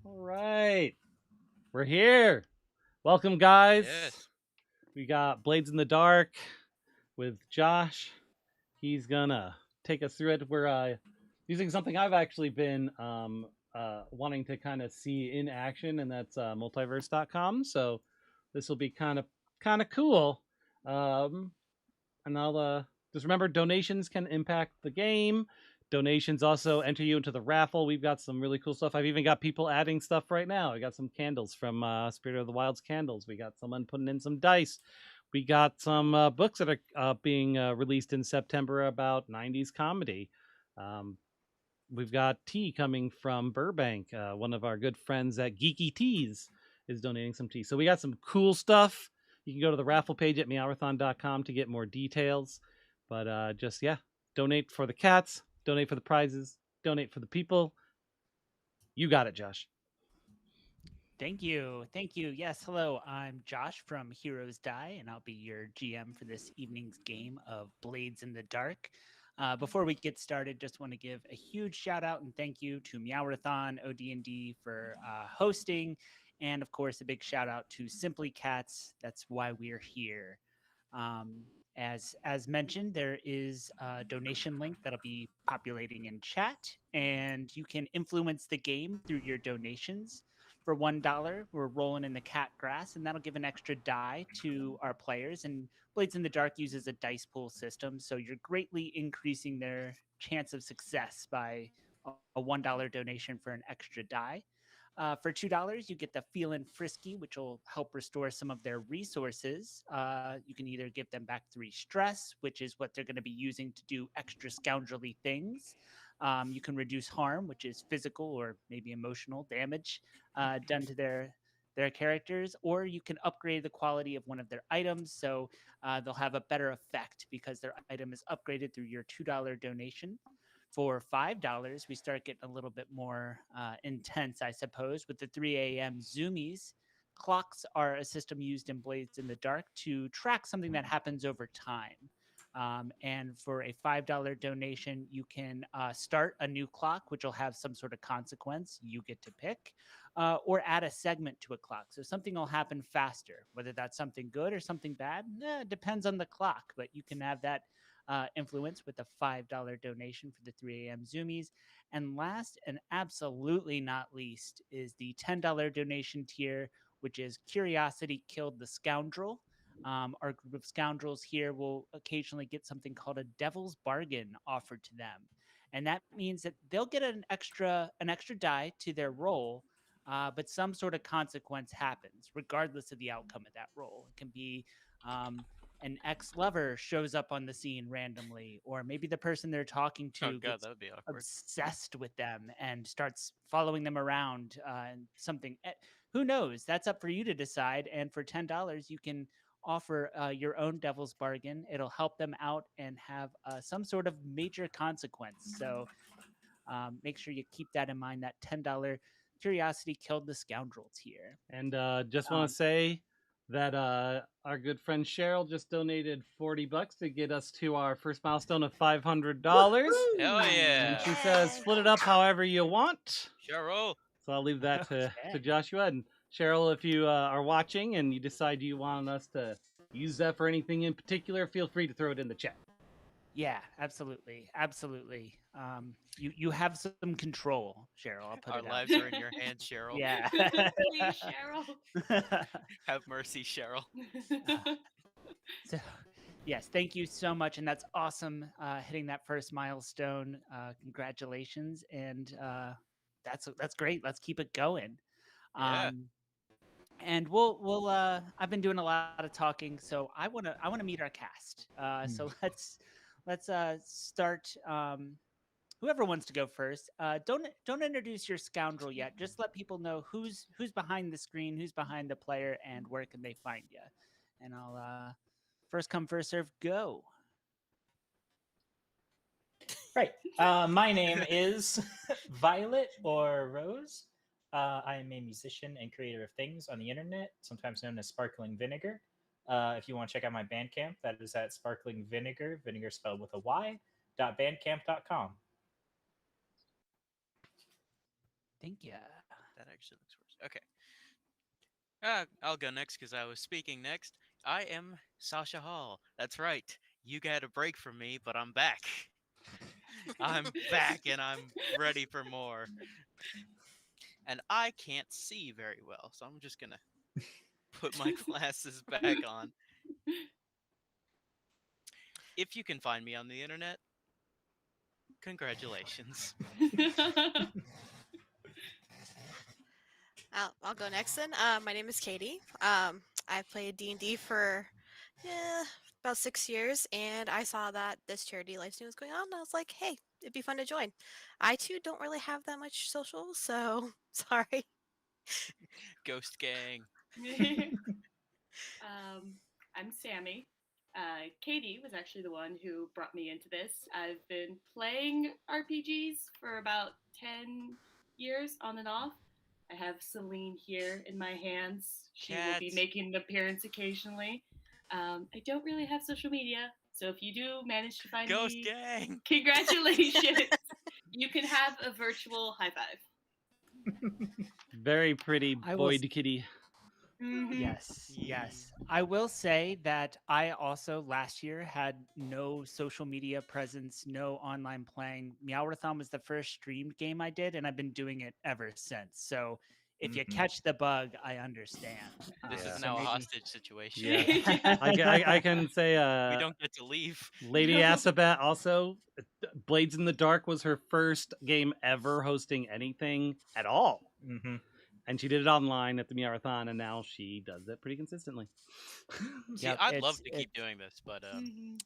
All right. We're here. Welcome, guys. Yes. We got Blades in the Dark with Josh. He's gonna take us through it. We're using something I've actually been wanting to kind of see in action, and that's multiverse.com. So this will be kind of cool. Um, and I'll just remember donations can impact the game. Donations also enter you into the raffle. We've got some really cool stuff. I've even got people adding stuff right now. I got some candles from Spirit of the Wild's candles. We got someone putting in some dice. We got some books that are being released in September about 90s comedy. Um, we've got tea coming from Burbank. One of our good friends at Geeky Teas is donating some tea. So we got some cool stuff. You can go to the raffle page at meowrathon.com to get more details. But just, yeah, donate for the cats, donate for the prizes, donate for the people. You got it, Josh. Thank you. Thank you. Yes, hello. I'm Josh from Heroes Die, and I'll be your GM for this evening's game of Blades in the Dark. Before we get started, just want to give a huge shout out and thank you to Meowrathon, OD&D for hosting, and of course, a big shout out to Simply Cats. That's why we're here. Um, as mentioned, there is a donation link that'll be populating in chat, and you can influence the game through your donations. For $1, we're rolling in the cat grass, and that'll give an extra die to our players. And Blades in the Dark uses a dice pool system, so you're greatly increasing their chance of success by a $1 donation for an extra die. For $2, you get the Feelin' Frisky, which will help restore some of their resources. You can either give them back 3 stress, which is what they're going to be using to do extra scoundrelly things. You can reduce harm, which is physical or maybe emotional damage done to their characters, or you can upgrade the quality of one of their items, so they'll have a better effect because their item is upgraded through your $2 donation. For $5, we start getting a little bit more intense, I suppose, with the 3 a.m. zoomies. Clocks are a system used in Blades in the Dark to track something that happens over time. And for a $5 donation, you can start a new clock, which will have some sort of consequence you get to pick, or add a segment to a clock. So something will happen faster, whether that's something good or something bad, depends on the clock, but you can have that influence with a $5 donation for the 3 a.m. Zoomies. And last and absolutely not least is the $10 donation tier, which is Curiosity Killed the Scoundrel. Our group of scoundrels here will occasionally get something called a devil's bargain offered to them. And that means that they'll get an extra die to their roll, but some sort of consequence happens regardless of the outcome of that roll. It can be an ex-lover shows up on the scene randomly, or maybe the person they're talking Oh to god, gets that would be awkward. obsessed with them and starts following them around and something. Who knows? That's up for you to decide. And for $10, you can offer your own devil's bargain. It'll help them out and have some sort of major consequence. So make sure you keep that in mind. That $10 Curiosity Killed the Scoundrels here. And just want Um, to say that our good friend Cheryl just donated $40 to get us to our first milestone of $500. Hell And yeah. she says, split it up however you want. Cheryl. So I'll leave that to Okay. Joshua. And Cheryl, if you are watching and you decide you want us to use that for anything in particular, feel free to throw it in the chat. Yeah, absolutely, absolutely. You have some control, Cheryl. I'll put Our it out. lives are in your hands, Cheryl. Yeah. Please, Cheryl. Have mercy, Cheryl. So, yes, thank you so much, and that's awesome. Hitting that first milestone. Congratulations, and that's great. Let's keep it going. Yeah. And we'll I've been doing a lot of talking, so I wanna meet our cast. So let's start. Whoever wants to go first. Don't introduce your scoundrel yet. Just let people know who's behind the screen, who's behind the player, and where can they find you. And I'll first come first serve. Go. Right. My name is Violet or Rose. I am a musician and creator of things on the internet, sometimes known as Sparkling Vinegar. If you want to check out my Bandcamp, that is at Sparkling Vinegar, vinegar spelled with a Y, .bandcamp.com. Thank you. That actually looks worse. Okay. I'll go next because I was speaking next. I am Sasha Hall. That's right. You got a break from me, but I'm back. I'm back and I'm ready for more. And I can't see very well, so I'm just gonna put my glasses back on. If you can find me on the internet, congratulations. I'll go next then. My name is Katie. I've played D&D for about 6 years, and I saw that this charity live stream was going on, and I was like, hey, it'd be fun to join. I too don't really have that much social, so sorry. Ghost Gang. I'm Sammy. Katie was actually the one who brought me into this. I've been playing RPGs for about 10 years on and off. I have Celine here in my hands. She will be Cats. making an appearance occasionally. I don't really have social media, so if you do manage to find Ghost me, Gang. congratulations. You can have a virtual high five. Very pretty I will Boyd Kitty. Mhm. Yes, Yee. yes. I will say that I also last year had no social media presence, no online playing. Meowrathon was the first streamed game I did, and I've been doing it ever since. So if you Mhm. catch the bug, I understand. This Yeah. is So now a maybe- hostage situation. Yeah. Yeah. I can say We don't get to leave. Lady No. Asabat also, Blades in the Dark was her first game ever hosting anything at all. Mhm. And she did it online at the Meowrathon, and now she does it pretty consistently. See, Yep, I'd it's- love to keep it's- doing this, but Mhm.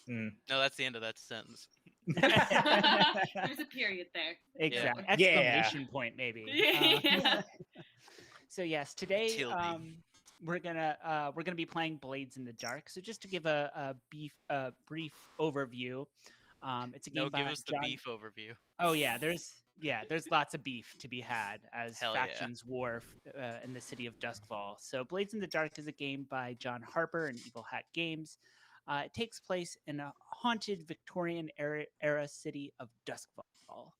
Mm. no, that's the end of that sentence. There's a period there. Exactly. Yeah. Exclamation point, maybe. Yeah. So yes, today Tilde. we're gonna be playing Blades in the Dark. So just to give a brief overview, it's a game No, by give us the John. beef overview. Oh there's lots of beef to be had as Hell yeah. factions war in the city of Duskfall. So Blades in the Dark is a game by John Harper and Evil Hat Games. It takes place in a haunted Victorian era city of Duskfall.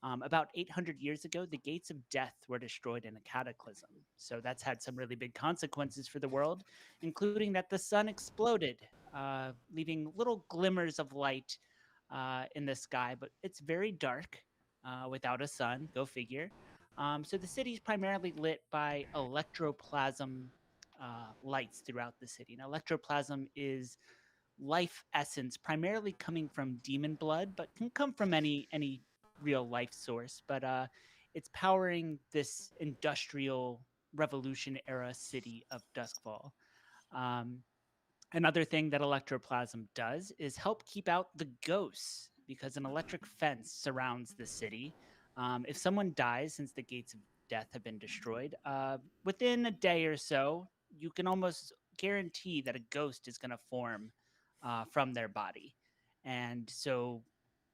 About 800 years ago, the gates of death were destroyed in a cataclysm. So that's had some really big consequences for the world, including that the sun exploded, leaving little glimmers of light in the sky, but it's very dark without a sun. Go figure. So the city is primarily lit by electroplasm lights throughout the city. And electroplasm is life essence, primarily coming from demon blood, but can come from any real life source. But it's powering this industrial revolution era city of Duskfall. Um, Another thing that electroplasm does is help keep out the ghosts because an electric fence surrounds the city. If someone dies since the gates of death have been destroyed, within a day or so, you can almost guarantee that a ghost is going to form from their body. And so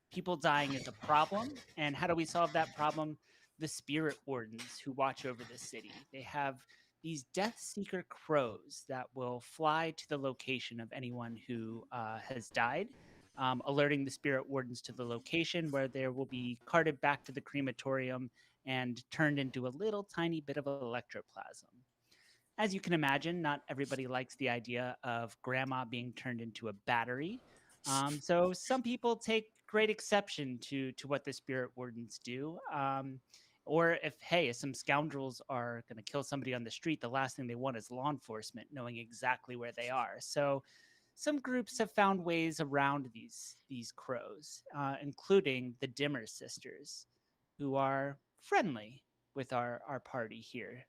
people dying is a problem. And how do we solve that problem? The spirit wardens who watch over the city. They have these death seeker crows that will fly to the location of anyone who has died, alerting the spirit wardens to the location where there will be carted back to the crematorium and turned into a little tiny bit of electroplasm. As you can imagine, not everybody likes the idea of grandma being turned into a battery. So some people take great exception to what the spirit wardens do. Or if some scoundrels are going to kill somebody on the street, the last thing they want is law enforcement knowing exactly where they are. So some groups have found ways around these crows, including the Dimmer sisters, who are friendly with our party here.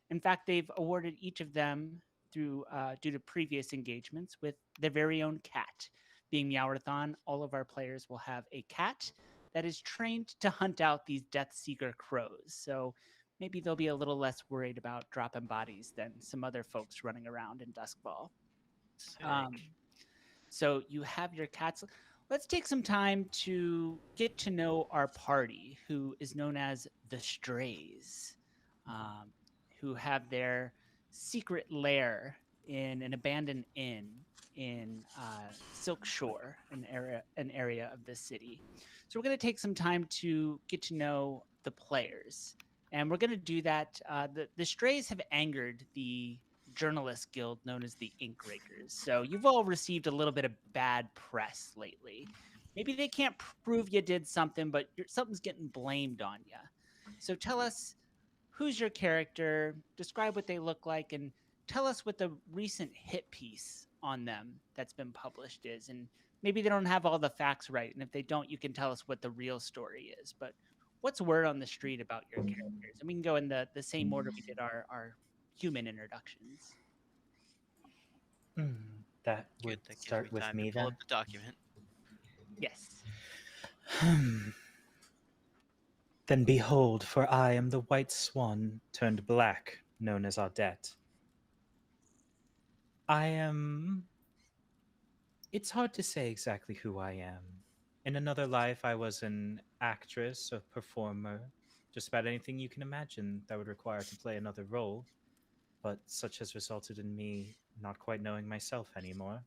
In fact, they've awarded each of them through due to previous engagements with their very own cat. Being Meowrathon, all of our players will have a cat that is trained to hunt out these death seeker crows. So maybe they'll be a little less worried about dropping bodies than some other folks running around in Duskfall. Sick. So you have your cats. Let's take some time to get to know our party, who is known as the Strays, um, who have their secret lair in an abandoned inn in Silk Shore, an area of the city. So we're going to take some time to get to know the players. And we're going to do that. The strays have angered the journalist guild known as the Ink Rakers. So you've all received a little bit of bad press lately. Maybe they can't prove you did something, but something's getting blamed on you. So tell us, who's your character, describe what they look like, and tell us what the recent hit piece on them that's been published is. And maybe they don't have all the facts right. And if they don't, you can tell us what the real story is. But what's word on the street about your characters? And we can go in the same order we did our human introductions. That would Good. That gives start me with time me to pull then. up the document. Yes. Then behold, for I am the white swan turned black, known as Audette. I am. It's hard to say exactly who I am. In another life, I was an actress, a performer, just about anything you can imagine that would require to play another role, but such has resulted in me not quite knowing myself anymore.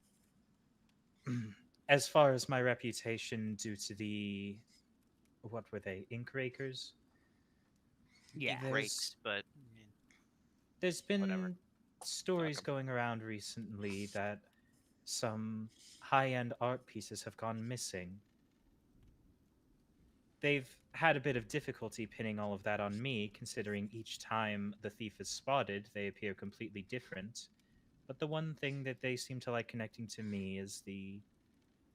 As far as my reputation due to the. What were they? Ink Rakers? Yeah. Rakes, but I mean, There's whatever. been stories Talk going around recently that some high end art pieces have gone missing. They've had a bit of difficulty pinning all of that on me, considering each time the thief is spotted, they appear completely different. But the one thing that they seem to like connecting to me is the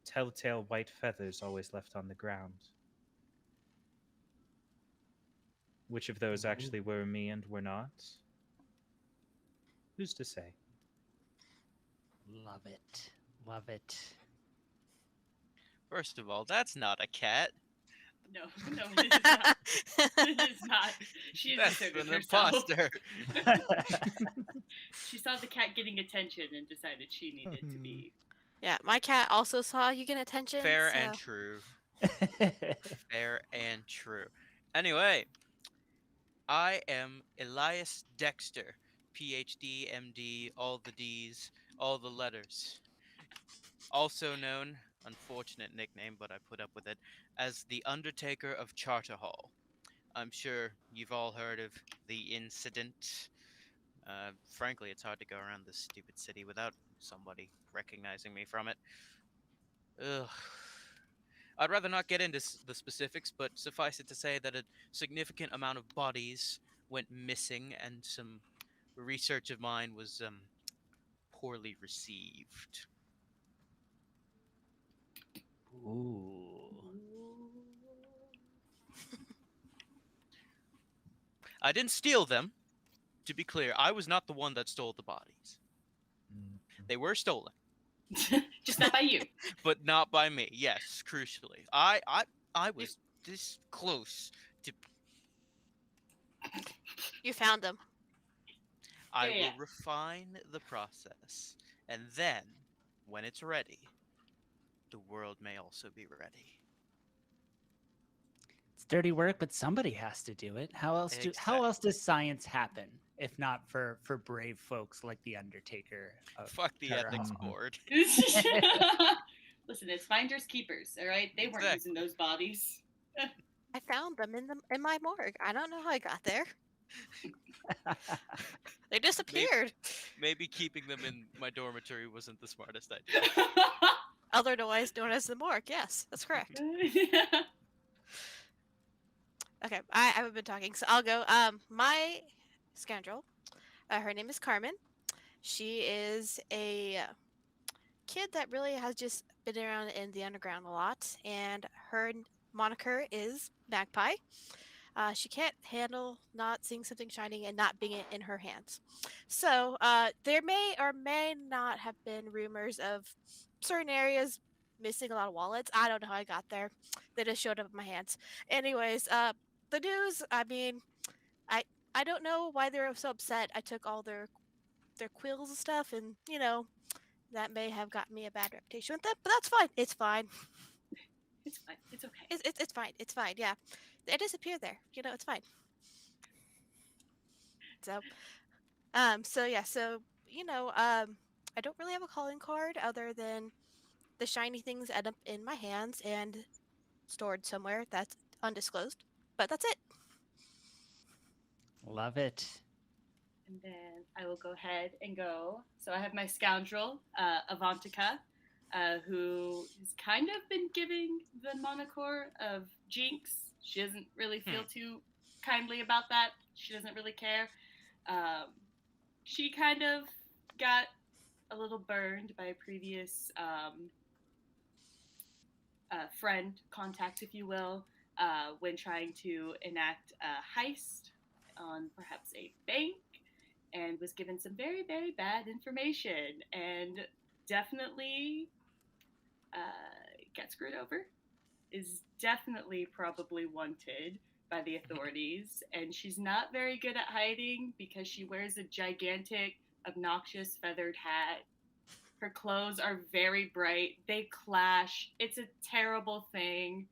telltale white feathers always left on the ground. Which of those actually were me and were not? Who's to say? Love it. Love it. First of all, that's not a cat. No, no, it is not. It is not. She has That's inserted an herself. imposter. She saw the cat getting attention and decided she needed to be. Yeah, my cat also saw you get attention. Fair so... and true. Fair and true. Anyway, I am Elias Dexter, PhD, MD, all the D's, all the letters. Also known, unfortunate nickname, but I put up with it, as the Undertaker of Charter Hall. I'm sure you've all heard of the incident. Frankly, it's hard to go around this stupid city without somebody recognizing me from it. Ugh. I'd rather not get into the specifics, but suffice it to say that a significant amount of bodies went missing, and some research of mine was poorly received. Ooh. I didn't steal them. To be clear, I was not the one that stole the bodies. They were stolen, Just not by you. but not by me. Yes, crucially, I was this close to. You found them. I Yeah, will yeah. refine the process, and then, when it's ready, the world may also be ready. It's dirty work, but somebody has to do it. How else does science happen if not for brave folks like the Undertaker? Fuck the Charter ethics Hall? board. Listen, it's finders keepers, all right? They weren't using those bodies. I found them in my morgue. I don't know how I got there. They disappeared. Maybe keeping them in my dormitory wasn't the smartest idea. Otherwise known as the morgue. Yes, that's correct. Yeah. Okay, I haven't been talking, so I'll go. My scoundrel, her name is Carmen. She is a kid that really has just been around in the underground a lot, and her moniker is Magpie. She can't handle not seeing something shining and not being in her hands. So there may or may not have been rumors of certain areas missing a lot of wallets. I don't know how I got there. They just showed up in my hands. Anyways, the news. I mean, I don't know why they're so upset. I took all their quills and stuff, and that may have gotten me a bad reputation with them. But that's fine. It's fine. It's fine. It's okay. It's fine. It's fine. Yeah, they disappear there. It's fine. So, so yeah, so I don't really have a calling card other than the shiny things end up in my hands and stored somewhere that's undisclosed. But that's it. Love it. And then I will go ahead and go. So I have my scoundrel, Avantika, who has kind of been giving the moniker of Jinx. She doesn't really feel too kindly about that. She doesn't really care. Um, she kind of got a little burned by a previous friend contact, if you will, when trying to enact a heist on perhaps a bank, and was given some very, very bad information and definitely got screwed over. Is definitely probably wanted by the authorities, and she's not very good at hiding because she wears a gigantic, obnoxious feathered hat. Her clothes are very bright. They clash. It's a terrible thing.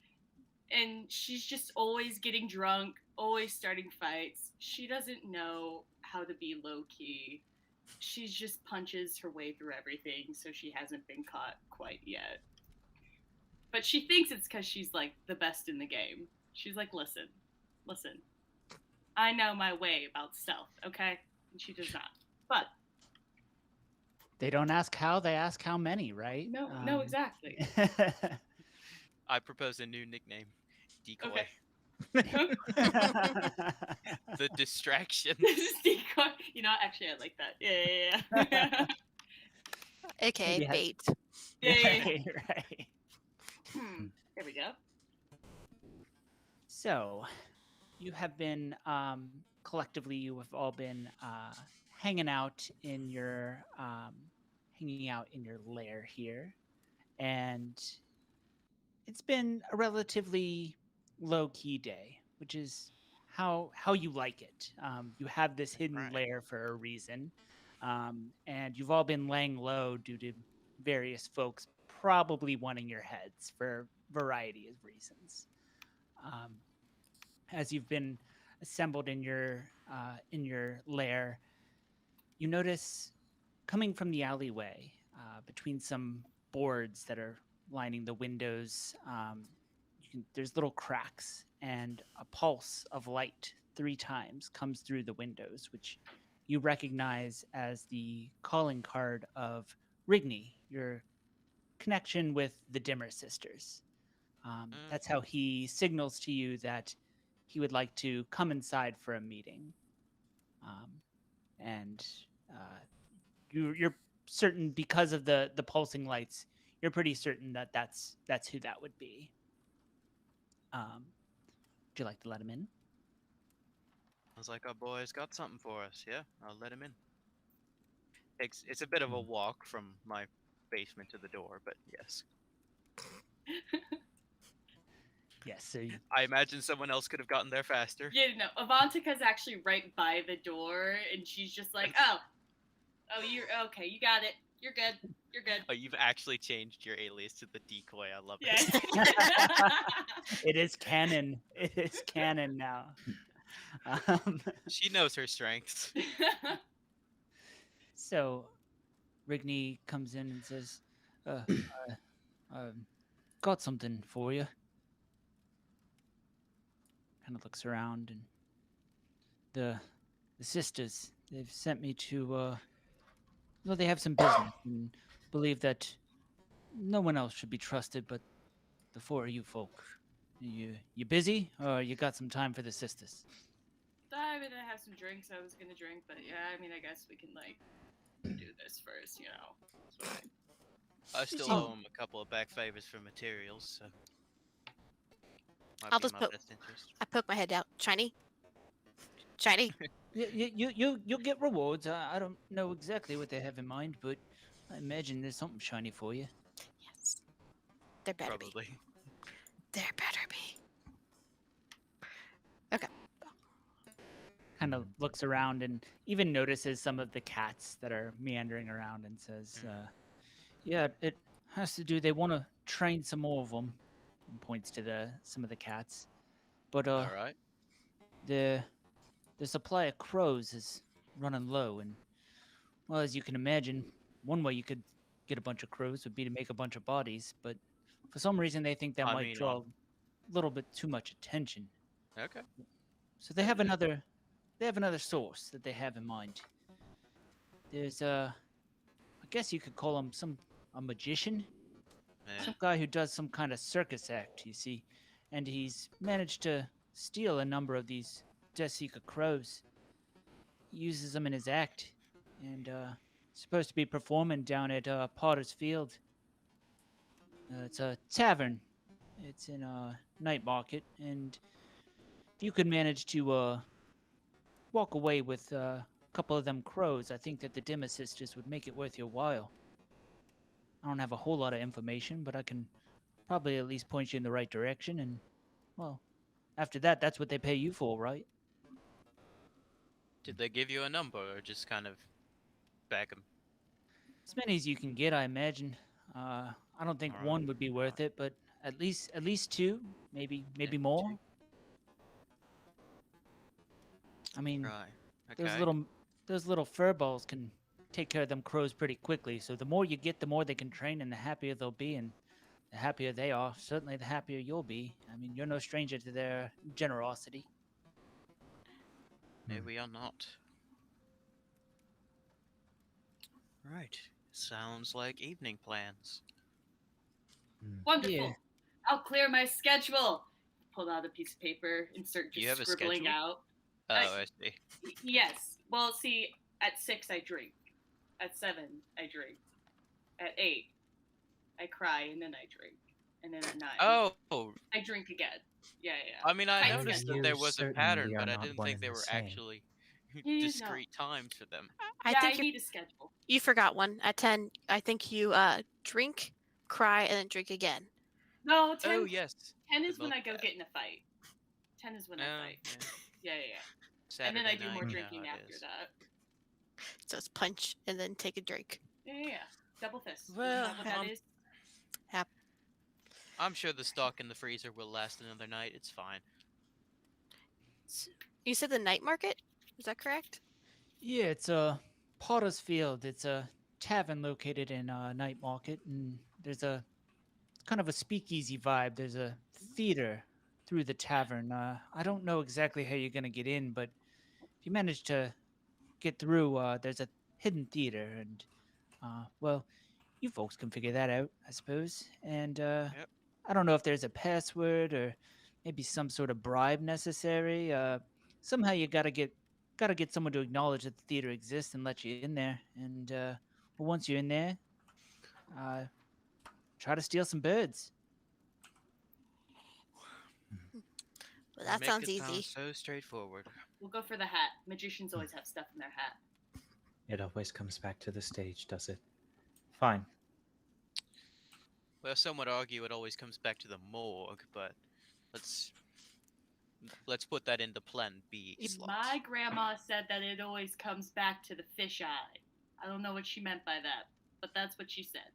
And she's just always getting drunk, always starting fights. She doesn't know how to be low key. She just punches her way through everything, so she hasn't been caught quite yet. But she thinks it's because she's like the best in the game. She's like, listen, I know my way about stealth, okay? And she does not. But They don't ask how, they ask how many, right? no, exactly. I propose a new nickname, Decoy. Okay. The distraction. This is decoy. You know, actually, I like that. Yeah. AKA Yeah. bait. Yeah. Right. There we go. So, you have been collectively. You have all been hanging out in your lair here, and it's been a relatively low key day, which is how you like it. You have this hidden Right. lair for a reason, and you've all been laying low due to various folks probably wanting your heads for a variety of reasons. As you've been assembled in your lair, you notice coming from the alleyway between some boards that are lining the windows. There's little cracks, and a pulse of light 3 times comes through the windows, which you recognize as the calling card of Rigney, your connection with the Dimmer sisters. That's how he signals to you that he would like to come inside for a meeting. And you're certain, because of the pulsing lights, you're pretty certain that that's who that would be. Would you like to let him in? Sounds like our boy's got something for us. Yeah, I'll let him in. It's a bit of a walk from my basement to the door, but yes. Yes. So I imagine someone else could have gotten there faster. Yeah, no. Avantika's actually right by the door, and she's just like, oh, you're okay. You got it. You're good. You're good. Oh, you've actually changed your alias to the Decoy. I love Yeah. it. it is canon. It is canon now. She knows her strengths. So, Rigney comes in and says, got something for you. Kind of looks around, and the sisters, they've sent me to, well, they have some business and believe that no one else should be trusted but the 4 of you folk. You busy, or you got some time for the sisters? I mean, I have some drinks I was gonna drink, but yeah, I mean, I guess we can like do this first, you know. It's fine. I still owe him a couple of back favors for materials, so might I'll be just in my put- best interest. I poke my head out. Shiny? Shiny? You'll get rewards. I don't know exactly what they have in mind, but I imagine there's something shiny for you. Yes. There better be. Probably. There better be. Kind of looks around and even notices some of the cats that are meandering around and says, yeah, it has to do, they want to train some more of them, and points to some of the cats. But All right. the supply of crows is running low, and well, as you can imagine, one way you could get a bunch of crows would be to make a bunch of bodies, but for some reason they think that might draw a little bit too much attention. Okay. So they have another they have another source that they have in mind. There's I guess you could call him a magician, Eh, some guy who does some kind of circus act, you see, and he's managed to steal a number of these Jessica crows. He uses them in his act, and supposed to be performing down at Potter's Field. It's a tavern. It's in a night market, and if you could manage to walk away with a couple of them crows, I think that the Dimmer sisters would make it worth your while. I don't have a whole lot of information, but I can probably at least point you in the right direction. And, well, after that, that's what they pay you for, right? did they give you a number or just kind of bag them? As many as you can get, I imagine. I don't think All right. one would be worth it, but at least two, maybe Yeah, more. two. I mean, Right. those Okay. little fur balls can take care of them crows pretty quickly. So the more you get, the more they can train, and the happier they'll be. And the happier they are, certainly the happier you'll be. I mean, you're no stranger to their generosity. Maybe we are not. Right. Sounds like evening plans. Wonderful. Yeah. I'll clear my schedule. Pull out a piece of paper and start Do you just have a scribbling schedule? out. Oh, I- I see. Yes. Well, see, at 6 I drink. At 7 I drink. At 8 I cry and then I drink. And then at 9 Oh, I drink again. Yeah. I mean, I Tight noticed schedule. that there was a certainly pattern, are but I not didn't one think and they the were same. actually No. discrete times for them. I Yeah, think I you need a schedule. you forgot one. At 10, I think you drink, cry, and then drink again. No, 10, Oh, yes. 10 the is when milk I go cat. get in a fight. 10 is when I Oh, fight. yeah. Yeah. Saturday And then I do night, more you know how drinking it after is. that. So it's punch and then take a drink. Yeah. Double fist. Isn't Well, that what that is? I'm sure the stock in the freezer will last another night. It's fine. You said the night market? Is that correct? Yeah, it's a Potter's Field. It's a tavern located in Night Market, and there's a kind of a speakeasy vibe. There's a theater through the tavern. I don't know exactly how you're gonna get in, but if you manage to get through, there's a hidden theater, and well, you folks can figure that out, I suppose. And Yep. I don't know if there's a password or maybe some sort of bribe necessary. Somehow you gotta get someone to acknowledge that the theater exists and let you in there. And well, once you're in there, uh, try to steal some birds. Well, that Make sounds it sound easy. so straightforward. We'll go for the hat. Magicians always have stuff in their hat. It always comes back to the stage, does it? Fine. Well, some would argue it always comes back to the morgue, but let's put that into Plan B slot. My grandma said that it always comes back to the fish eye. I don't know what she meant by that, but that's what she said.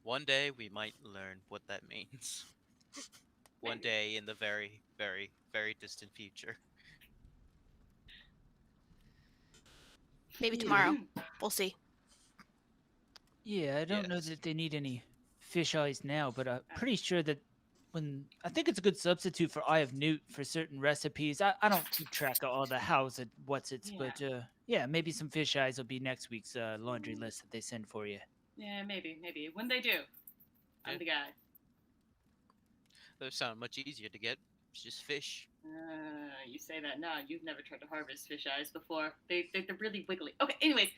One day we might learn what that means. One Maybe. day in the very, very, very distant future. Maybe Yeah. tomorrow. We'll see. Yeah, I don't know Yes. that they need any fish eyes now, but I'm pretty sure that I think it's a good substitute for Eye of Newt for certain recipes. I don't keep track of all the hows and what's it's, Yeah. but yeah, maybe some fish eyes will be next week's laundry list that they send for you. Yeah, maybe. When they do, I'm Yeah. the guy. Those sound much easier to get. It's just fish. You say that now. You've never tried to harvest fish eyes before. They're really wiggly. Okay, anyways,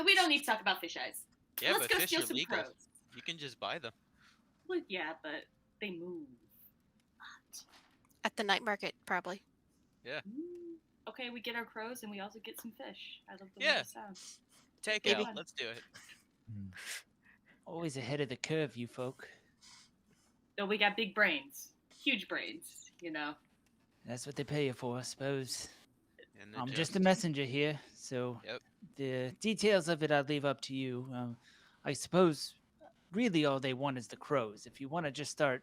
we don't need to talk about fish eyes. Yeah, Let's but go fish steal are some legal. crows. You can just buy them. Well, yeah, but they move. At the night market, probably. Okay, we get our crows and we also get some fish. I love the way Yeah. it sounds. Take Maybe. out. Let's do it. Always ahead of the curve, you folk. Though we got big brains, huge brains, you know. That's what they pay you for, I suppose. And I'm then just a messenger here, so Yep. the details of it I'd leave up to you. I suppose really all they want is the crows. If you want to just start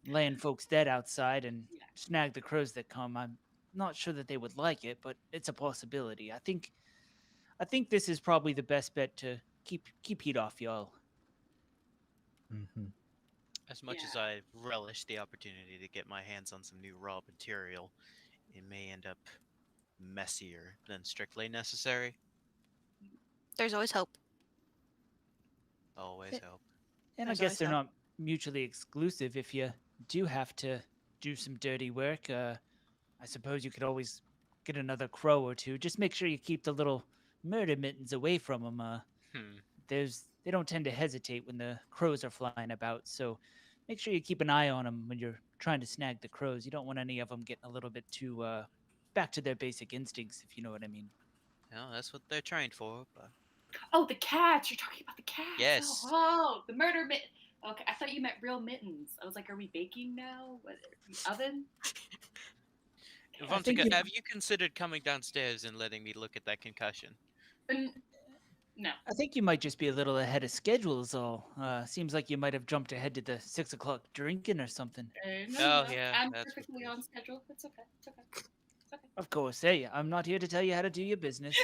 laying folks dead outside and Yeah. snag the crows that come, I'm not sure that they would like it, but it's a possibility. I think this is probably the best bet to keep heat off y'all. Mm-hmm. As much as I relish the opportunity to get my hands on some new raw material, it may end up messier than strictly necessary. There's always hope. Always Eh, hope. And I There's guess always they're hope. not mutually exclusive. If you do have to do some dirty work, I suppose you could always get another crow or two. Just make sure you keep the little murder mittens away from them. Hmm. They don't tend to hesitate when the crows are flying about. So make sure you keep an eye on them when you're trying to snag the crows. You don't want any of them getting a little bit too back to their basic instincts, if you know what I mean. Well, that's what they're trained for. But Oh, the cats. You're talking about the cats. yes, The murder mitten. Okay, I thought you meant real mittens. I was like, are we baking now? What, oven? I Vontica, think you. have you considered coming downstairs and letting me look at that concussion? Mm, no. I think you might just be a little ahead of schedule. Is all. Seems like you might have jumped ahead to the 6 o'clock drinking or something. No, Oh no. yeah, I'm that's what perfectly it on is. schedule. It's okay. It's okay. It's okay. Of course, hey, I'm not here to tell you how to do your business.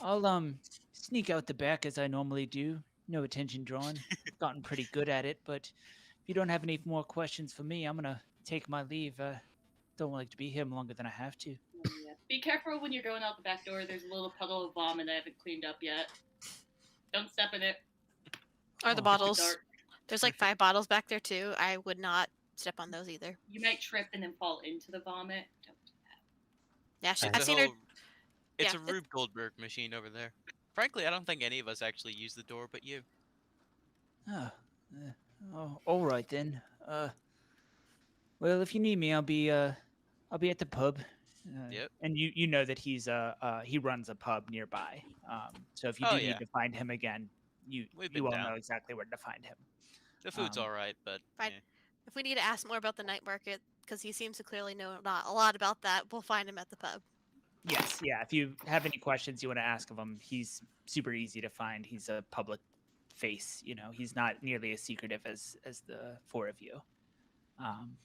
I'll sneak out the back as I normally do. No attention drawn. Gotten pretty good at it, but if you don't have any more questions for me, I'm gonna take my leave. Don't like to be here longer than I have to. Yeah. Be careful when you're going out the back door. There's a little puddle of vomit I haven't cleaned up yet. Don't step in it. Or the Oh, bottles. Dark. There's like 5 bottles back there too. I would not step on those either. You might trip and then fall into the vomit. Don't do that. Yeah, I- It's I've a seen her. whole. It's Yeah, a Rube Goldberg machine over there. Frankly, I don't think any of us actually use the door, but you. ah, all right then. Well, if you need me, I'll be at the pub. Yep. And you know that he runs a pub nearby. So if you Oh do yeah, need to find him again, we've been you all down. know exactly where to find him. The food's Um, all right, but Fine. yeah. if we need to ask more about the night market, because he seems to clearly know not a lot about that, we'll find him at the pub. Yes, yeah. If you have any questions you want to ask of him, he's super easy to find. He's a public face. You know, he's not nearly as secretive as the four of you. Um,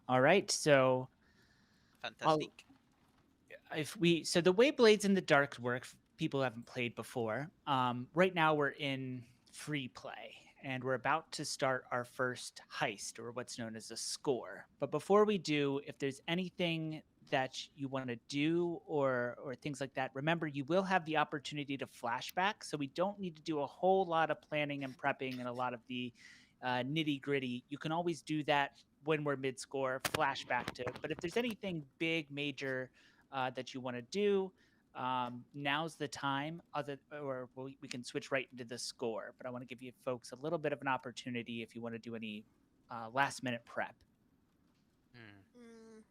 all right, so I'll, Fantastic. if we so the way Blades in the Dark work, people who haven't played before. Right now we're in free play, and we're about to start our first heist, or what's known as a score. But before we do, if there's anything that you want to do or things like that, remember you will have the opportunity to flashback. So we don't need to do a whole lot of planning and prepping and a lot of the nitty gritty. You can always do that when we're mid score, flashback to. But if there's anything big, major that you want to do, now's the time. We can switch right into the score. But I want to give you folks a little bit of an opportunity if you want to do any last minute prep. Hmm. Mm,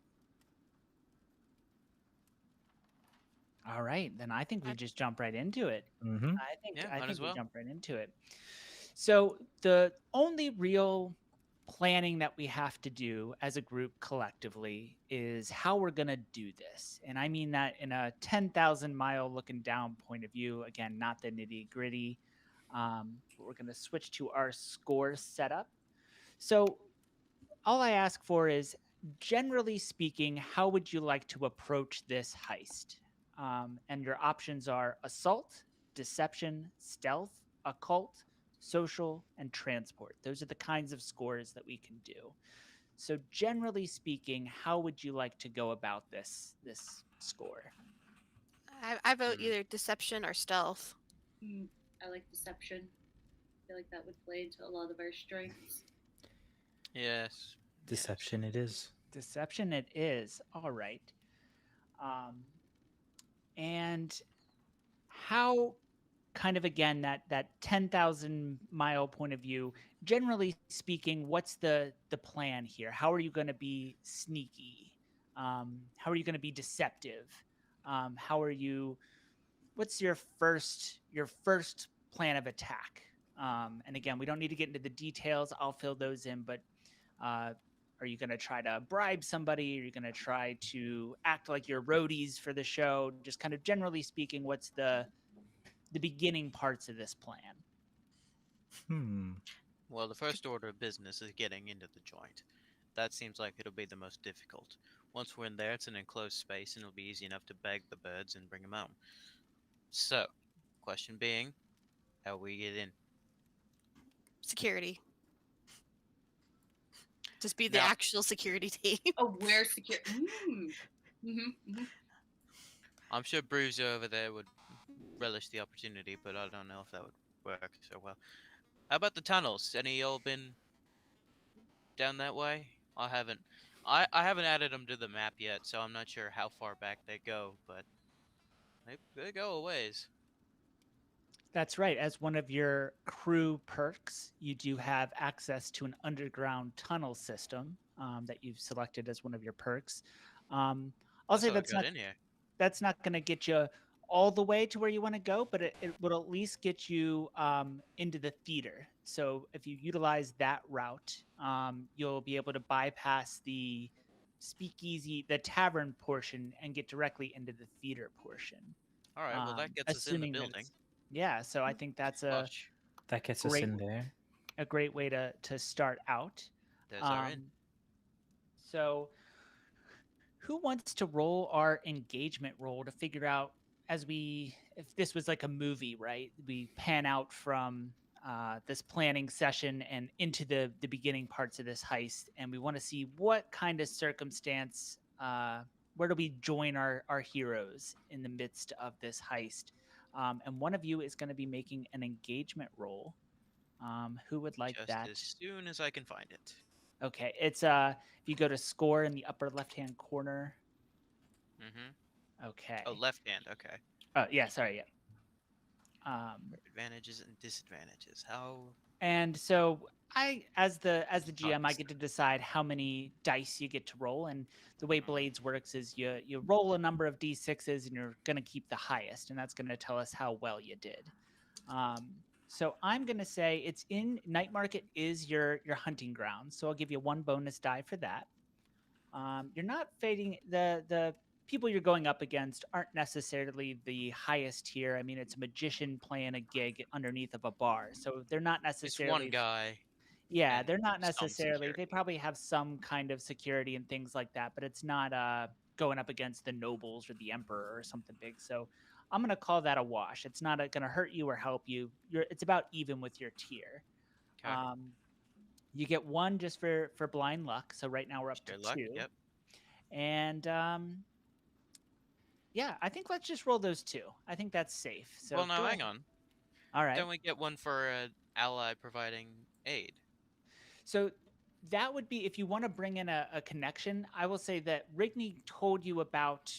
All right, then I think we I- just jump right into it. Mhm. Yeah, I might think as we well. jump right into it. So the only real planning that we have to do as a group collectively is how we're going to do this. And I mean that in a 10,000-mile looking down point of view. Again, not the nitty gritty. We're going to switch to our score setup. So all I ask for is, generally speaking, how would you like to approach this heist? And your options are assault, deception, stealth, occult, social, and transport. Those are the kinds of scores that we can do. So generally speaking, how would you like to go about this score? I vote Hmm. either deception or stealth. I like deception. I feel like that would play into a lot of our strengths. Yes. Deception it is. Deception it is. All right. And how kind of again that 10,000-mile point of view, generally speaking, what's the plan here? How are you going to be sneaky? How are you going to be deceptive? How are you What's your first plan of attack? And again, we don't need to get into the details. I'll fill those in, but are you going to try to bribe somebody? Are you going to try to act like you're roadies for the show? Just kind of generally speaking, what's the beginning parts of this plan? Hmm. Well, the first order of business is getting into the joint. That seems like it'll be the most difficult. Once we're in there, it's an enclosed space, and it'll be easy enough to bag the birds and bring them home. So, question being, how we get in? Security. Just be the Now, actual security team. Oh, we're secure. Mm-hmm, mm-hmm. I'm sure Bruiser over there would relish the opportunity, but I don't know if that would work so well. How about the tunnels? Any y'all been down that way? I haven't. I haven't added them to the map yet, so I'm not sure how far back they go, but they go a ways. That's right. As one of your crew perks, you do have access to an underground tunnel system that you've selected as one of your perks. I'll That's say how I got in here. that's not going to get you all the way to where you want to go, but it will at least get you into the theater. So if you utilize that route, you'll be able to bypass the speakeasy, the tavern portion, and get directly into the theater portion. All right, well that gets us in the Assuming that building. it's yeah. So I think that's a Gosh, That gets us great in there. a great way to start out. there's our in. So who wants to roll our engagement roll to figure out as we if this was like a movie, right? We pan out from this planning session and into the beginning parts of this heist, and we want to see what kind of circumstance where do we join our heroes in the midst of this heist. And one of you is going to be making an engagement roll. Who would like Just that? as soon as I can find it. Okay, it's if you go to score in the upper left hand corner. Okay. Oh, left hand. Okay. Oh yeah, sorry, yeah. Advantages and disadvantages. How? And so I, as the GM, I Nice. get to decide how many dice you get to roll. And the way Mhm. Blades works is you roll a number of d6s, and you're going to keep the highest, and that's going to tell us how well you did. So I'm going to say it's in Night Market is your hunting ground, so I'll give you 1 bonus die for that. You're not fading the people you're going up against aren't necessarily the highest tier. I mean, it's a magician playing a gig underneath of a bar, so they're not It's one necessarily. guy. Yeah, and they're not some necessarily. They security. probably have some kind of security and things like that, but it's not going up against the nobles or the emperor or something big. So I'm gonna call that a wash. It's not gonna hurt you or help you. It's about even with your tier. Okay. You get 1 just for blind luck. So right now we're up to Sheer luck. 2. Yep. And yeah, I think let's just roll those 2. I think that's safe. So Well, now go hang ahead. on. All right. Don't we get one for an ally providing aid? So that would be if you want to bring in a connection. I will say that Rigney told you about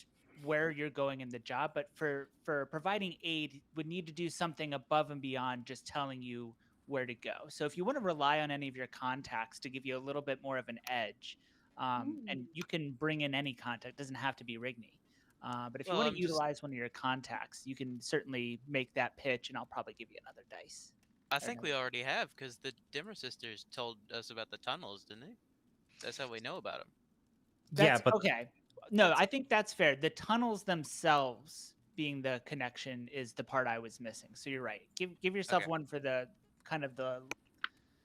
where you're going in the job, but for providing aid, would need to do something above and beyond just telling you where to go. So if you want to rely on any of your contacts to give you a little bit more of an edge, and you can bring in any contact, doesn't have to be Rigney. But if you Well, want to I'm just. utilize one of your contacts, you can certainly make that pitch, and I'll probably give you another dice. I Or think another- we already have because the Dimmer sisters told us about the tunnels, didn't they? That's how we know about them. Yeah, That's but okay. No, That's- I think that's fair. The tunnels themselves being the connection is the part I was missing. So you're right. Give yourself Okay. one for the kind of the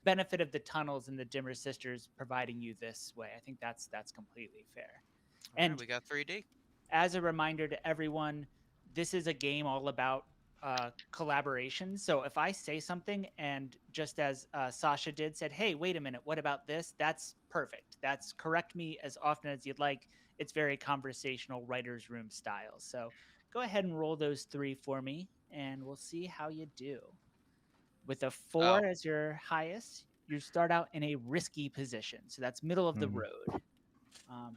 benefit of the tunnels and the Dimmer sisters providing you this way. I think that's completely fair. All right, And we got 3D. as a reminder to everyone, this is a game all about collaboration. So if I say something and just as Sasha did, said, "Hey, wait a minute, what about this?" That's perfect. That's correct me as often as you'd like. It's very conversational, writer's room style. So go ahead and roll those 3 for me, and we'll see how you do. With a 4 Oh. as your highest, you start out in a risky position. So that's middle of the Mhm. road.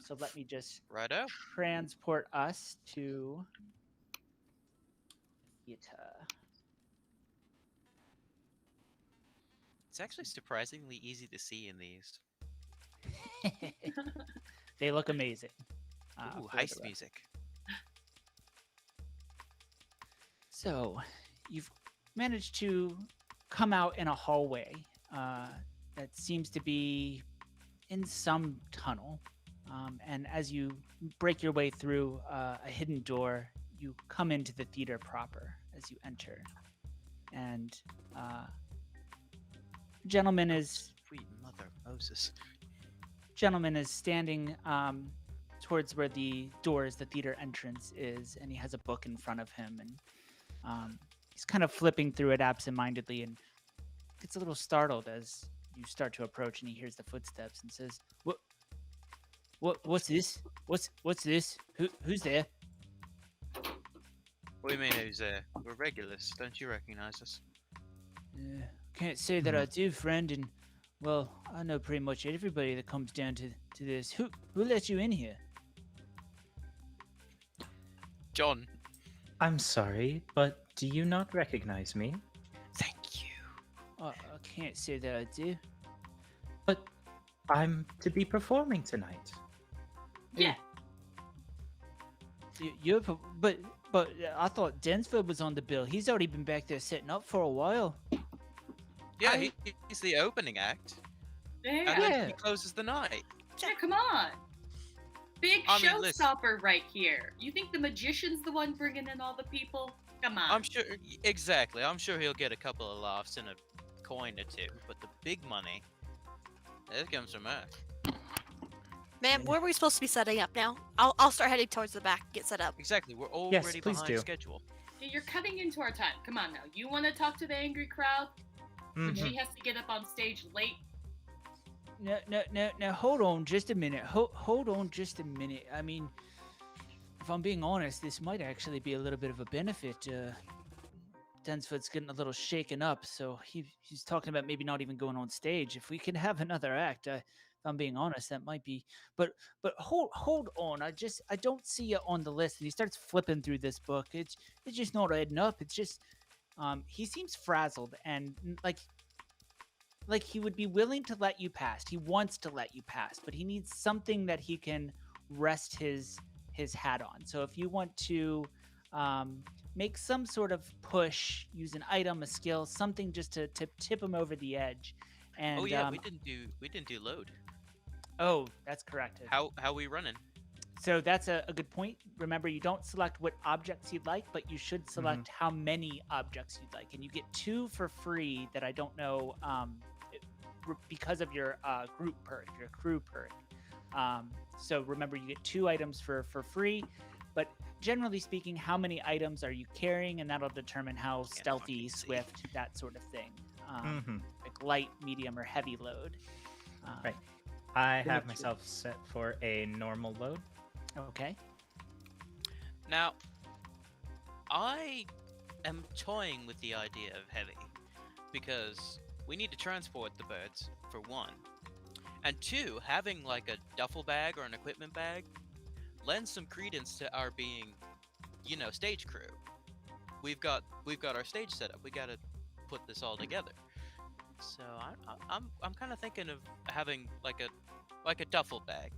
So let me just Righto. transport us to Utah. It's actually surprisingly easy to see in these. They look amazing. Ooh, for the heist rest. music. So, you've managed to come out in a hallway that seems to be in some tunnel. And as you break your way through a hidden door, you come into the theater proper as you enter. And gentleman is Sweet mother Moses. standing towards where the doors, the theater entrance is, and he has a book in front of him, and he's kind of flipping through it absentmindedly, and gets a little startled as you start to approach, and he hears the footsteps and says, "What's this? What's this? Who's there?" What do you mean, who's there? We're regulars. Don't you recognize us? Can't say that I do, friend. And well, I know pretty much everybody that comes down to this. Who let you in here? John. I'm sorry, but do you not recognize me? Thank you. I can't say that I do. But I'm to be performing tonight. Yeah. But I thought Densford was on the bill. He's already been back there setting up for a while. Yeah, he's the opening act. There. And then Yeah. he closes the night. Yeah, come on. Big I mean, listen. showstopper right here. You think the magician's the one bringing in all the people? Come on. I'm sure, exactly. I'm sure he'll get a couple of laughs and a coin or two, but the big money, that comes from us. Ma'am, where are we supposed to be setting up now? I'll start heading towards the back, get set up. Exactly. We're Yes, already please behind do. schedule. Yeah, you're cutting into our time. Come on now. You want to talk to the angry crowd? But Mhm. she has to get up on stage late. No, hold on just a minute. Hold on just a minute. I mean, if I'm being honest, this might actually be a little bit of a benefit. Densford's getting a little shaken up, so he's talking about maybe not even going on stage. If we can have another act, if I'm being honest, that might be. But hold on. I don't see you on the list. And he starts flipping through this book. It's just not adding up. It's just he seems frazzled and like he would be willing to let you pass. He wants to let you pass, but he needs something that he can rest his hat on. So if you want to make some sort of push, use an item, a skill, something just to tip him over the edge. And Oh yeah, we didn't do load. Oh, that's correct. How we running? So that's a good point. Remember, you don't select what objects you'd like, but you should select how many objects you'd like, and you get 2 for free. That I don't know because of your group perk, your crew perk. So remember, you get 2 items for free. But generally speaking, how many items are you carrying, and that'll determine how stealthy, swift, that sort of thing. Like light, medium, or heavy load. Right. I Pretty have much myself set for a normal load. Okay. Now, I am toying with the idea of heavy because we need to transport the birds for 1, and 2, having like a duffel bag or an equipment bag lends some credence to our being, stage crew. We've got our stage set up. We got to put this all together. So I'm kind of thinking of having like a duffel bag.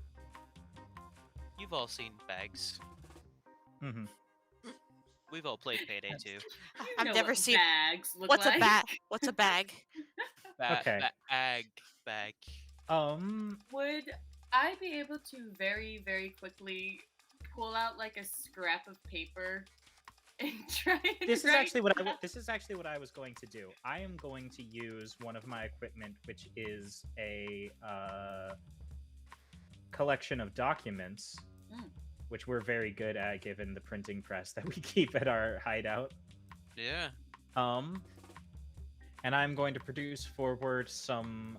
You've all seen bags. Mm-hmm. We've all played Payday 2. You I've know never what seen. bags look What's like. a bag? What's a bag? Okay. Bag. Would I be able to very, very quickly pull out like a scrap of paper and try and This is write actually what I down- this is actually what I was going to do. I am going to use one of my equipment, which is a collection of documents, Mm. which we're very good at given the printing press that we keep at our hideout. Yeah. And I'm going to produce forward some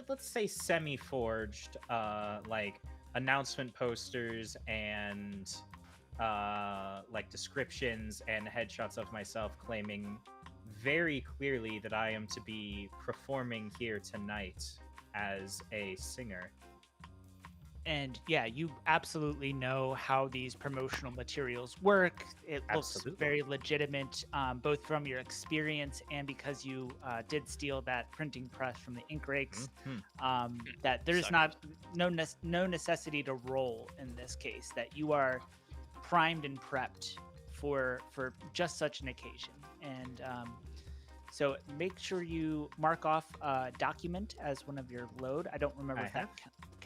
let's say semi-forged like announcement posters and like descriptions and headshots of myself claiming very clearly that I am to be performing here tonight as a singer. And yeah, you absolutely know how these promotional materials work. It looks Absolutely. very legitimate, both from your experience and because you did steal that printing press from the ink rakes. That there's Suckers. no necessity to roll in this case. That you are primed and prepped for just such an occasion. And so make sure you mark off document as one of your load. I don't remember I if that.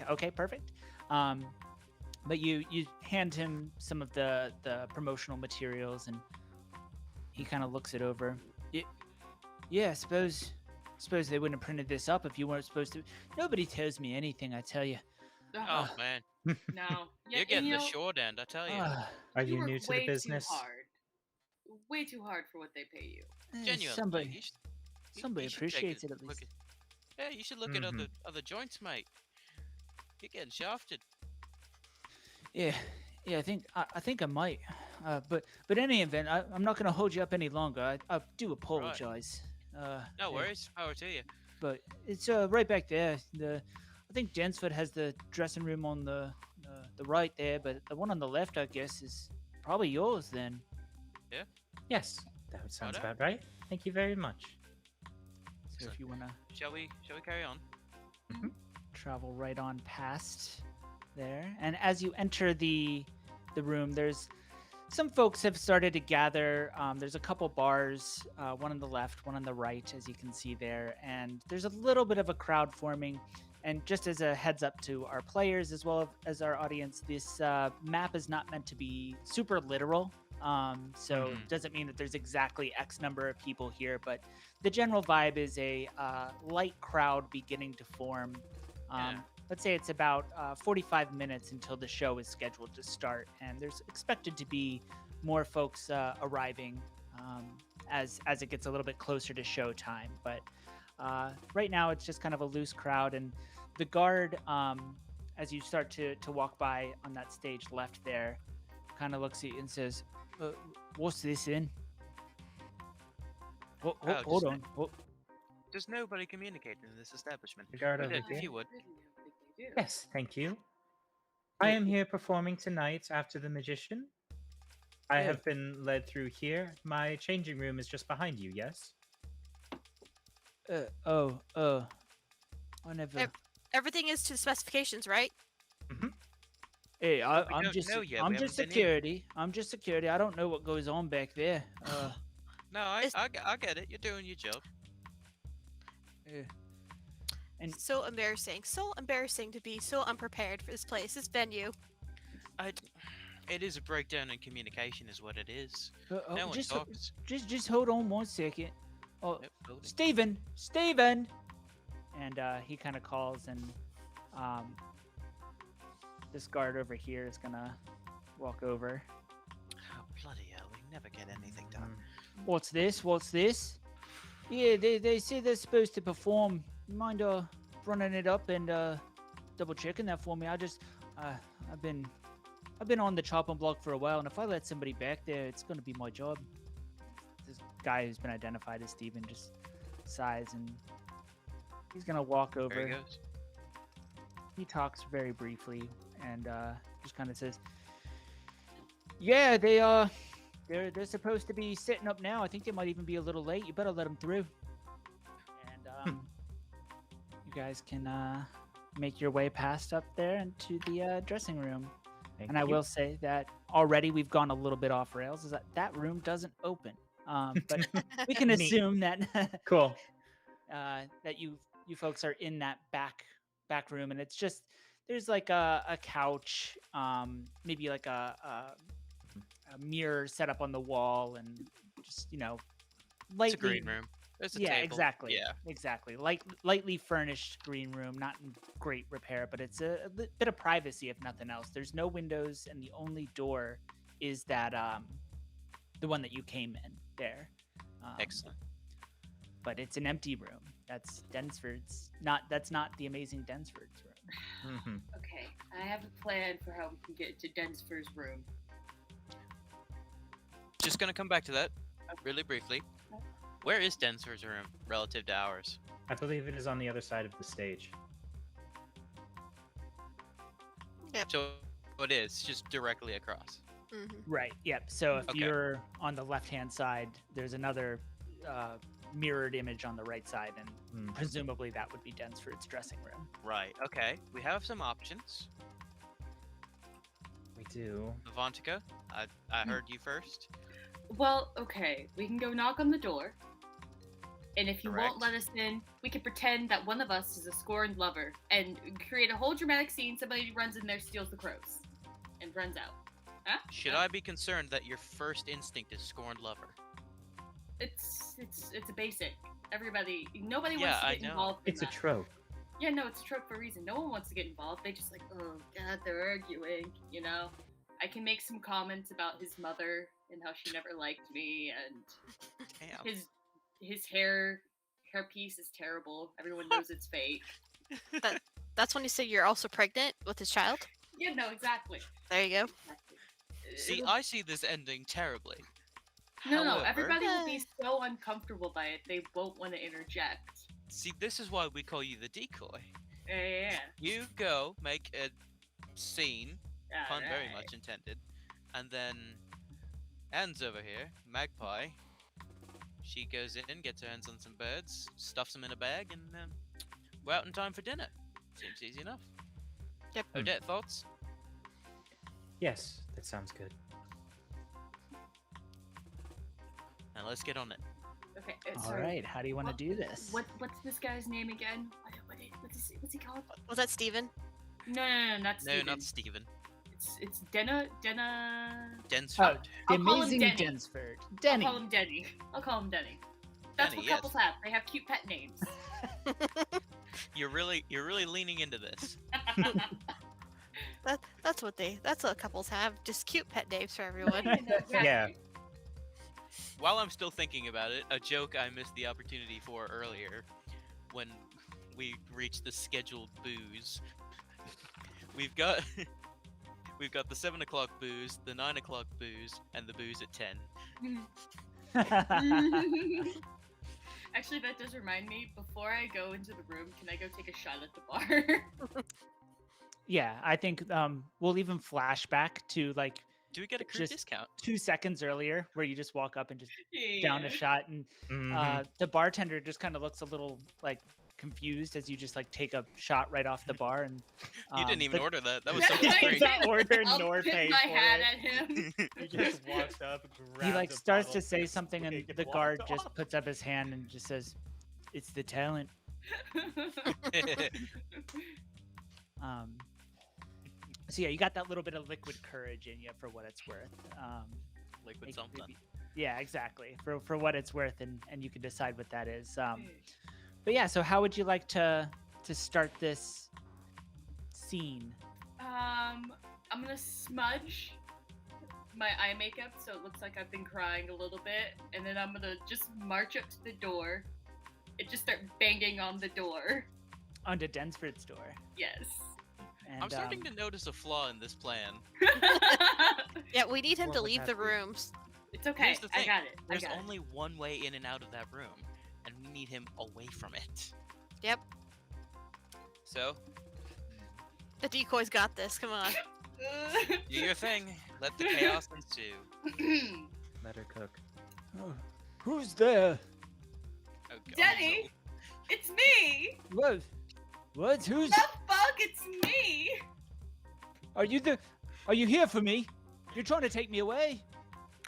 Okay, perfect. But you hand him some of the promotional materials, and he kind of looks it over. Yeah, I suppose they wouldn't have printed this up if you weren't supposed to. Nobody tells me anything. I tell you. Oh man, No. Yeah, you're getting and, the short end, I tell you. Are you work new to way the business? Too hard. Way too hard for what they pay you. Genuinely, Somebody you should take appreciates a it at look least. Yeah, you should look at other joints, mate. You're getting shafted. Yeah, Yeah, I think I might. But in any event, I'm not going to hold you up any longer. I do apologize. No eh, worries. Power to you. but it's right back there. I think Dansford has the dressing room on the right there, but the one on the left, I guess, is probably yours then. Yes, that sounds Righto. about right. Thank you very much. So if you want to Shall we carry on? travel right on past there, and as you enter the room, there's some folks have started to gather. There's a couple bars, one on the left, one on the right, as you can see there, and there's a little bit of a crowd forming. And just as a heads up to our players as well as our audience, this map is not meant to be super literal. So Mhm. doesn't mean that there's exactly X number of people here, but the general vibe is a light crowd beginning to form. Yeah. Let's say it's about 45 minutes until the show is scheduled to start, and there's expected to be more folks arriving as it gets a little bit closer to show time. But right now, it's just kind of a loose crowd, and the guard, as you start to walk by on that stage left there, kind of looks at you and says, "What's this in?" Oh, Hold just- on. There's nobody communicating in this establishment. The guard Would over it, here. if you would. I really don't think they do. Yes, thank you. I am here performing tonight after the magician. I Yeah. have been led through here. My changing room is just behind you, yes? I never. Yep. Everything is to specifications, right? Hey, But we don't know yet, I'm we just haven't been in. security. I'm just security. I don't know what goes on back there. No, I get it. You're doing your job. And So embarrassing. So embarrassing to be so unprepared for this place, this venue. It is a breakdown in communication, is what it is. No one just talks. just hold on one second. Oh, Nope, loading. Steven, and he kind of calls, and this guard over here is gonna walk over. Oh, bloody hell, we never get anything done. What's this? Yeah, they say they're supposed to perform. You mind running it up and double checking that for me? I've been on the chopping block for a while, and if I let somebody back there, it's gonna be my job. This guy who's been identified as Steven just sighs, and he's gonna walk There over. he goes. He talks very briefly and just kind of says, "Yeah, they're supposed to be setting up now. I think they might even be a little late. You better let them through." And you guys can make your way past up there into the dressing room. Thank And I you. will say that already we've gone a little bit off rails. Is that room doesn't open, but we can Neat. assume that Cool. that you folks are in that back room, and it's just there's like a couch, maybe like a mirror set up on the wall, and just lightly. It's a green room. There's a Yeah, table. exactly. Yeah. Exactly. Lightly furnished green room, not in great repair, but it's a bit of privacy if nothing else. There's no windows, and the only door is that the one that you came in there. Excellent. But it's an empty room. That's Densford's. That's not the amazing Densford's room. Mhm. Okay, I have a plan for how we can get to Densford's room. Just gonna come back to that really briefly. Where is Denser's room relative to ours? I believe it is on the other side of the stage. So it is just directly across. Right. Yep. So if Okay. you're on the left-hand side, there's another mirrored image on the right side, and presumably that would be Densford's dressing room. Right. Okay. We have some options. We do. Avantika, I heard you first. Well, okay, we can go knock on the door. And if you won't Correct. let us in, we can pretend that one of us is a scorned lover and create a whole dramatic scene. Somebody runs in there, steals the crows, and runs out. Huh? Should I be concerned that your first instinct is scorned lover? It's a basic. Nobody Yeah, wants to I get know. involved in It's a that. trope. Yeah, no, it's a trope for a reason. No one wants to get involved. They just like, oh god, they're arguing, I can make some comments about his mother and how she never liked me, and Damn. his hairpiece is terrible. Everyone knows it's fake. That's when you say you're also pregnant with his child. Yeah, no, exactly. There you go. Exactly. See, it'll- I see this ending terribly. no, However, everybody will be so uncomfortable by it they won't want to interject. see, this is why we call you the decoy. Yeah. You go make a scene, pun very Alright. much intended, and then Anne's over here, Magpie. She goes in, gets her hands on some birds, stuffs them in a bag, and we're out in time for dinner. Seems easy enough. Yep. Odette, thoughts? Yes, that sounds good. Now let's get on it. Okay. All sorry. right, how do you want to What- do this? What's this guy's name again? What's he called? Was that Steven? No, not No, Steven. not Steven. It's Denna. Densford. Oh, the I'll call him amazing Denny. Densford. I'll Denny. call him Denny. I'll call him Denny. That's Denny, what yes. couples have. They have cute pet names. You're really leaning into this. That's what couples have. Just cute pet names for everyone. Yeah. While I'm still thinking about it, a joke I missed the opportunity for earlier, when we reached the scheduled booze. We've got the 7 o'clock booze, the 9 o'clock booze, and the booze at 10. Actually, that does remind me. Before I go into the room, can I go take a shot at the bar? Yeah, I think we'll even flash back to like Do we get a crew Just- discount? 2 seconds earlier where you just walk up and just down a Yeah. shot, and Mhm. the bartender just kind of looks a little like confused as you just like take a shot right off the bar, and You didn't even the- order that. That was Yeah, so I strange. Not order I'll nor tip pay my for hat it. at him. He just walks up, He like starts to say something, and the guard just puts up his hand and just says, "It's the talent." So yeah, you got that little bit of liquid courage in you for what it's worth. Liquid Make- something. maybe- Yeah, exactly. For what it's worth, and you can decide what that is. But yeah, so how would you like to start this scene? I'm gonna smudge my eye makeup so it looks like I've been crying a little bit, and then I'm gonna just march up to the door and just start banging on the door. Onto Densford's door. Yes. And, I'm starting to notice a flaw in this plan. Yeah, we need him What to would leave that the be? rooms. It's okay. Here's the I thing, got it. There's I got only one way in and out of that room, and we need him away from it. Yep. So, The decoy's got this. Come on. it. do your thing. Let the chaos ensue. Let her cook. Oh, who's there? Oh, God. Denny! It's me! What? What? Who's? The fuck? It's me! Are you here for me? You're trying to take me away?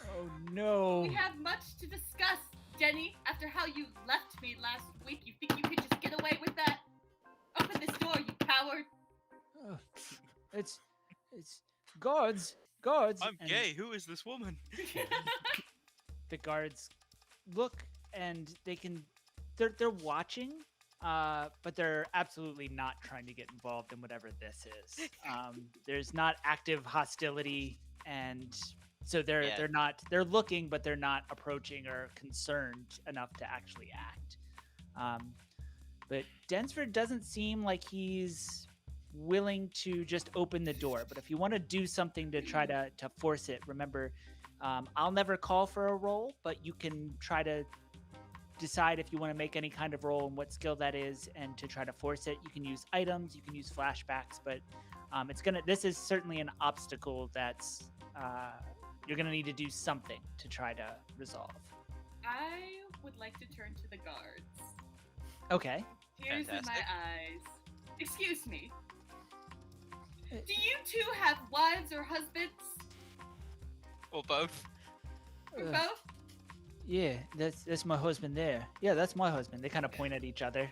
Oh no. We have much to discuss, Denny. After how you left me last week, you think you could just get away with that? Open this door, you coward! Oh, it's guards. I'm and gay. Who is this woman? The guards look, and they're watching, but they're absolutely not trying to get involved in whatever this is. There's not active hostility, and so Yeah. they're looking, but they're not approaching or concerned enough to actually act. But Densford doesn't seem like he's willing to just open the door. But if you want to do something to try to force it, remember, I'll never call for a roll, but you can try to decide if you want to make any kind of roll and what skill that is, and to try to force it. You can use items, you can use flashbacks, but this is certainly an obstacle that's you're gonna need to do something to try to resolve. I would like to turn to the guards. Okay. Tears in my Fantastic. eyes. Excuse me. Uh, Do you two have wives or husbands? Or both? Or Uh, both? Yeah, that's my husband there. Yeah, that's my husband. They kind of point at each other.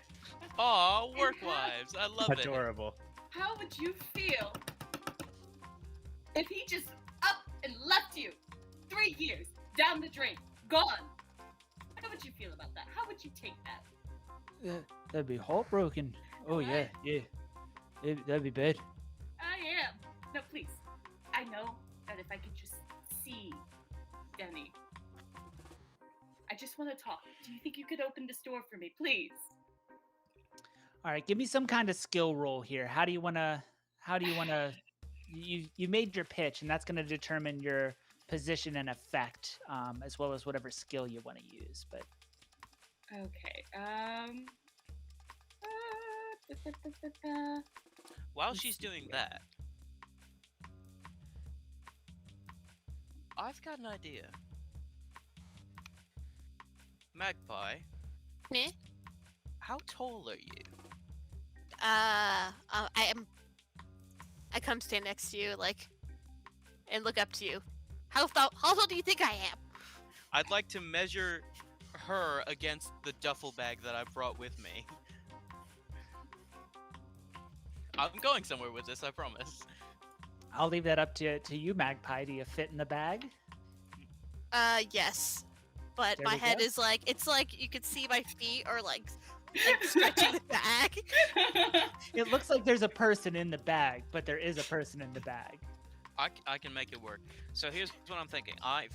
Aw, work wives. I love it. Adorable. How would you feel if he just up and left you 3 years down the drain, gone? How would you feel about that? How would you take that? That'd be heartbroken. Oh yeah, yeah. That'd be bad. I am. No, please. I know that if I could just see Denny. I just want to talk. Do you think you could open this door for me, please? All right, give me some kind of skill roll here. How do you wanna you made your pitch, and that's going to determine your position and effect, as well as whatever skill you want to use. But Okay. Da, da, da, da, da. While Let's she's see doing here. that, I've got an idea. Magpie, Meh. how tall are you? I come stand next to you, like, and look up to you. How tall do you think I am? I'd like to measure her against the duffel bag that I brought with me. I'm going somewhere with this, I promise. I'll leave that up to you, Magpie. Do you fit in the bag? Yes. But There my we head go. is like, it's like you could see my feet are like stretching the bag. It looks like there's a person in the bag, but there is a person in the bag. I can make it work. So here's what I'm thinking. I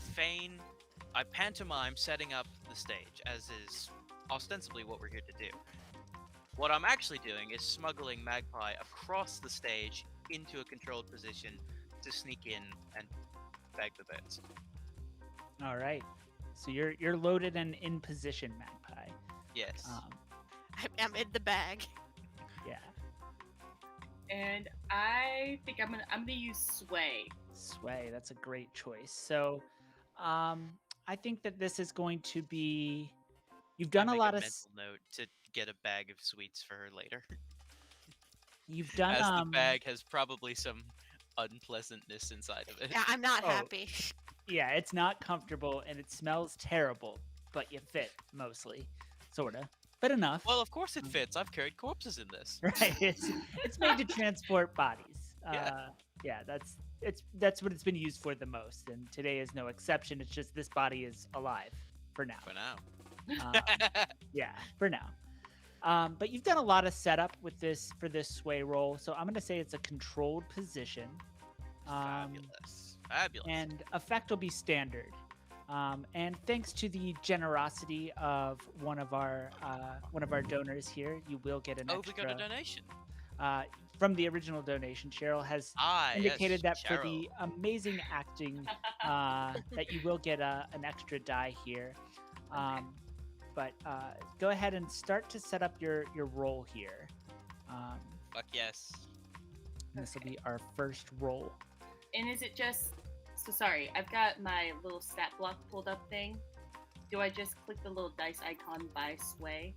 pantomime setting up the stage, as is ostensibly what we're here to do. What I'm actually doing is smuggling Magpie across the stage into a controlled position to sneak in and bag the bits. All right. So you're loaded and in position, Magpie. Yes. I'm in the bag. Yeah. And I think I'm gonna use sway. Sway. That's a great choice. So, I think that this is going to be. You've done I a make lot a of. mental note to get a bag of sweets for her later. You've done As the bag has probably some unpleasantness inside of it. Yeah, I'm not Oh. happy. Yeah, it's not comfortable and it smells terrible, but you fit mostly, sorta, but enough. Well, of course it fits. I've carried corpses in this. Right. It's made to transport bodies. Yeah. Yeah, that's what it's been used for the most, and today is no exception. It's just this body is alive for now. For now. Um, yeah, for now. But you've done a lot of setup with this for this sway roll, so I'm gonna say it's a controlled position. Fabulous. Fabulous. And effect will be standard. And thanks to the generosity of one of our donors here, you will get an we extra. got a donation. From the original donation. Cheryl has indicated that for the amazing acting, that you will get an extra die here. But go ahead and start to set up your roll here. Fuck yes. This will be our first roll. And is it just so sorry, I've got my little stat block pulled up thing. Do I just click the little dice icon by sway?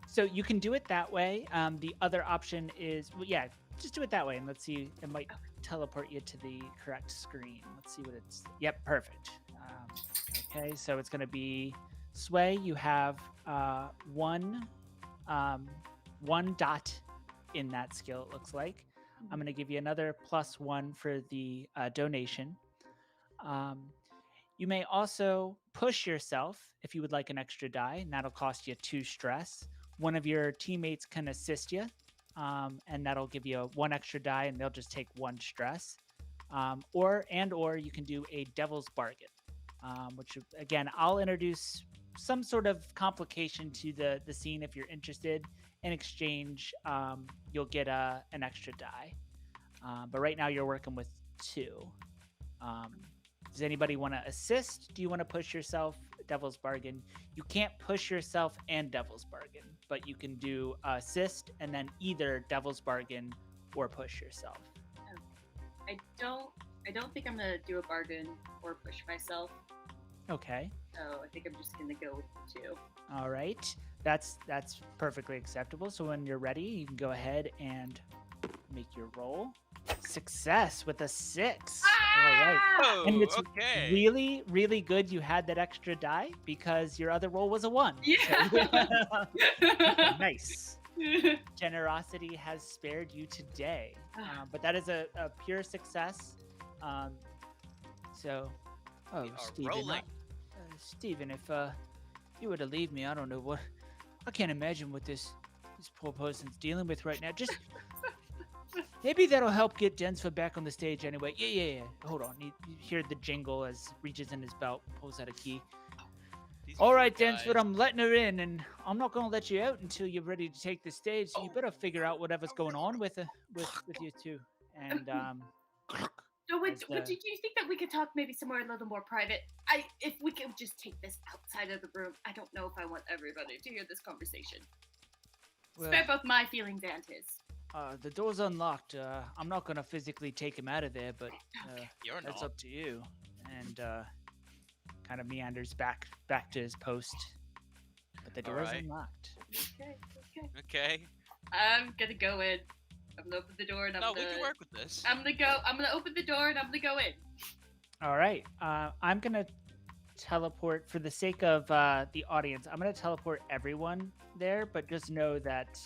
So you can do it that way. The other option is, well, yeah, just do it that way, and let's see. It might teleport you to the correct screen. Let's see what it's. Yep, perfect. Okay, so it's going to be sway. You have one dot in that skill. It looks like. I'm going to give you another +1 for the donation. You may also push yourself if you would like an extra die, and that'll cost you 2 stress. One of your teammates can assist you, and that'll give you 1 extra die, and they'll just take 1 stress. Or you can do a devil's bargain, which again I'll introduce some sort of complication to the scene if you're interested. In exchange, you'll get an extra die. But right now you're working with 2. Does anybody want to assist? Do you want to push yourself? Devil's bargain. You can't push yourself and devil's bargain, but you can do assist and then either devil's bargain or push yourself. I don't think I'm gonna do a bargain or push myself. Okay. So I think I'm just gonna go with the 2. All right. That's perfectly acceptable. So when you're ready, you can go ahead and make your roll. Success with a 6. All right. Oh, And it's okay. really, really good you had that extra die because your other roll was a 1. Yeah. Nice. Generosity has spared you today. But that is a pure success. So, We are Steven, rolling. Steven, if you were to leave me, I don't know what. I can't imagine what this poor person's dealing with right now. Just maybe that'll help get Densford back on the stage anyway. Yeah. Hold on. You hear the jingle as reaches in his belt and pulls out a key. These All right, guys. Densford, I'm letting her in, and I'm not gonna let you out until you're ready to take the stage. So you better figure out whatever's going on with you two. And So As but the- did you think that we could talk maybe somewhere a little more private? If we could just take this outside of the room. I don't know if I want everybody to hear this conversation. Well, Spare both my feelings and his. the door's unlocked. I'm not gonna physically take him out of there, but You're that's not. up to you. And kind of meanders back to his post. But the door is Alright. unlocked. Okay. Okay. I'm gonna go in. I'm gonna open the door and No, we can work with this. I'm gonna open the door and I'm gonna go in. All right. I'm gonna teleport for the sake of the audience. I'm gonna teleport everyone there, but just know that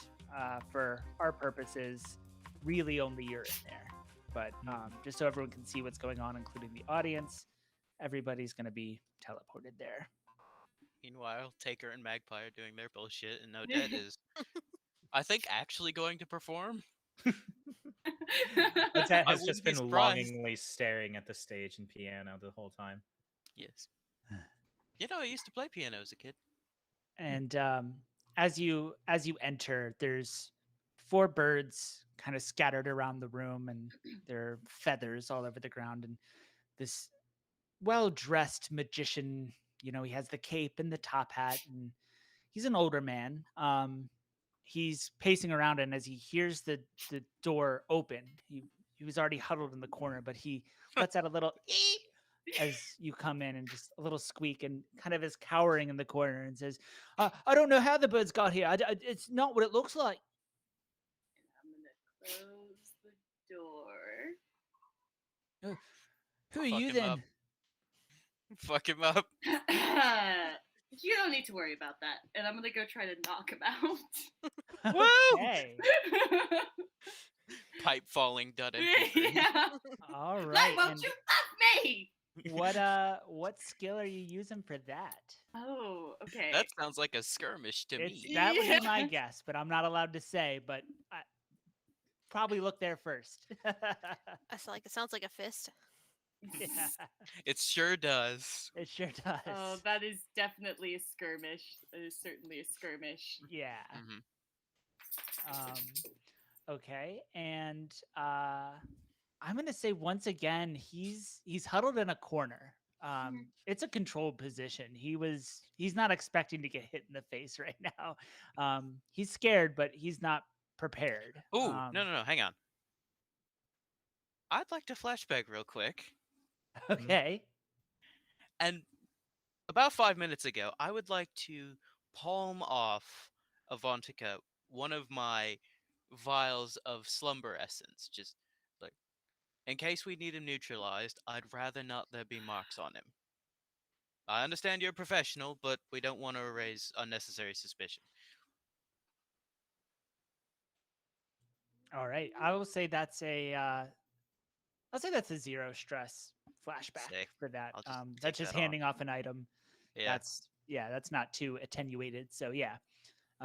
for our purposes, really only you're in there. But just so everyone can see what's going on, including the audience, everybody's gonna be teleported there. Meanwhile, Taker and Magpie are doing their bullshit, and Odette is, I think, actually going to perform. Odette I has just wouldn't be been surprised. longingly staring at the stage and piano the whole time. Yes. You know, I used to play piano as a kid. And as you enter, there's 4 birds kind of scattered around the room, and there are feathers all over the ground. And this well-dressed magician, he has the cape and the top hat, and he's an older man. He's pacing around, and as he hears the door open, he was already huddled in the corner, but he lets out a little "ee" as you come in, and just a little squeak, and kind of is cowering in the corner and says, I don't know how the birds got here. It's not what it looks like. I'm gonna close the door. Who are Fuck you him then? up. Fuck him up. You don't need to worry about that. And I'm gonna go try to knock him out. Okay. Pipe falling dud MP3. Yeah. All Why right. won't And you fuck me? what skill are you using for that? Oh, okay. That sounds like a skirmish to It's me. that would be my Yeah. guess, but I'm not allowed to say. But I probably look there first. It sounds like a fist. Yeah, It sure does. it sure does. Oh, that is definitely a skirmish. That is certainly a skirmish. Yeah. Hmm. Okay, and I'm gonna say once again, he's huddled in a corner. It's a controlled position. He's not expecting to get hit in the face right now. He's scared, but he's not prepared. Ooh, no, hang on. I'd like to flashback real quick. Okay. And about 5 minutes ago, I would like to palm off Avantika one of my vials of slumber essence. Just like, in case we need him neutralized, I'd rather not there be marks on him. I understand you're a professional, but we don't want to raise unnecessary suspicion. All right. I will say that's a 0 stress flashback Sick. for that. I'll just That's take just that off. handing off an item. Yeah. That's not too attenuated. So yeah,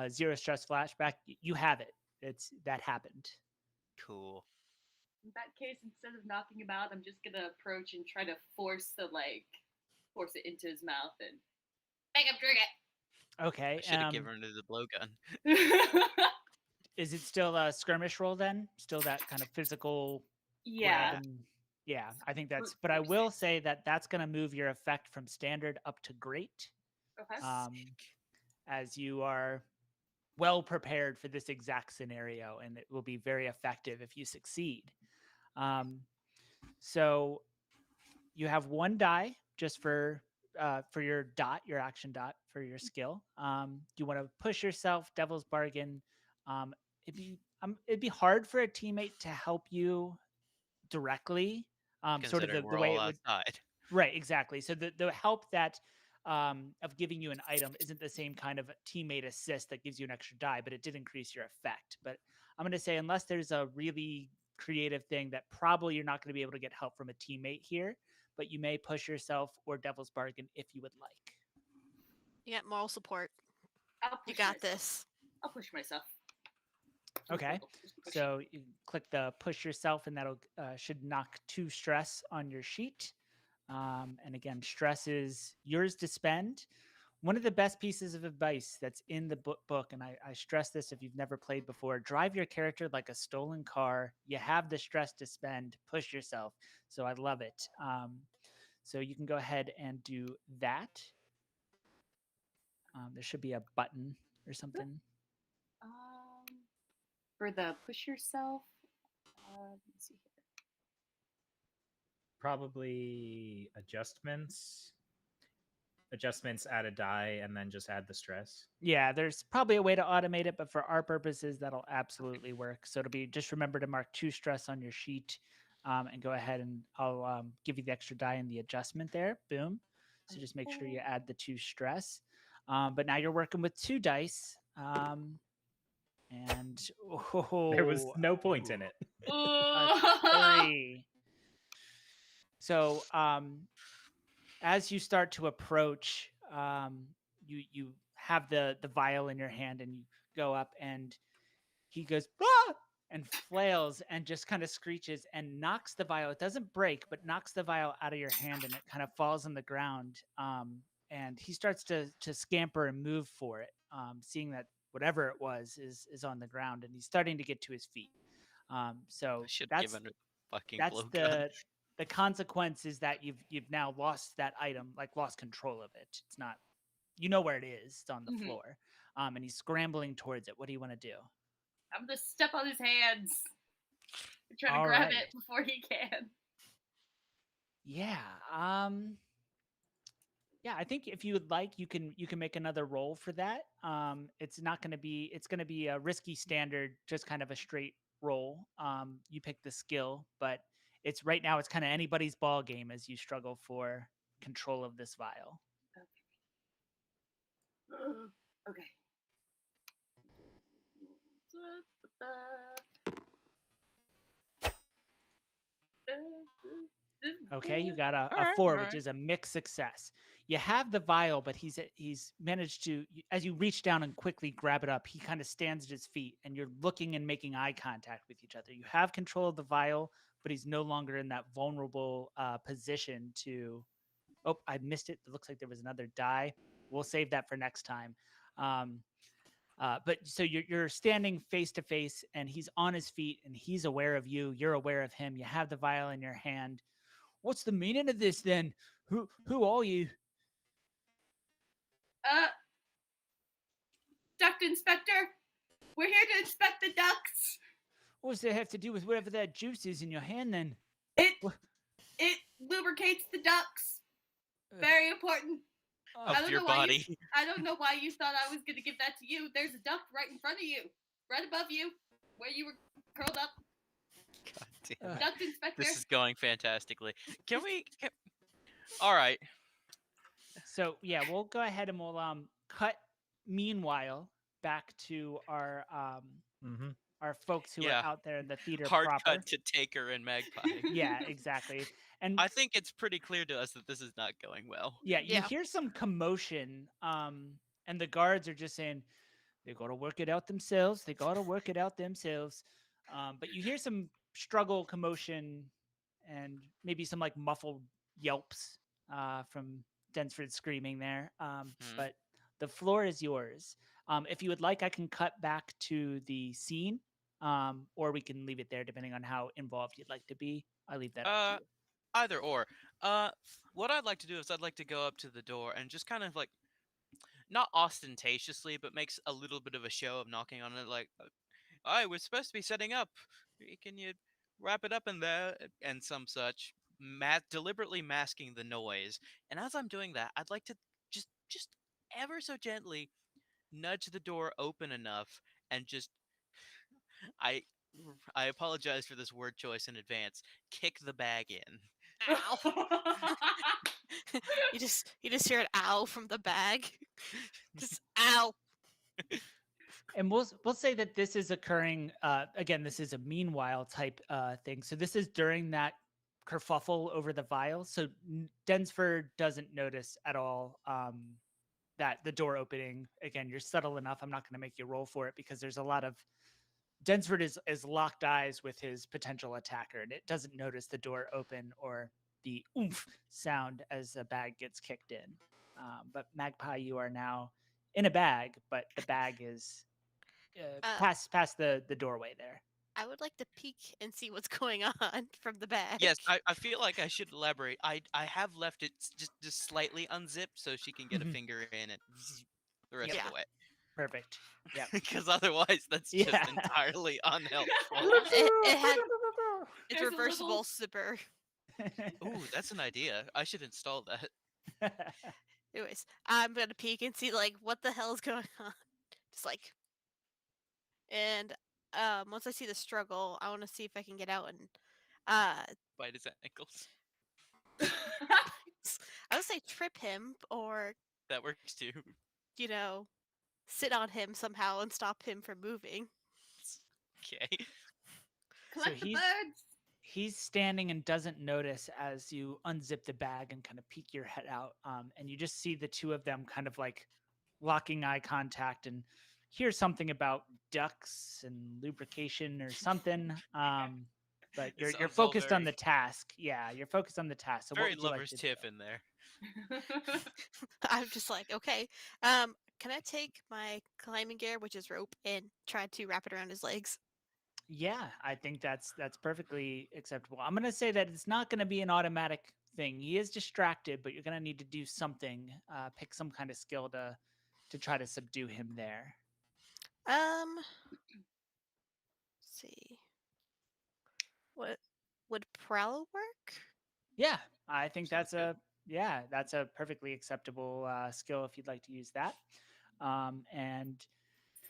0 stress flashback. You have it. That happened. Cool. In that case, instead of knocking him out, I'm just gonna approach and try to force it into his mouth and make him drink Okay. I should have given her the blowgun. it. Is it still a skirmish roll then? Still that kind of physical Yeah. grab and yeah, I think that's. Brute But I force will it. say that that's going to move your effect from standard up to great, Okay. as you are well prepared for this exact scenario, and it will be very effective if you succeed. So you have 1 die just for your dot, your action dot for your skill. You want to push yourself, Devil's Bargain. It'd be hard for a teammate to help you directly. Sort of Considering the we're way all it would. outside. Right, exactly. So the help that of giving you an item isn't the same kind of teammate assist that gives you an extra die, but it did increase your effect. But I'm going to say unless there's a really creative thing, that probably you're not going to be able to get help from a teammate here, but you may push yourself or Devil's Bargain if you would like. You got moral support. I'll You push got myself. this. I'll push myself. Okay. Just push. So you click the push yourself, and that'll should knock 2 stress on your sheet. And again, stress is yours to spend One of the best pieces of advice that's in the book, and I stress this if you've never played before, drive your character like a stolen car. You have the stress to spend, push yourself. So I love it. So you can go ahead and do that. There should be a button or something. For the push yourself, let me see here. Probably adjustments. Adjustments, add a die, and then just add the stress. Yeah, there's probably a way to automate it, but for our purposes, that'll absolutely work. So it'll be just remember to mark 2 stress on your sheet, and go ahead and I'll give you the extra die in the adjustment there. Boom. So just make sure you add the 2 stress. But now you're working with 2 dice. And There was no point in it. a 3. So as you start to approach, you have the vial in your hand and you go up and he goes ah! And flails and just kind of screeches and knocks the vial. It doesn't break, but knocks the vial out of your hand and it kind of falls on the ground. And he starts to scamper and move for it, seeing that whatever it was is on the ground and he's starting to get to his feet. So I should have that's given it a fucking that's blowgun. the consequence is that you've now lost that item, like lost control of it. It's not, you know where it is. It's on the floor. And he's scrambling towards it. What do you want to do? I'm gonna step on his hands and try to All grab right. it before he can. Yeah. Yeah, I think if you would like, you can make another roll for that. It's not going to be, it's going to be a risky standard, just kind of a straight roll. You pick the skill, but it's right now it's kind of anybody's ball game as you struggle for control of this vial. Okay. Okay, you got a Alright, 4, alright. which is a mixed success. You have the vial, but he's managed to, as you reach down and quickly grab it up, he kind of stands at his feet and you're looking and making eye contact with each other. You have control of the vial, but he's no longer in that vulnerable position to, oh, I missed it. It looks like there was another die. We'll save that for next time. But so you're standing face to face and he's on his feet and he's aware of you. You're aware of him. You have the vial in your hand. What's the meaning of this then? Who are you? Duct inspector. We're here to inspect the ducts. What does that have to do with whatever that juice is in your hand then? It lubricates the ducts. Very important. Of your body. I don't know why you thought I was gonna give that to you. There's a duct right in front of you, right above you, where you were curled up. God damn it. Duct inspector. This is going fantastically. Can we? All right. So yeah, we'll go ahead and we'll cut. Meanwhile, back to our folks who Yeah. are out there in the theater Hard proper. cut to Taker and Magpie. Yeah, exactly. And I think it's pretty clear to us that this is not going well. yeah, you Yeah. hear some commotion, and the guards are just saying they got to work it out themselves. They got to work it out themselves. But you hear some struggle, commotion, and maybe some like muffled yelps from Densford screaming there. But the floor is yours. If you would like, I can cut back to the scene, or we can leave it there depending on how involved you'd like to be. I leave that up to you. Either or. What I'd like to do is I'd like to go up to the door and just kind of like, not ostentatiously, but makes a little bit of a show of knocking on it, like, "Hi, we're supposed to be setting up. Can you wrap it up in there?" And some such, deliberately masking the noise. And as I'm doing that, I'd like to just ever so gently nudge the door open enough and just, I apologize for this word choice in advance. Kick the bag in. You just hear an ow from the bag. Just ow. And we'll say that this is occurring. Again, this is a meanwhile type thing. So this is during that kerfuffle over the vial. So Densford doesn't notice at all that the door opening. Again, you're subtle enough. I'm not going to make you roll for it because there's a lot of Densford is locked eyes with his potential attacker, and it doesn't notice the door open or the oomph sound as the bag gets kicked in. But Magpie, you are now in a bag, but the bag is Uh, past the doorway there. I would like to peek and see what's going on from the bag. Yes, I feel like I should elaborate. I have left it just slightly unzipped so she can get a Mhm. finger in it the rest Yep. of the way. Perfect. Yep. Because otherwise, that's Yeah. just entirely unhelpful. It had it's There's a reversible little- zipper. Ooh, that's an idea. I should install that. Anyways, I'm gonna peek and see like what the hell is going on. Just like, and once I see the struggle, I want to see if I can get out and uh, Bite his ankles. I would say trip him or That works too. you know sit on him somehow and stop him from moving. Okay. Collect the he's- birds. He's standing and doesn't notice as you unzip the bag and kind of peek your head out. And you just see the two of them kind of like locking eye contact and hear something about ducks and lubrication or something. But you're sounds all focused on very- the task. Yeah, you're focused on the task. So what Very would you like lover's to do? tiff in there. I'm just like, okay, can I take my climbing gear, which is rope, and try to wrap it around his legs? Yeah, I think that's perfectly acceptable. I'm gonna say that it's not gonna be an automatic thing. He is distracted, but you're gonna need to do something. Pick some kind of skill to try to subdue him there. Let's see. What would prowl work? Yeah, I think Sounds good. that's a perfectly acceptable skill if you'd like to use that. And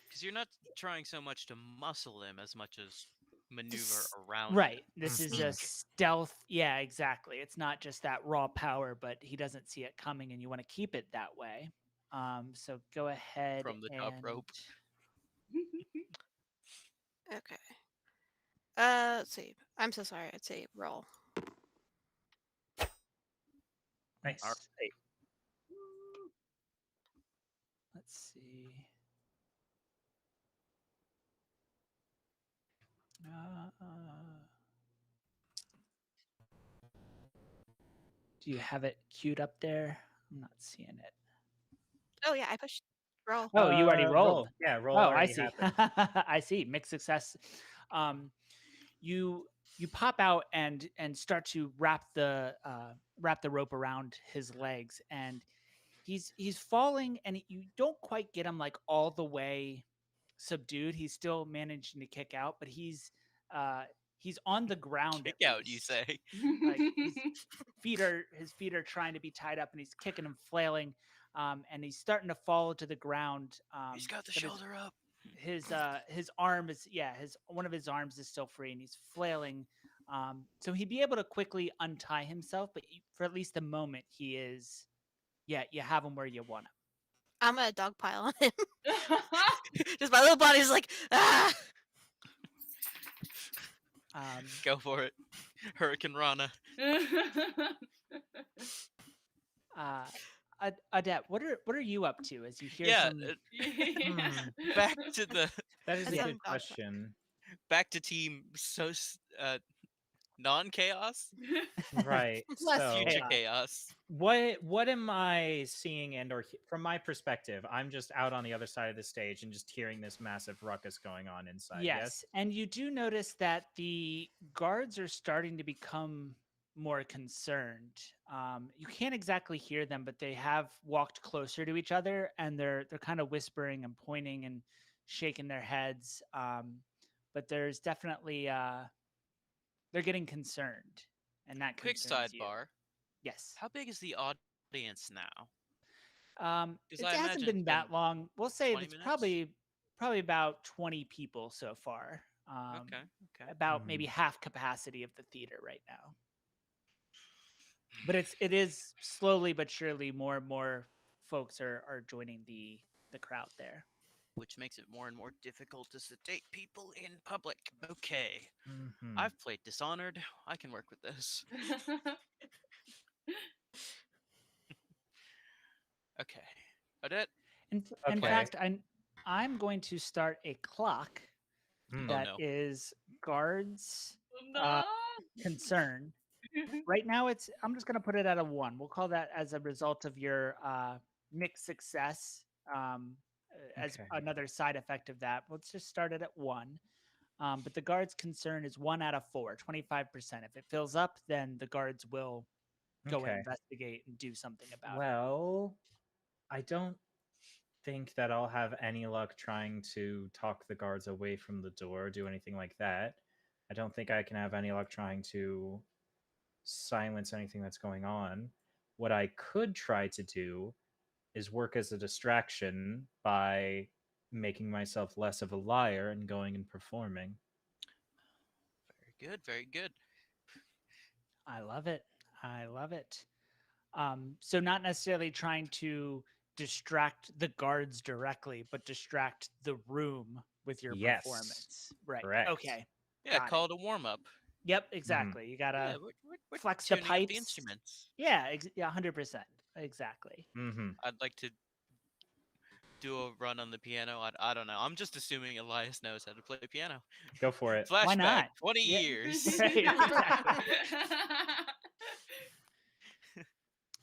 Because you're not trying so much to muscle him as much as maneuver Just- around right, him. this is a Sneak. stealth. Yeah, exactly. It's not just that raw power, but he doesn't see it coming, and you want to keep it that way. So go ahead From the top rope. Okay. Let's see. I'm so sorry. I'd say roll. Nice. Alright. Hey, Let's see. Do you have it queued up there? I'm not seeing it. Oh yeah, I pushed roll. Oh, you already rolled. Roll. Yeah, roll Oh, I already see. happened. I see. Mixed success. You pop out and start to wrap the rope around his legs, and he's falling, and you don't quite get him like all the way subdued. He's still managing to kick out, but he's on the ground. Kick at out, you least. say? Like his feet are trying to be tied up, and he's kicking and flailing, and he's starting to fall to the ground. He's got the but shoulder up. his arm is his one of his arms is still free, and he's flailing. So he'd be able to quickly untie himself, but for at least a moment, he is. Yeah, you have him where you want him. I'm gonna dogpile on him. Just my little body's like, ah. Go for it. Hurricane Rana. Adet, what are you up to as you hear Yeah, some? back to the That is a Yeah. good question. back to team non-chaos, Right. Less So, future chaos. chaos. what am I seeing from my perspective? I'm just out on the other side of the stage and just hearing this massive ruckus going on inside. Yes, and you do notice that the guards are starting to become more concerned. You can't exactly hear them, but they have walked closer to each other, and they're kind of whispering and pointing and shaking their heads. But there's definitely they're getting concerned, and that Quick concerns you. sidebar. Yes. How big is the audience now? It I hasn't imagine been it's that been long. We'll say 20 it's minutes? probably about 20 people so far. Okay. About maybe half capacity of the theater right now. But it is slowly but surely more and more folks are joining the crowd there. Which makes it more and more difficult to sedate people in public. Okay. Mhm. I've played Dishonored. I can work with this. Okay. Odette? In Okay. fact, I'm going to start a clock Hmm. that no. is guards No. concern. Right now, I'm just gonna put it at a 1. We'll call that as a result of your mixed success. As Okay. another side effect of that, let's just start it at 1. But the guard's concern is 1 out of 4, 25%. If it fills up, then the guards will go and Okay. investigate and do something about it. Well, I don't think that I'll have any luck trying to talk the guards away from the door, do anything like that. I don't think I can have any luck trying to silence anything that's going on. What I could try to do is work as a distraction by making myself less of a liar and going and performing. Very good, very good. I love it. I love it. So not necessarily trying to distract the guards directly, but distract the room with your Yes. performance. Right. Correct. Okay. Yeah, Got call it. it a warm up. Yep. Exactly. You gotta Yeah, we're flex the tuning up the pipes. instruments. Yeah. Yeah. 100%. Exactly. Mm-hmm. I'd like to do a run on the piano. I don't know. I'm just assuming Elias knows how to play piano. Go for it. Flashback, Why not? 20 Yeah. years. Right, exactly.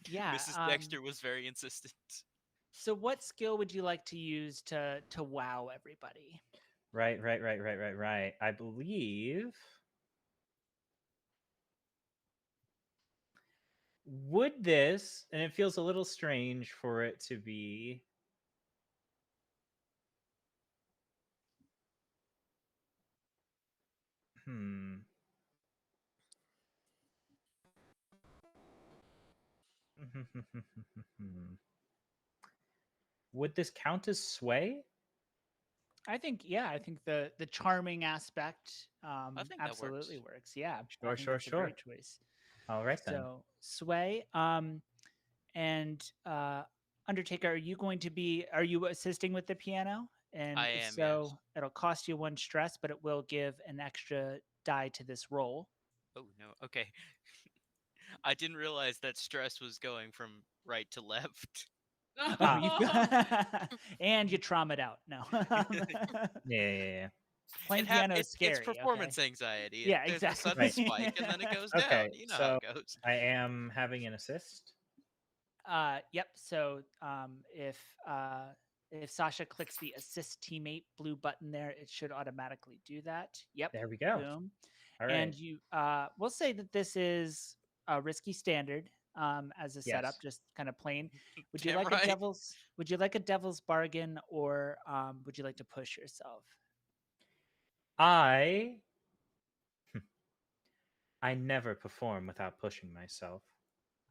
Yeah. Mrs. Dexter was very insistent. So what skill would you like to use to wow everybody? Right. I believe. Would this, and it feels a little strange for it to be. Hmm. Would this count as sway? I think the charming aspect I think that absolutely works. works. Yeah, I Sure, think sure, that's a great sure. choice. All right then. So sway, and Undertaker, are you assisting with the piano? And I if am, so, yes. it'll cost you 1 stress, but it will give an extra die to this roll. Oh no. Okay. I didn't realize that stress was going from right to left. Oh, you and you trauma it out. No, Yeah. playing piano is It's scary. performance Okay. anxiety. Yeah, There's a sudden exactly. spike and then it goes Okay, down. You know how so it goes. I am having an assist. Yep. So if Sasha clicks the assist teammate blue button there, it should automatically do that. Yep. There we go. Boom. All And right. you we'll say that this is a risky standard as a setup, Yes. just kind of plain. Would you Damn like right. a devil's bargain, or would you like to push yourself? I never perform without pushing myself.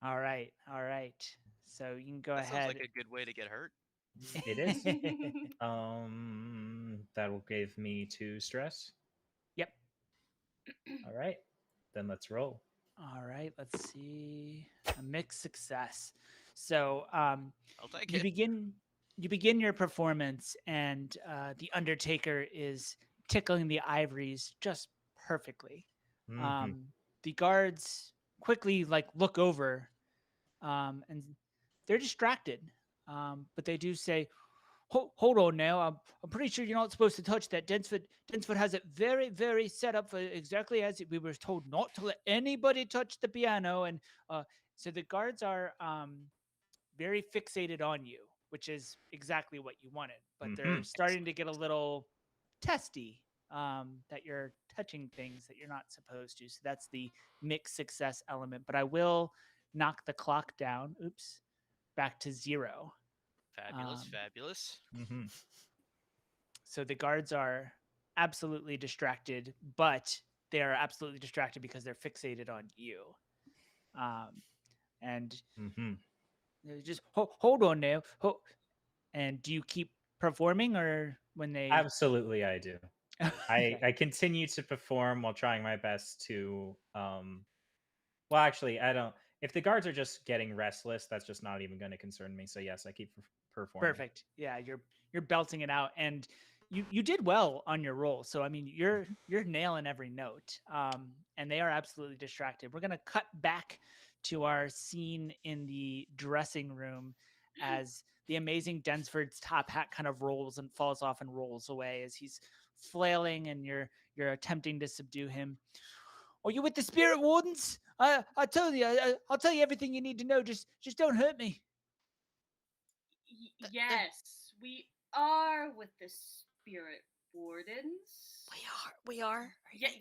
All right. All right. So you can go That sounds ahead. like a good way to get hurt. It is. That will give me 2 stress. Yep. All right. Then let's roll. All right, let's see. A mixed success. So I'll take you it. begin your performance, and the Undertaker is tickling the ivories just perfectly. Mhm. The guards quickly look over, and they're distracted. But they do say, hold on now. I'm pretty sure you're not supposed to touch that. Densford has it very, very set up for exactly as we were told not to let anybody touch the piano. And so the guards are very fixated on you, which is exactly what you wanted. But they're starting to get a little testy, that you're touching things that you're not supposed to. So that's the mixed success element. But I will knock the clock down. Oops, back to 0. Fabulous, fabulous. Mhm. So the guards are absolutely distracted, but they are absolutely distracted because they're fixated on you. And Mhm. they're just hold on now. And do you keep performing, or when they? Absolutely, I do. Okay. I continue to perform while trying my best to well, actually, I don't. If the guards are just getting restless, that's just not even going to concern me. So yes, I keep performing. Perfect. Yeah, you're belting it out, and you did well on your roll. So I mean, you're nailing every note. And they are absolutely distracted. We're gonna cut back to our scene in the dressing room as the amazing Densford's top hat kind of rolls and falls off and rolls away as he's flailing, and you're attempting to subdue him. Are you with the spirit wardens? I told you. I'll tell you everything you need to know. Just don't hurt me. Yes, we are with the spirit wardens. We are. Yes,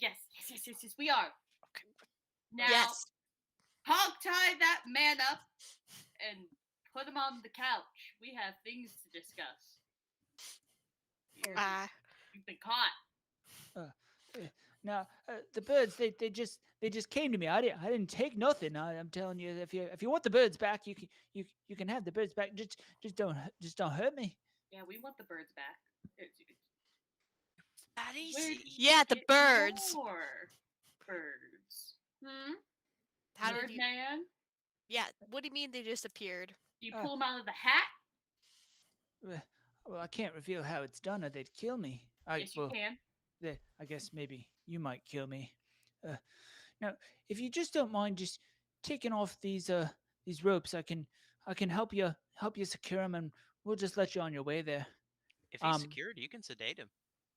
we are. Okay. Now, Yes. hog tie that man up and put him on the couch. We have things to discuss. You've been caught. Now the birds they just came to me. I didn't take nothing. I'm telling you, if you want the birds back, you can have the birds back. Just don't hurt me. Yeah, we want the birds back. That easy. Where Yeah, the get birds. more birds. How Bird did you? man? Yeah. What do you mean they just appeared? Do you pull them out of the hat? Well, I can't reveal how it's done, or they'd kill me. Yes, you can. I guess maybe you might kill me. Now, if you just don't mind, just taking off these ropes, I can help you secure them, and we'll just let you on your way there. If he's secured, you can sedate him.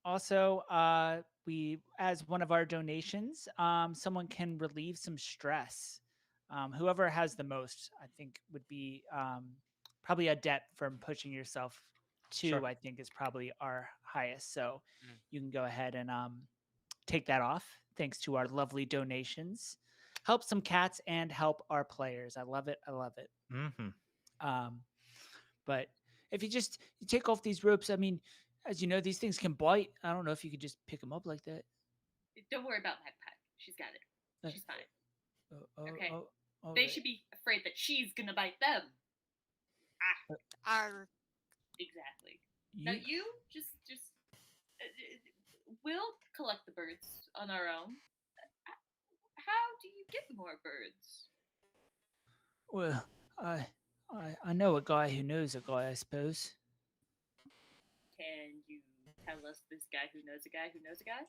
Also, we as one of our donations, someone can relieve some stress. Whoever has the most, I think, would be probably a debt from pushing yourself. Two, Sure. I think, is probably our highest. So Mm. you can go ahead and take that off. Thanks to our lovely donations, help some cats and help our players. I love it. I love it. Mm-hmm. But if you take off these ropes, I mean, as you know, these things can bite. I don't know if you could just pick them up like that. Don't worry about Magpie. She's got it. She's fine. Okay. They right. should be afraid that she's gonna bite them. Our. Exactly. Now you just we'll collect the birds on our own. How do you get more birds? Well, I know a guy who knows a guy, I suppose. Can you tell us this guy who knows a guy who knows a guy?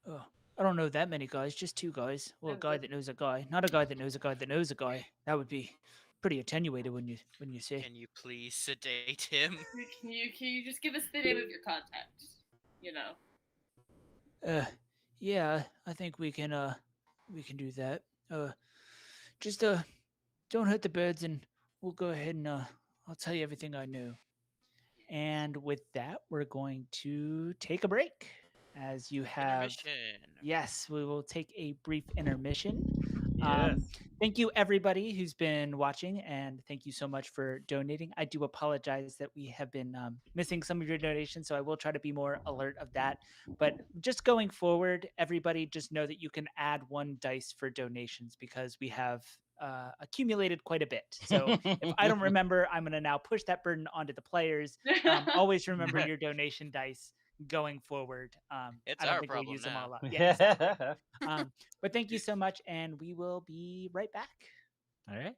Oh, I don't know that many guys, just two guys. Well, a Oh, guy good. that knows a guy, not a guy that knows a guy that knows a guy. That would be pretty attenuated when you say. Can you please sedate him? Can you just give us the name of your contact? You know. Yeah, I think we can do that. Just don't hurt the birds, and we'll go ahead and I'll tell you everything I know. And with that, we're going to take a break. As you have, Intermission. yes, we will take a brief intermission. Yes. Thank you, everybody who's been watching, and thank you so much for donating. I do apologize that we have been missing some of your donations, so I will try to be more alert of that. But just going forward, everybody just know that you can add 1 dice for donations because we have accumulated quite a bit. So if I don't remember, I'm going to now push that burden onto the players. Always remember your donation dice going forward. It's I don't our think we'll problem use them all now. up. Yeah, exactly. But thank you so much, and we will be right back. All right.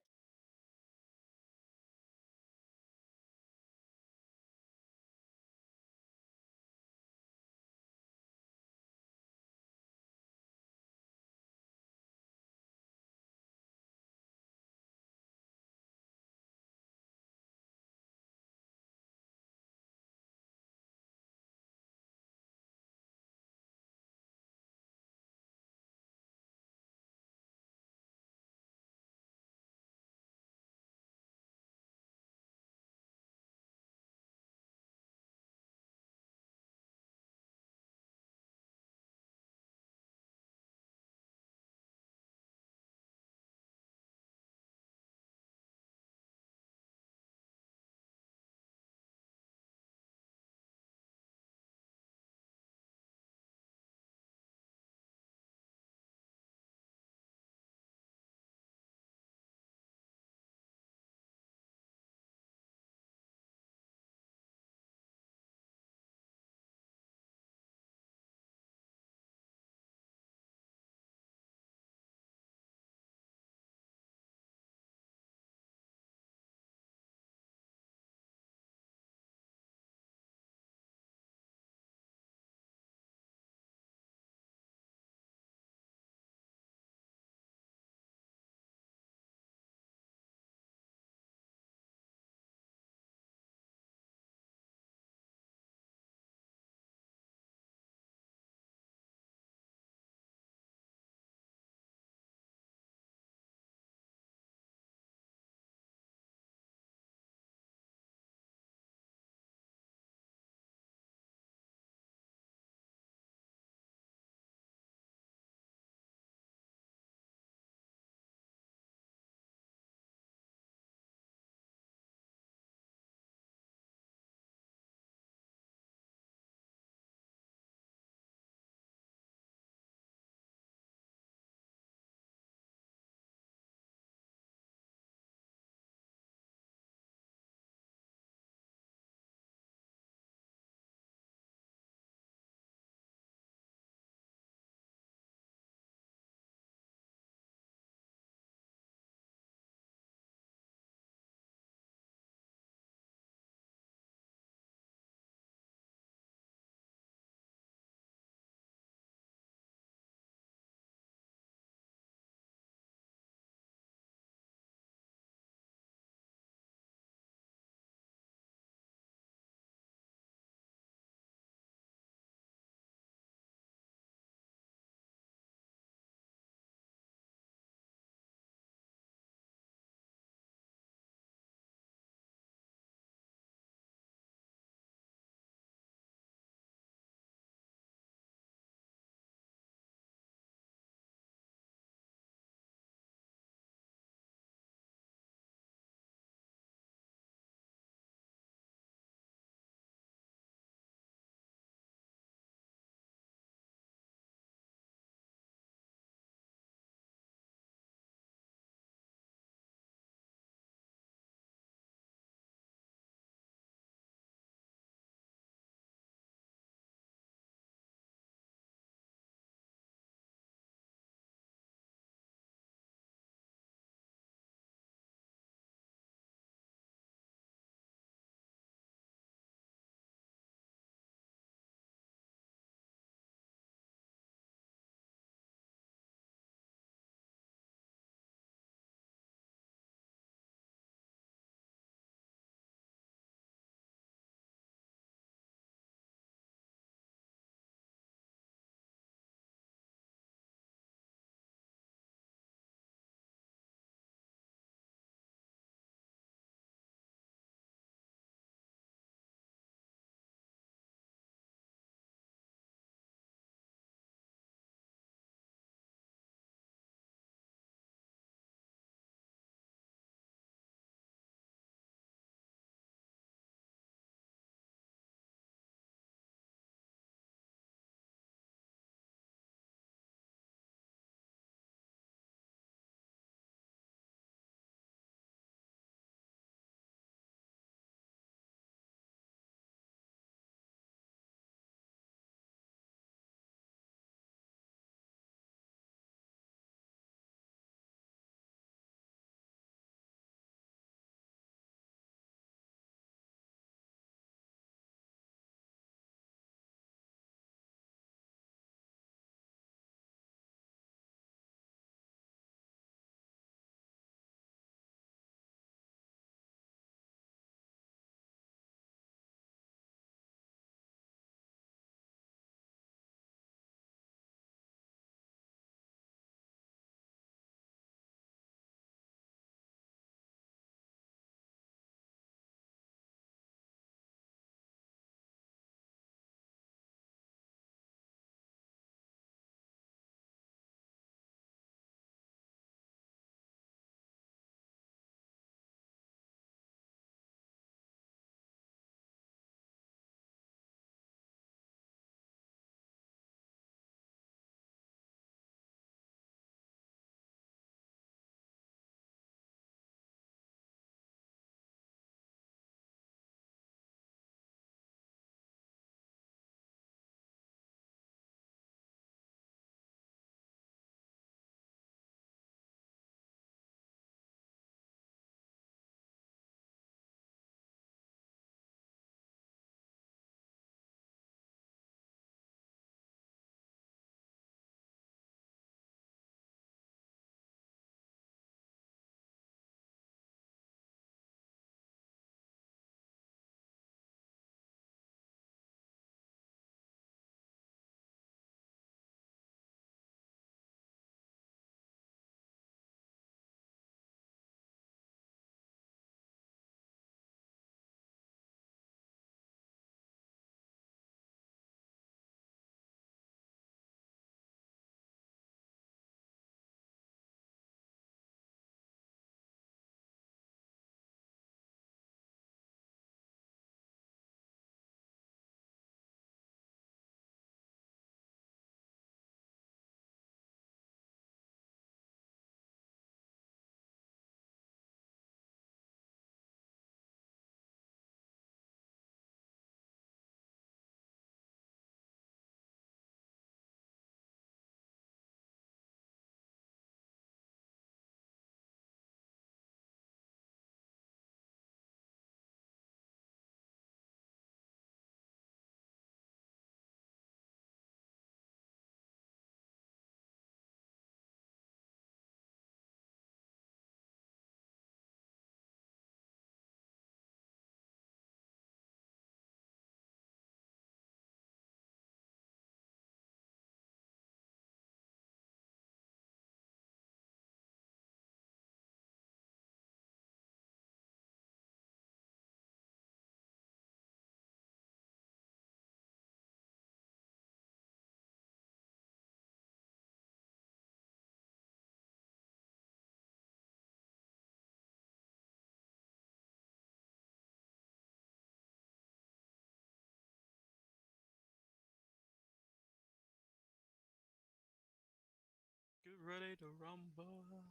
ready to rumble.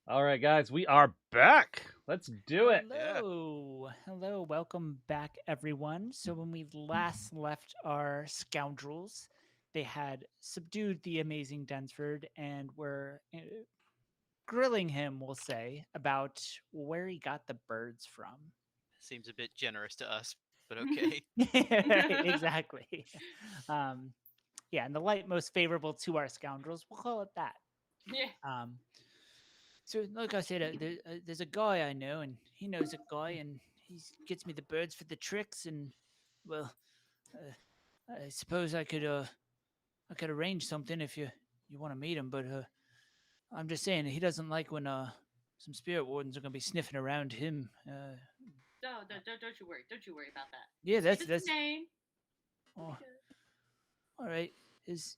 All right, guys, we are back. Let's do it. Hello. Hello. Welcome back, everyone. So, when we last left our scoundrels, they had subdued the amazing Densford and were grilling him, we'll say, about where he got the birds from. Seems a bit generous to us, but okay. Right, exactly. Um, yeah, and the light most favorable to our scoundrels, we'll call it that. Yeah. So, like I said, there's a guy I know, and he knows a guy, and he gets me the birds for the tricks. And well, I suppose I could arrange something if you want to meet him. But I'm just saying he doesn't like when some spirit wardens are gonna be sniffing around him. No, don't you worry. Don't you worry about that. Yeah, Just give that's us his name. Oh, all right. His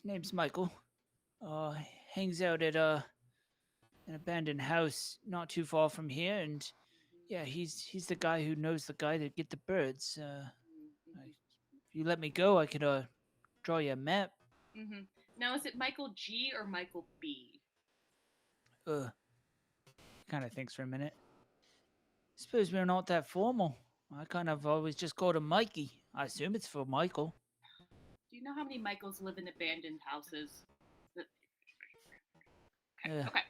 name's Michael. Hangs out at an abandoned house not too far from here, and yeah, he's the guy who knows the guy that get the birds. If you let me go, I could draw you a map. Mm-hmm. Now, is it Michael G or Michael B? Kind of thinks for a minute. Suppose we're not that formal. I kind of always just call him Mikey. I assume it's for Michael. Do you know how many Michaels live in abandoned houses? Uh, Okay.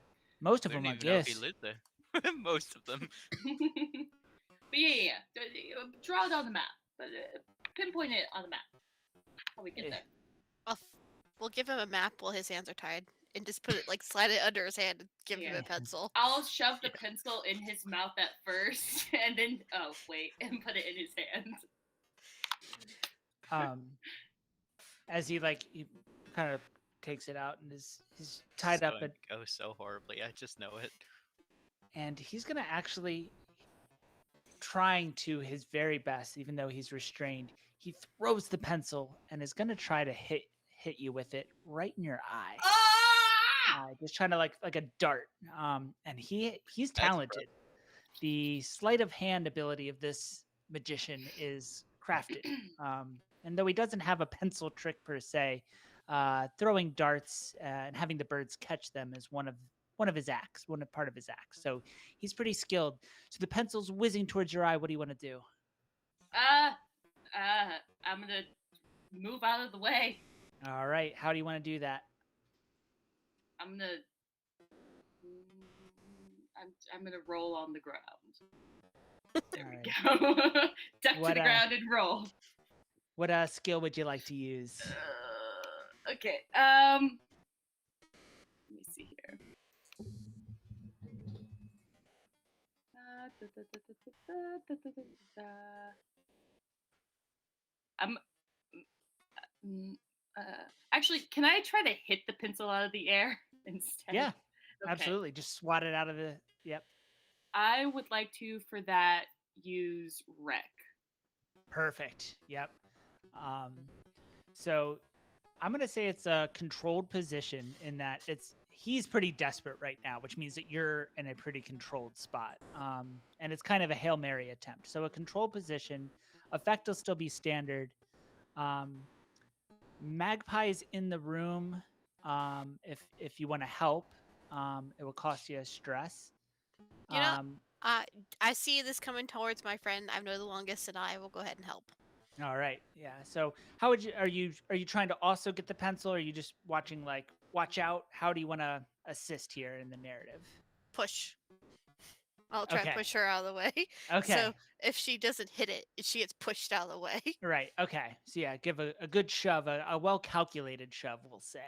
Most We of don't them, I even know if he guess. lived there. Most of them. But yeah. Draw it on the map. But pinpoint it on the map. How we get Yeah. there. We'll give him a map while his hands are tied, and just put it like slide it under his hand and give him Yeah. a pencil. I'll shove the pencil in his mouth at first, and then and put it in his hand. As he kind of takes it out and is tied up, Going to go so horribly. I just know it. and he's gonna actually trying to his very best, even though he's restrained. He throws the pencil and is gonna try to hit you with it right in your eye. Ah! Just trying to like a dart. And he's That's talented. The sleight of hand ability of this magician is crafted. And though he doesn't have a pencil trick per se, throwing darts and having the birds catch them is one of his acts, part of his act. So he's pretty skilled. So the pencil's whizzing towards your eye. What do you want to do? I'm gonna move out of the way. All right. How do you want to do that? I'm gonna. I'm gonna roll on the ground. There we go. Duck to the ground and roll. What skill would you like to use? Okay. Let me see here. I'm. Actually, can I try to hit the pencil out of the air instead? Yeah, okay. Absolutely. Just swat it out of the. Yep. I would like to, for that, use wreck. Perfect. Yep. So I'm gonna say it's a controlled position in that he's pretty desperate right now, which means that you're in a pretty controlled spot. And it's kind of a Hail Mary attempt. So a controlled position, effect will still be standard. Magpie's in the room. If you want to help, it will cost you a stress. You know, I see this coming towards my friend. I know the longest, and I will go ahead and help. All right. Yeah. So how would you are you trying to also get the pencil, or are you just watching watch out? How do you want to assist here in the narrative? Push. I'll try and push her out of the way. Okay. So if she doesn't hit it, she gets pushed out of the way. Right. Okay. So yeah, give a good shove, a well calculated shove, we'll say.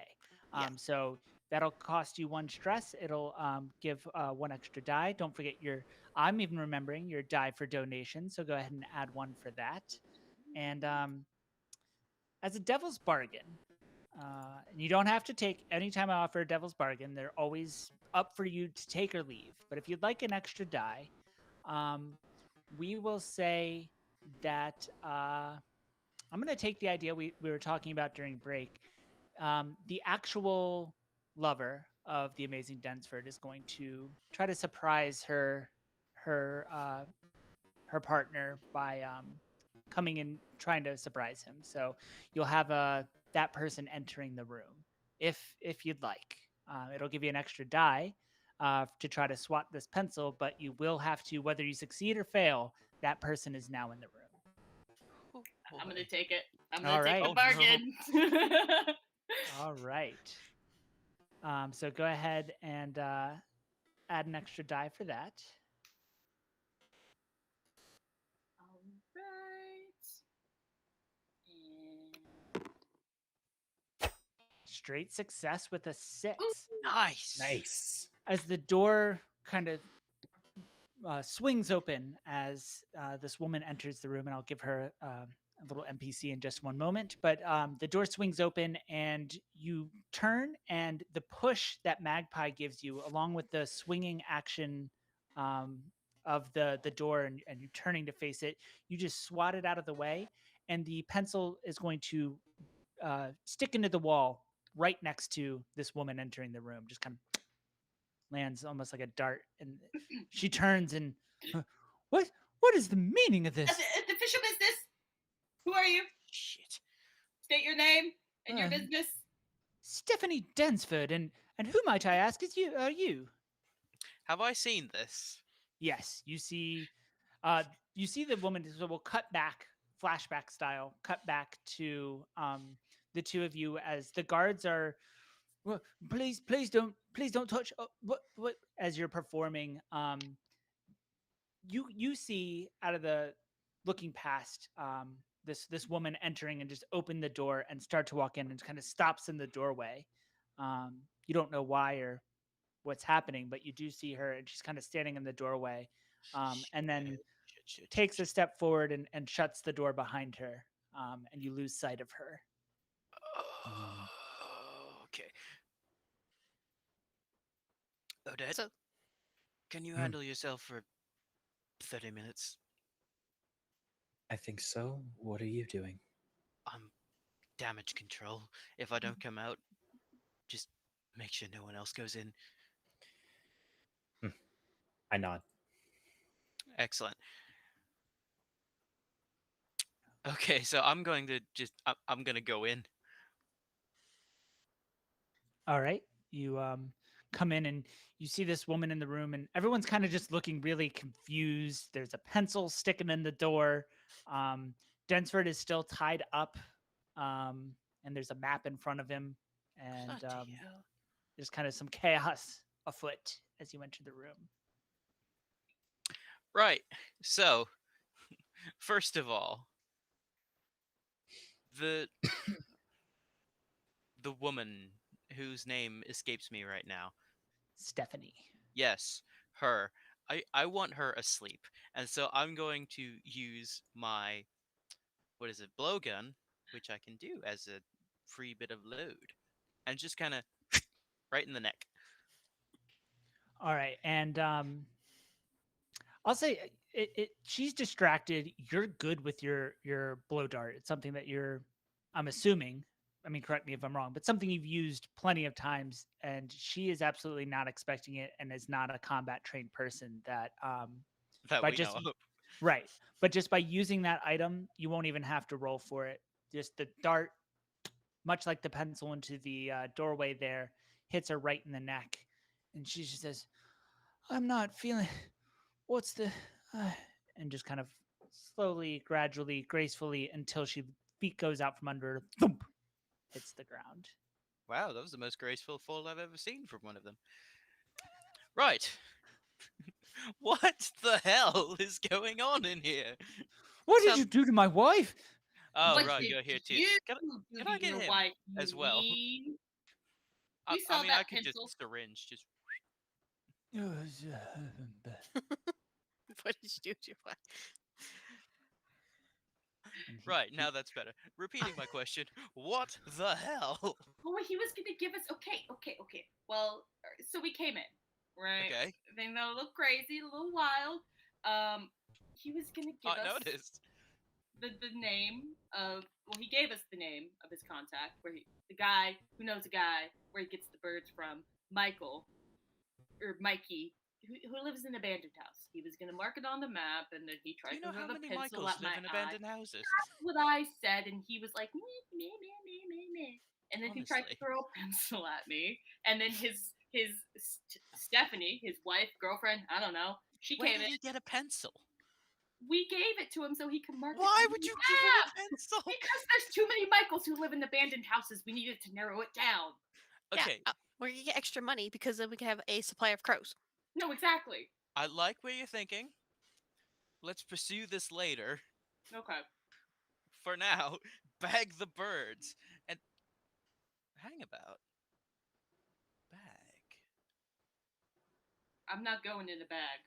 Yeah. So that'll cost you one stress. It'll give one extra die. Don't forget I'm even remembering your die for donation. So go ahead and add one for that. And as a devil's bargain, and you don't have to take anytime I offer a devil's bargain, they're always up for you to take or leave. But if you'd like an extra die, we will say that I'm going to take the idea we were talking about during break. The actual lover of the amazing Densford is going to try to surprise her partner by coming in trying to surprise him. So you'll have that person entering the room if you'd like. It'll give you an extra die to try to swat this pencil, but you will have to, whether you succeed or fail, that person is now in the room. Oh, I'm boy. gonna take it. I'm All gonna take right. the bargain. All right. So go ahead and add an extra die for that. All right. And Straight success with a 6. Ooh. Nice. Nice. As the door kind of swings open as this woman enters the room, and I'll give her a little NPC in just one moment. But the door swings open, and you turn, and the push that Magpie gives you, along with the swinging action of the door, and you turning to face it, you just swat it out of the way, and the pencil is going to stick into the wall right next to this woman entering the room. Just kind of lands almost like a dart, and she turns and what is the meaning of this? the official business. Who are you? Shit. State your name and your business. Stephanie Densford, and who might I ask is you? Are you? Have I seen this? Yes, you see the woman. So we'll cut back, flashback style, cut back to the two of you as the guards are. Well, please don't touch. What? As you're performing, you see out of the looking past this woman entering and just open the door and start to walk in and kind of stops in the doorway. You don't know why or what's happening, but you do see her and she's kind of standing in the doorway, and then takes a step forward and shuts the door behind her, and you lose sight of her. Okay. Odette, So- can you Hmm. handle yourself for 30 minutes? I think so. What are you doing? I'm damage control. If I don't come out, just make sure no one else goes in. I nod. Excellent. Okay, so I'm going to I'm going to go in. All right. You come in and you see this woman in the room, and everyone's kind of just looking really confused. There's a pencil sticking in the door. Densford is still tied up, and there's a map in front of him, and Bloody hell. there's kind of some chaos afoot as you enter the room. Right. So, first of all, the the woman whose name escapes me right now. Stephanie. Yes, her. I want her asleep. And so I'm going to use my blowgun, which I can do as a free bit of load. And just kind of right in the neck. All right, and I'll say she's distracted. You're good with your blow dart. It's something that I'm assuming. I mean, correct me if I'm wrong, but something you've used plenty of times, and she is absolutely not expecting it, and is not a combat trained person. That That by we just know of. right, but just by using that item, you won't even have to roll for it. Just the dart, much like the pencil into the doorway there, hits her right in the neck, and she just says, "I'm not feeling. What's the?" And just kind of slowly, gradually, gracefully, until she feet goes out from under her, thump, hits the ground. Wow, that was the most graceful fall I've ever seen from one of them. Right. What the hell is going on in here? What did Some- you do to my wife? Oh, What right, did you're here too. you Can do I to get your him wife, as well? You I saw mean, that I could pencil. just syringe, just What did you do to your wife? right. Now that's better. Repeating my question: what the hell? Oh, he was gonna give us. Okay. Well, so we came in, right? Okay, They know a little crazy, a little wild. He was gonna give I us noticed. the name of. Well, he gave us the name of his contact, the guy who knows a guy where he gets the birds from, Michael or Mikey, who lives in an abandoned house. He was gonna mark it on the map, and then he Do tried you to know how throw the many pencil Michaels at live my in eye. abandoned houses? That's what I said, and he was like, meh. and then he tried to Honestly. throw a pencil at me, and then his Stephanie, his wife, girlfriend, I don't know, she Where came did in. he get a pencil? We gave it to him so he could mark it Why on would the you give him map. a pencil? Because there's too many Michaels who live in abandoned houses. We needed to narrow it down. Okay, Yeah, we're gonna get extra money because then we can have a supply of crows. No, exactly. I like where you're thinking. Let's pursue this later. Okay. For now, bag the birds and hang about. Bag. I'm not going in a bag.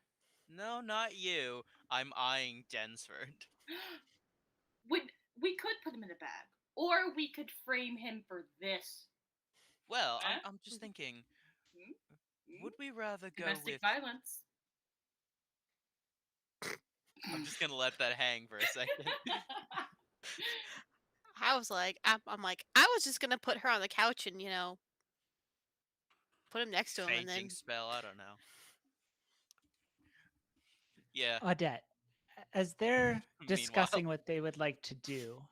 No, not you. I'm eyeing Densford. We could put him in a bag, or we could frame him for this. Well, Eh? I'm just thinking, Hmm? Hmm? would we rather go Domestic with... violence. I'm just gonna let that hang for a second. I was like, I'm like, I was just gonna put her on the couch and put him next to him, and Fainting then spell, I don't know. Yeah, Odette, as they're meanwhile. discussing what they would like to do,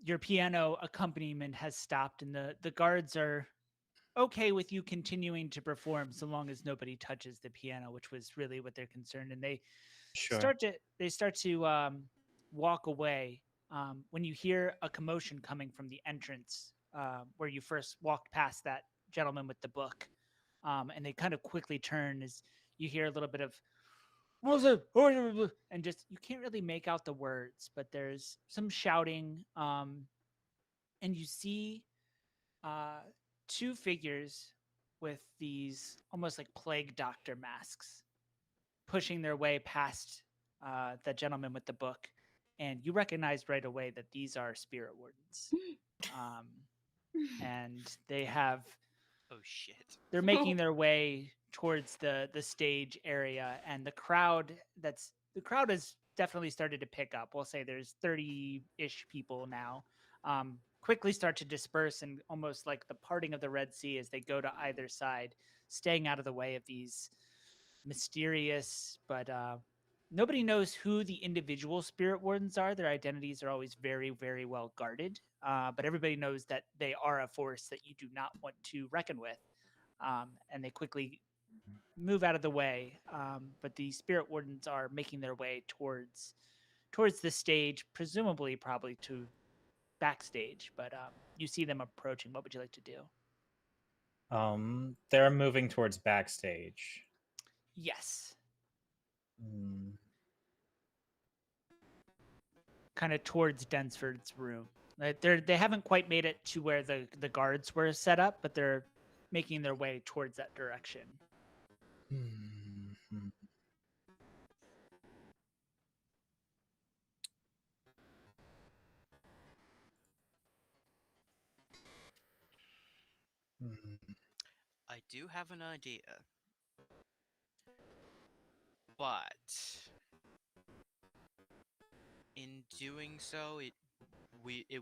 your piano accompaniment has stopped, and the guards are okay with you continuing to perform so long as nobody touches the piano, which was really what they're concerned. And they Sure. start to walk away when you hear a commotion coming from the entrance where you first walked past that gentleman with the book, and they kind of quickly turn as you hear a little bit of and just you can't really make out the words, but there's some shouting, and you see two figures with these almost like plague doctor masks pushing their way past the gentleman with the book, and you recognize right away that these are spirit wardens, and Oh shit. they're making their way towards the stage area, and the crowd has definitely started to pick up. We'll say there's 30-ish people now. Quickly start to disperse, and almost like the parting of the Red Sea as they go to either side, staying out of the way of these mysterious, but nobody knows who the individual spirit wardens are. Their identities are always very, very well guarded, but everybody knows that they are a force that you do not want to reckon with. And they quickly move out of the way. But the spirit wardens are making their way towards the stage, presumably probably to backstage. But you see them approaching. What would you like to do? They're moving towards backstage. Yes, Hmm. kind of towards Densford's room. They haven't quite made it to where the guards were set up, but they're making their way towards that direction. Hmm. I do have an idea. But in doing so, it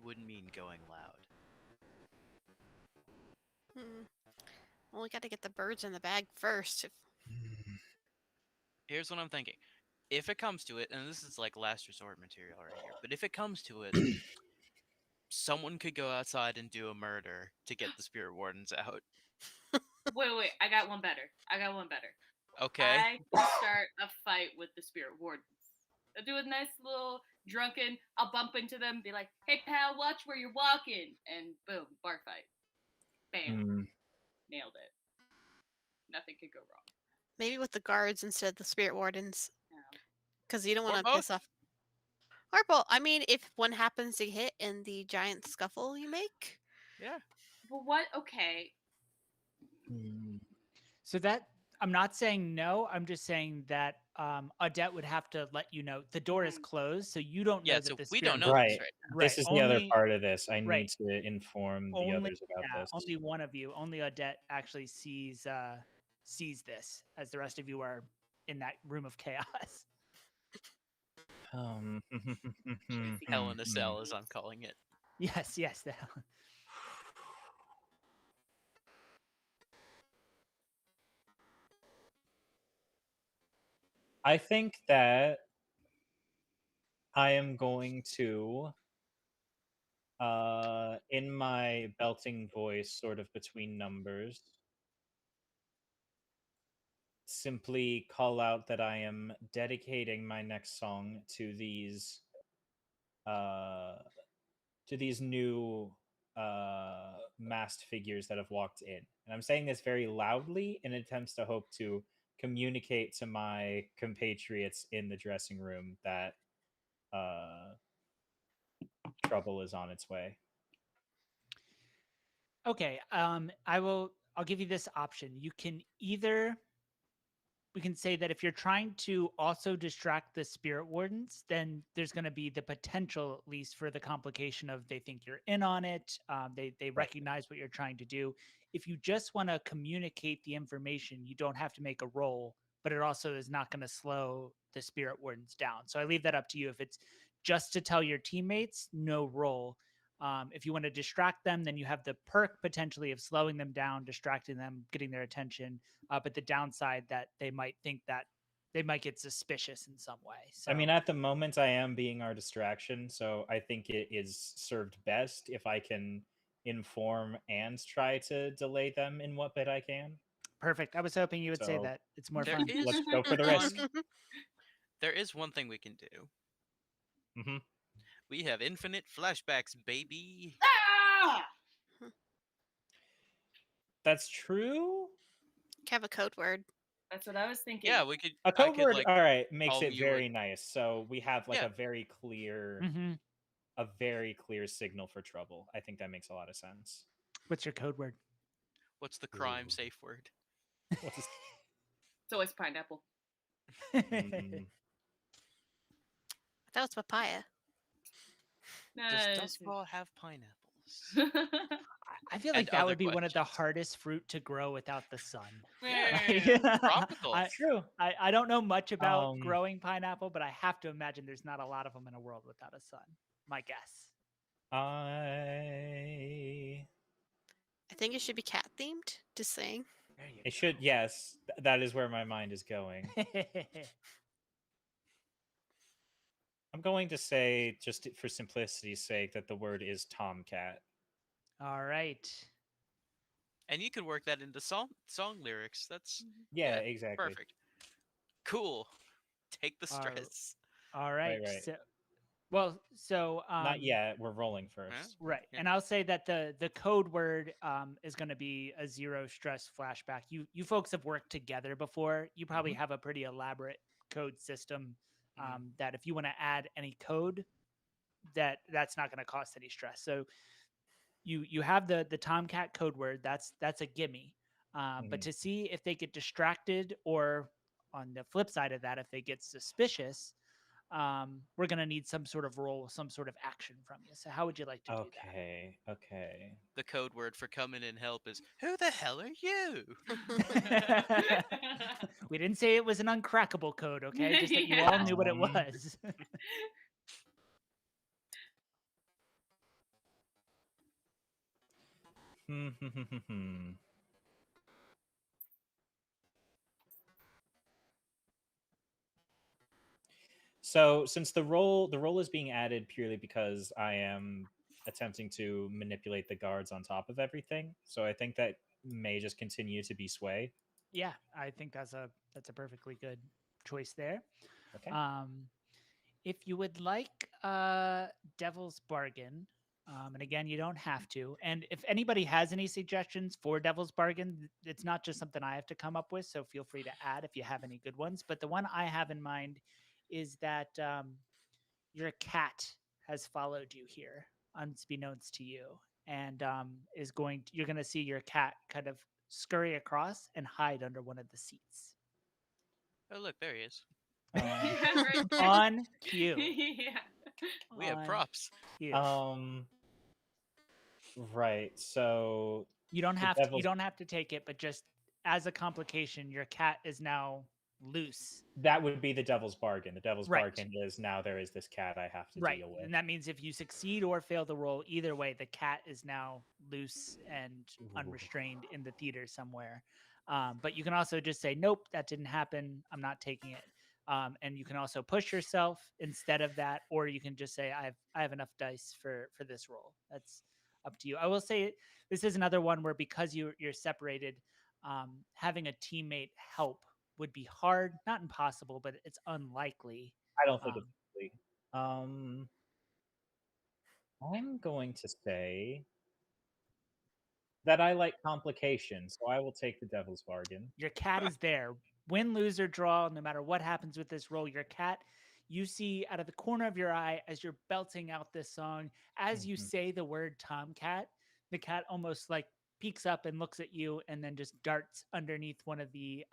would mean going loud. well, we got to get the birds in the bag first. Here's what I'm thinking. If it comes to it, and this is like last resort material right here, but if it comes to it, someone could go outside and do a murder to get the spirit wardens out. Wait. I got one better. Okay. I can start a fight with the spirit wardens. I'll do a nice little drunken. I'll bump into them, be like, "Hey pal, watch where you're walking," and boom, bar fight. Bam, nailed it. Nothing could go wrong. Maybe with the guards instead of the spirit wardens, Yeah. because you don't Or want to both. piss off. Or both. I mean, if one happens to hit in the giant scuffle you make. Yeah. But what? Okay. So that I'm not saying no. I'm just saying that Odette would have to let you know the door is closed, so you don't know Yeah, that so the we spirit don't know Right. this right now. Right. This is the other only- part of this. I right. need to inform the only others about yeah, this. only one of you, only Odette actually sees this, as the rest of you are in that room of chaos. Hell in a cell, as I'm calling it. Yes, I think that I am going to In my belting voice, sort of between numbers, simply call out that I am dedicating my next song uh, to these new masked figures that have walked in. And I'm saying this very loudly in attempts to hope to communicate to my compatriots in the dressing room that trouble is on its way. Okay. I'll give you this option. You can either we can say that if you're trying to also distract the spirit wardens, then there's going to be the potential, at least, for the complication of they think you're in on it. They Right. recognize what you're trying to do. If you just want to communicate the information, you don't have to make a roll, but it also is not going to slow the spirit wardens down. So I leave that up to you. If it's just to tell your teammates, no roll. If you want to distract them, then you have the perk potentially of slowing them down, distracting them, getting their attention. But the downside that they might think that they might get suspicious in some way. So I mean, at the moment, I am being our distraction, so I think it is served best if I can inform and try to delay them in what bit I can. perfect. I was hoping you would say So, that. It's more There fun. is Let's go for the risk. there is one thing we can do. Hmm. We have infinite flashbacks, baby. Ah! That's true. Have a code word. That's what I was thinking. Yeah, we could. A I code could, word, like, all right, makes call it you very nice. So we have like Yeah. a very clear, Mhm. a very clear signal for trouble. I think that makes a lot of sense. What's your code word? What's the crime Ooh. safe word? What's this? It's always pineapple. Mm, That was papaya. Does No, Dustball have pineapples? I feel And like that other would be one of the questions. hardest fruit to grow without the sun. Yeah, tropical. True. I don't know much about Um, growing pineapple, but I have to imagine there's not a lot of them in a world without a sun. My guess. I. I think it should be cat themed. Just saying. There you It should. Yes, that is where my mind is going. go. I'm going to say, just for simplicity's sake, that the word is tomcat. All right. And you could work that into song lyrics. That's Yeah, Yeah, exactly. perfect. Cool. Take the All right. stress. All right. Right. So Not yet. We're rolling first. Right. Yeah. And I'll say that the code word is going to be a zero stress flashback. You folks have worked together before. You probably have a pretty elaborate code system that if you want to add any code, that's not going to cost any stress. So you have the Tomcat code word. That's a gimme. But to see if they get distracted or on the flip side of that, if they get suspicious, we're going to need some sort of role, some sort of action from you. So how would you like to do Okay. The code word for coming in help is, who the hell are you? that? We didn't say it was an uncrackable code, okay? Just that you all knew what it was. So, since the role is being added purely because I am attempting to manipulate the guards on top of everything, so I think that may just continue to be sway. Yeah, I think that's a perfectly good choice there. Okay. If you would like Devil's Bargain, and again, you don't have to. And if anybody has any suggestions for Devil's Bargain, it's not just something I have to come up with. So feel free to add if you have any good ones. But the one I have in mind is that your cat has followed you here, unbeknownst to you, and you're going to see your cat kind of scurry across and hide under one of the seats. Oh, look, there he is. Right. On cue. Yeah. We have On props. cue. Right. So You don't the have devil's- to take it, but just as a complication, your cat is now loose. that would be the devil's bargain. The devil's Right. bargain is now there is this cat I have to Right. deal with. And that means if you succeed or fail the roll, either way, the cat is now loose and unrestrained in the theater somewhere. But you can also just say, nope, that didn't happen. I'm not taking it. And you can also push yourself instead of that, or you can just say, I have enough dice for this roll. That's up to you. I will say this is another one where because you're separated, having a teammate help would be hard, not impossible, but it's unlikely. I don't think Um, it's likely. I'm going to say that I like complication, so I will take the devil's bargain. Your cat is there. Win, lose, or draw, no matter what happens with this roll, your cat, you see out of the corner of your eye as you're belting out this song, as you Mhm. say the word Tomcat, the cat almost like peeks up and looks at you and then just darts underneath one of the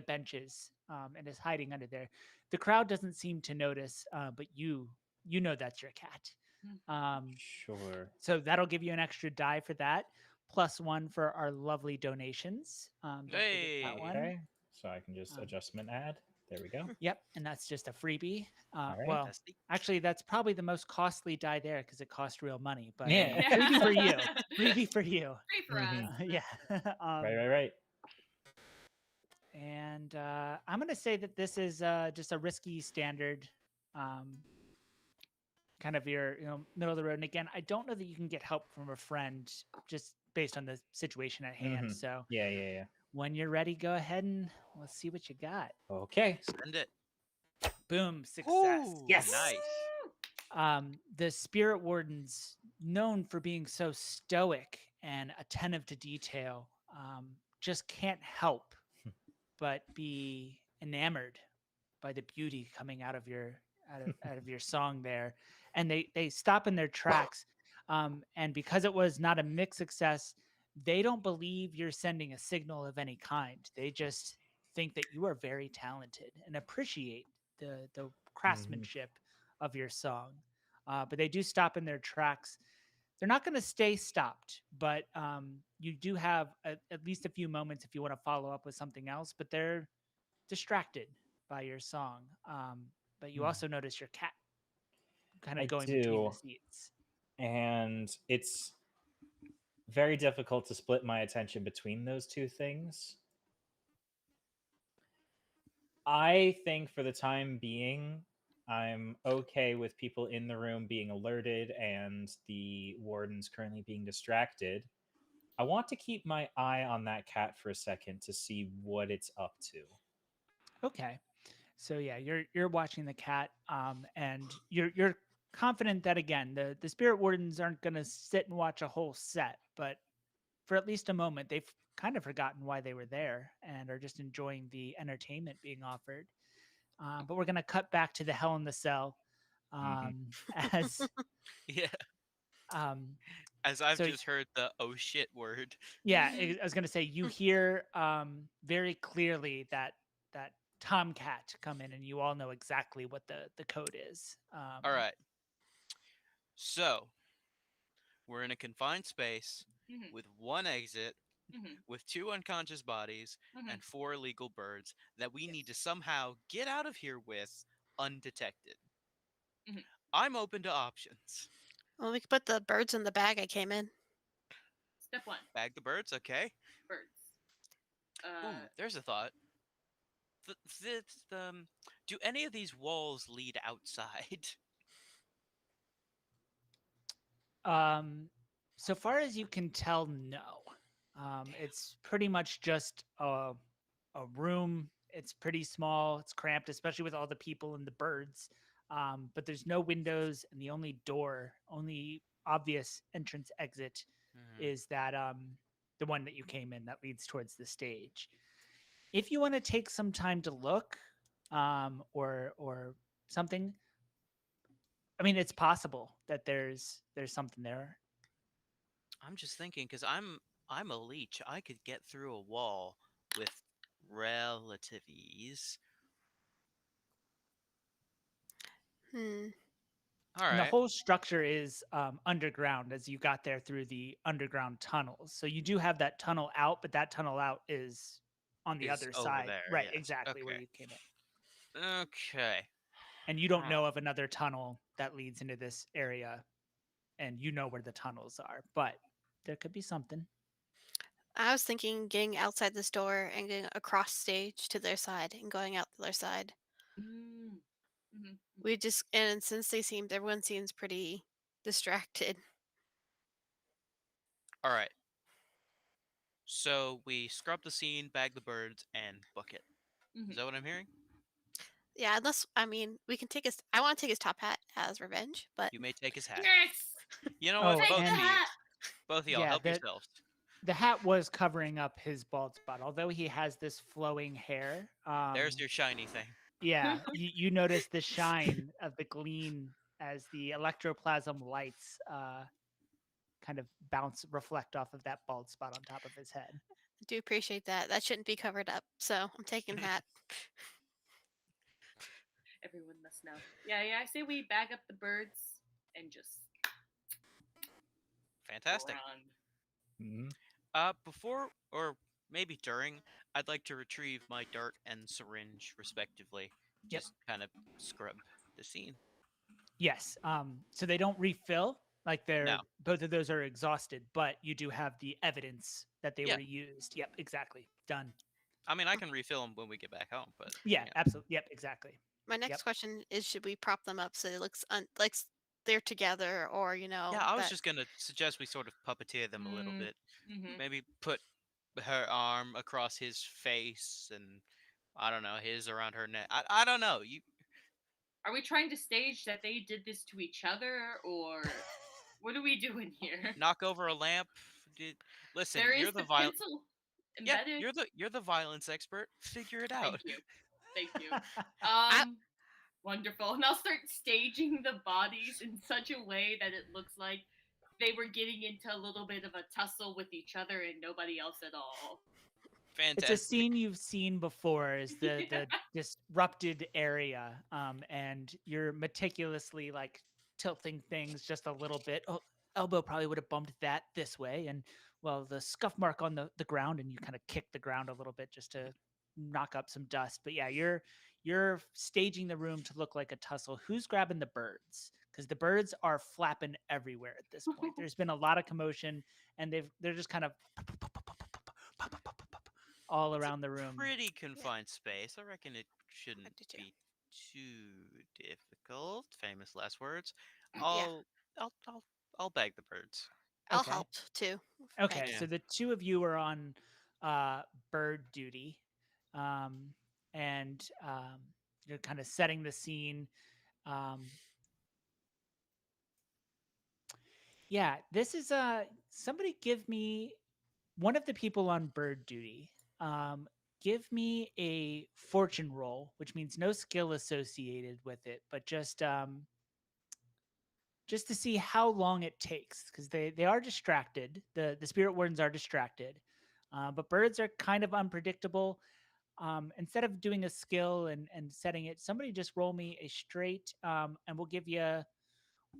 benches and is hiding under there. The crowd doesn't seem to notice, but you know that's your cat. Sure. So that'll give you an extra die for that, +1 for our lovely donations. Don't forget that Hey. one. Okay. So I can just Um, adjustment add. There we go. Yep, and that's just a freebie. All right. Well, Fantastic. actually, that's probably the most costly die there because it cost real money. But Yeah. freebie for you. Freebie for you. Free for us. Mhm. Yeah. Right. And I'm going to say that this is just a risky standard, kind of your middle of the road. And again, I don't know that you can get help from a friend just based on the situation at hand. Mhm. So Yeah. when you're ready, go ahead and let's see what you got. Okay. Send it. Boom, success. Ooh, Yes. Nice. The spirit wardens, known for being so stoic and attentive to detail, just can't help but be enamored by the beauty coming out of your song there, and they stop in their tracks. And because it was not a mixed success, they don't believe you're sending a signal of any kind. They just think that you are very talented and appreciate the craftsmanship of your song. But they do stop in their tracks. They're not going to stay stopped, but you do have at least a few moments if you want to follow up with something else. But they're distracted by your song. But you Hmm. also notice your cat kind of I going between the do. seats. And it's very difficult to split my attention between those two things. I think for the time being, I'm okay with people in the room being alerted and the wardens currently being distracted. I want to keep my eye on that cat for a second to see what it's up to. Okay. So yeah, you're watching the cat, and you're confident that again the spirit wardens aren't going to sit and watch a whole set, but for at least a moment they've kind of forgotten why they were there and are just enjoying the entertainment being offered. But we're going to cut back to the Hell in the Cell, Mhm. as Yeah. um, As I've so just heard the oh shit word. yeah, I was going to say you hear very clearly that Tomcat come in, and you all know exactly what the code is. All right. So we're in a confined space Mhm, with one exit, mhm, with 2 unconscious bodies, mhm. and 4 illegal birds that we Yes. need to somehow get out of here with undetected. Mhm. I'm open to options. Well, we could put the birds in the bag I came in. Step 1, Bag the birds, okay? birds. Ooh, there's a thought. Th- th- um, do any of these walls lead outside? So far as you can tell, no. It's pretty much just a room. It's pretty small. It's cramped, especially with all the people and the birds. But there's no windows, and the only obvious entrance exit Mhm. is that the one that you came in that leads towards the stage. If you want to take some time to look, or something, I mean, it's possible that there's something there. I'm just thinking because I'm a leech. I could get through a wall with relative ease. Hmm. All And the right, whole structure is underground as you got there through the underground tunnels. So you do have that tunnel out, but that tunnel out is on the is other over side. there. Right, Yes. exactly where Okay. you came in. Okay. And you don't Huh. know of another tunnel that leads into this area, and you know where the tunnels are, but there could be something. I was thinking getting outside this door and getting across stage to their side and going out the other side. Mm-hmm. We just and since everyone seems pretty distracted. All right. So we scrub the scene, bag the birds, and book it. Mm-hmm. Is that what I'm hearing? Yeah, unless I mean we can take his. I want to take his top hat as revenge, but You may take his hat. Yes. You know what? Oh, Take Both the of and you. hat. Both of y'all, yeah, help that yourselves. the hat was covering up his bald spot, although he has this flowing hair. There's your shiny thing. Yeah, you notice the shine of the gleam as the electroplasm lights kind of reflect off of that bald spot on top of his head. I do appreciate that. That shouldn't be covered up, so I'm taking that. Everyone must know. Yeah, I say we bag up the birds and just Fantastic. run. Mhm. Before or maybe during, I'd like to retrieve my dart and syringe, respectively. Yep. Just kind of scrub the scene. Yes. So they don't refill. Like No. both of those are exhausted, but you do have the evidence that they Yeah. were used. Yep, exactly. Done. I mean, I can refill them when we get back home, but Yeah, absolutely. Yep, exactly. My next Yep. question is: should we prop them up so it looks like they're together, or yeah, I was that just gonna suggest we sort of puppeteer them a little bit. Mm-hmm. Maybe put her arm across his face, and I don't know, his around her neck. I don't know. You Are we trying to stage that they did this to each other, or what are we doing here? knock over a lamp. Listen, There you're is the the violent. pencil Yeah, embedded. you're the violence expert. Figure it out. Thank you. Thank you. I, Wonderful. And I'll start staging the bodies in such a way that it looks like they were getting into a little bit of a tussle with each other and nobody else at all. It's a Fantastic. scene you've seen before, is the Yeah. disrupted area, and you're meticulously like tilting things just a little bit. Oh, elbow probably would have bumped that this way, and well, the scuff mark on the ground, and you kind of kick the ground a little bit just to knock up some dust. But yeah, you're staging the room to look like a tussle. Who's grabbing the birds? Because the birds are flapping everywhere at this point. There's been a lot of commotion, and they're just kind of all It's a around the room. pretty confined space. I reckon it shouldn't do too. be too difficult. Famous last words. Yeah. I'll bag the birds. I'll Okay. help too. Okay, Yeah. so the two of you are on bird duty, um, and you're kind of setting the scene. Um, yeah, this is somebody give me one of the people on bird duty. Give me a fortune roll, which means no skill associated with it, but just to see how long it takes, because they are distracted. The spirit wardens are distracted, but birds are kind of unpredictable. Instead of doing a skill and setting it, somebody just roll me a straight, and we'll give you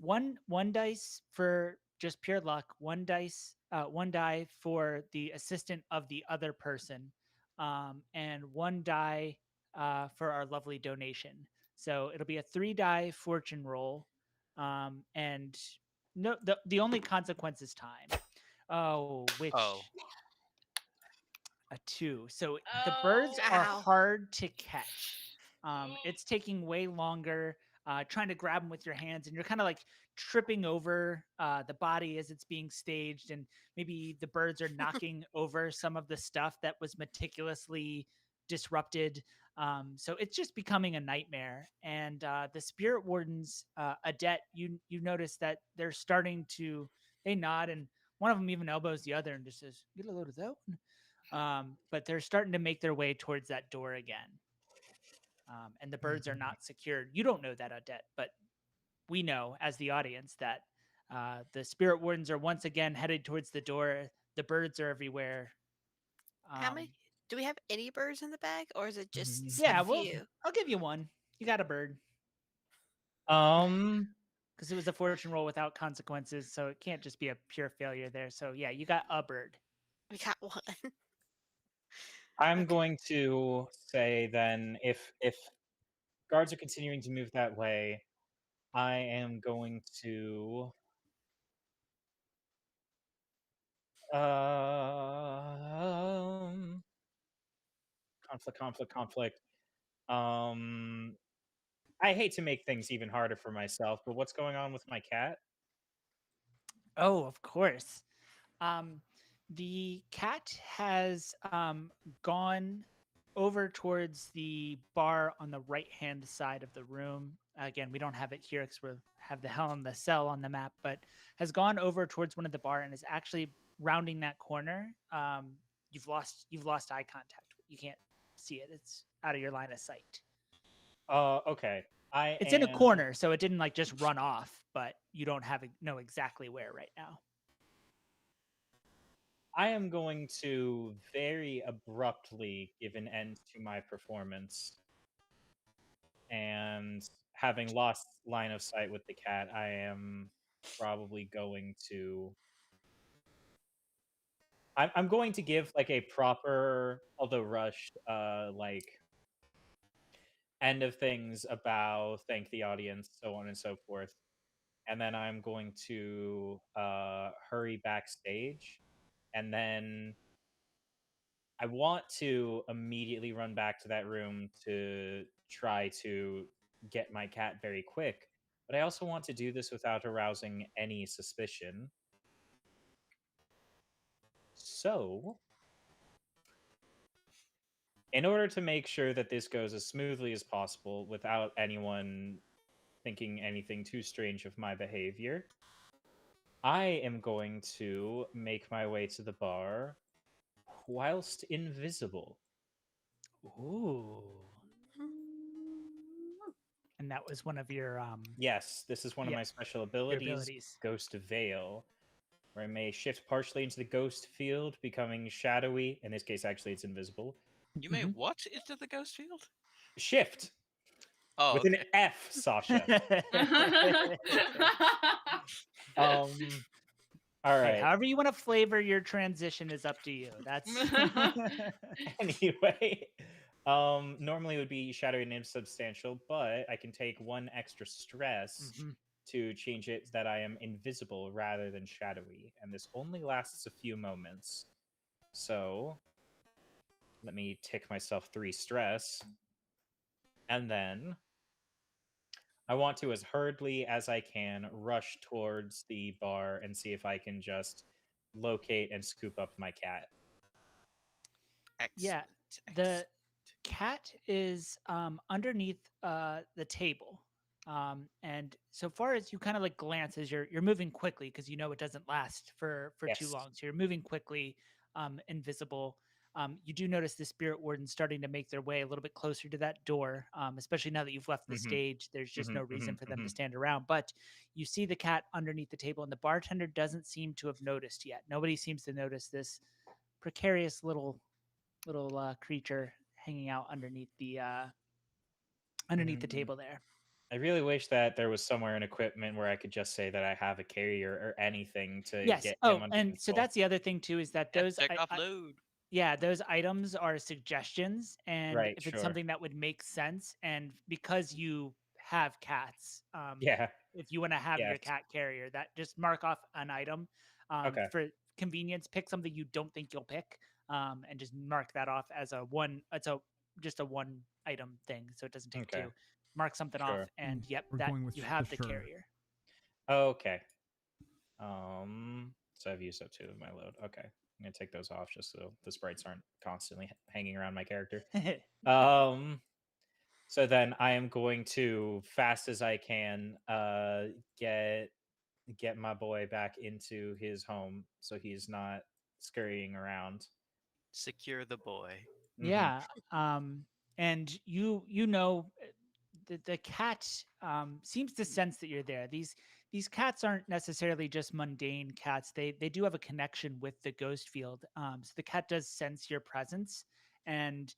one dice for just pure luck, one die for the assistant of the other person, and one die for our lovely donation. So it'll be a 3-die fortune roll, and no, the only consequence is time. Oh, which Oh, a 2. So the birds Oh. are Ow. hard to catch. It's taking way longer. Trying to grab them with your hands, and you're kind of like tripping over the body as it's being staged, and maybe the birds are knocking over some of the stuff that was meticulously disrupted. So it's just becoming a nightmare. And the spirit wardens, Adet, you notice that they're starting to, they nod, and one of them even elbows the other and just says, "Get a load of that one." But they're starting to make their way towards that door again. And the birds are not secured. You don't know that, Adet, but we know as the audience that the spirit wardens are once again headed towards the door. The birds are everywhere. How many? Do we have any birds in the bag, or is it just a Yeah, well, few? I'll give you one. You got a bird Um, because it was a fortune roll without consequences, so it can't just be a pure failure there. So yeah, you got a bird. We got one. I'm Okay. going to say then, if guards are continuing to move that way, I am going to conflict. I hate to make things even harder for myself, but what's going on with my cat? Oh, of course. Um, the cat has gone over towards the bar on the right hand side of the room. Again, we don't have it here because we have the Hell in the Cell on the map, but has gone over towards one of the bar and is actually rounding that corner. You've lost eye contact. You can't see it. It's out of your line of sight. Okay. I It's in a am corner, so it didn't like just run off, but you don't know exactly where right now. I am going to very abruptly give an end to my performance. And having lost line of sight with the cat, I am probably going to. I'm going to give like a proper, although rushed, like end of things about thank the audience, so on and so forth. And then I'm going to hurry backstage. And then I want to immediately run back to that room to try to get my cat very quick. But I also want to do this without arousing any suspicion. So, in order to make sure that this goes as smoothly as possible without anyone thinking anything too strange of my behavior, I am going to make my way to the bar whilst invisible. Ooh. And that was one of your Yes, this is one of Yeah, my special your abilities, abilities. Ghost Veil, where I may shift partially into the ghost field, becoming shadowy. In this case, actually, it's invisible. You may Mhm. what into the ghost field? Shift Oh, with an okay. F, Sasha. All Hey, right. however you want to flavor your transition is up to you. That's Anyway, normally it would be shadowy and insubstantial, but I can take one extra stress Mhm. to change it that I am invisible rather than shadowy, and this only lasts a few moments. So let me tick myself 3 stress, and then I want to, as hurriedly as I can, rush towards the bar and see if I can just locate and scoop up my cat. Yeah. Excellent. The cat is underneath the table. And so far as you kind of like glance as you're moving quickly because you know it doesn't last for too Yes. long. So you're moving quickly, invisible. You do notice the spirit wardens starting to make their way a little bit closer to that door, especially now that you've left the Mhm. stage. There's just no Mhm, reason mhm, for them to mhm. stand around. But you see the cat underneath the table, and the bartender doesn't seem to have noticed yet. Nobody seems to notice this precarious little creature hanging out underneath the Mm. table there. I really wish that there was somewhere in equipment where I could just say that I have a carrier or anything to Yes. get him Oh, under and so control. that's the other thing too is that those Check offload. yeah, those items are suggestions, and Right, if it's sure. something that would make sense, and because you have cats, Yeah. if you want to have Yes. your cat carrier, that just mark off an item Okay. for convenience. Pick something you don't think you'll pick, and just mark that off as a one. It's a just a one item thing, so it doesn't take Okay. two. Mark something off, Sure. and yep, We're that going with you the have the sure. carrier. Okay. So I've used up 2 of my load. Okay. I'm gonna take those off just so the sprites aren't constantly hanging around my character. So then I am going to, fast as I can, get my boy back into his home so he's not scurrying around. Secure the boy. Mhm. Yeah, and you know the cat seems to sense that you're there. These cats aren't necessarily just mundane cats. They do have a connection with the ghost field. So the cat does sense your presence, and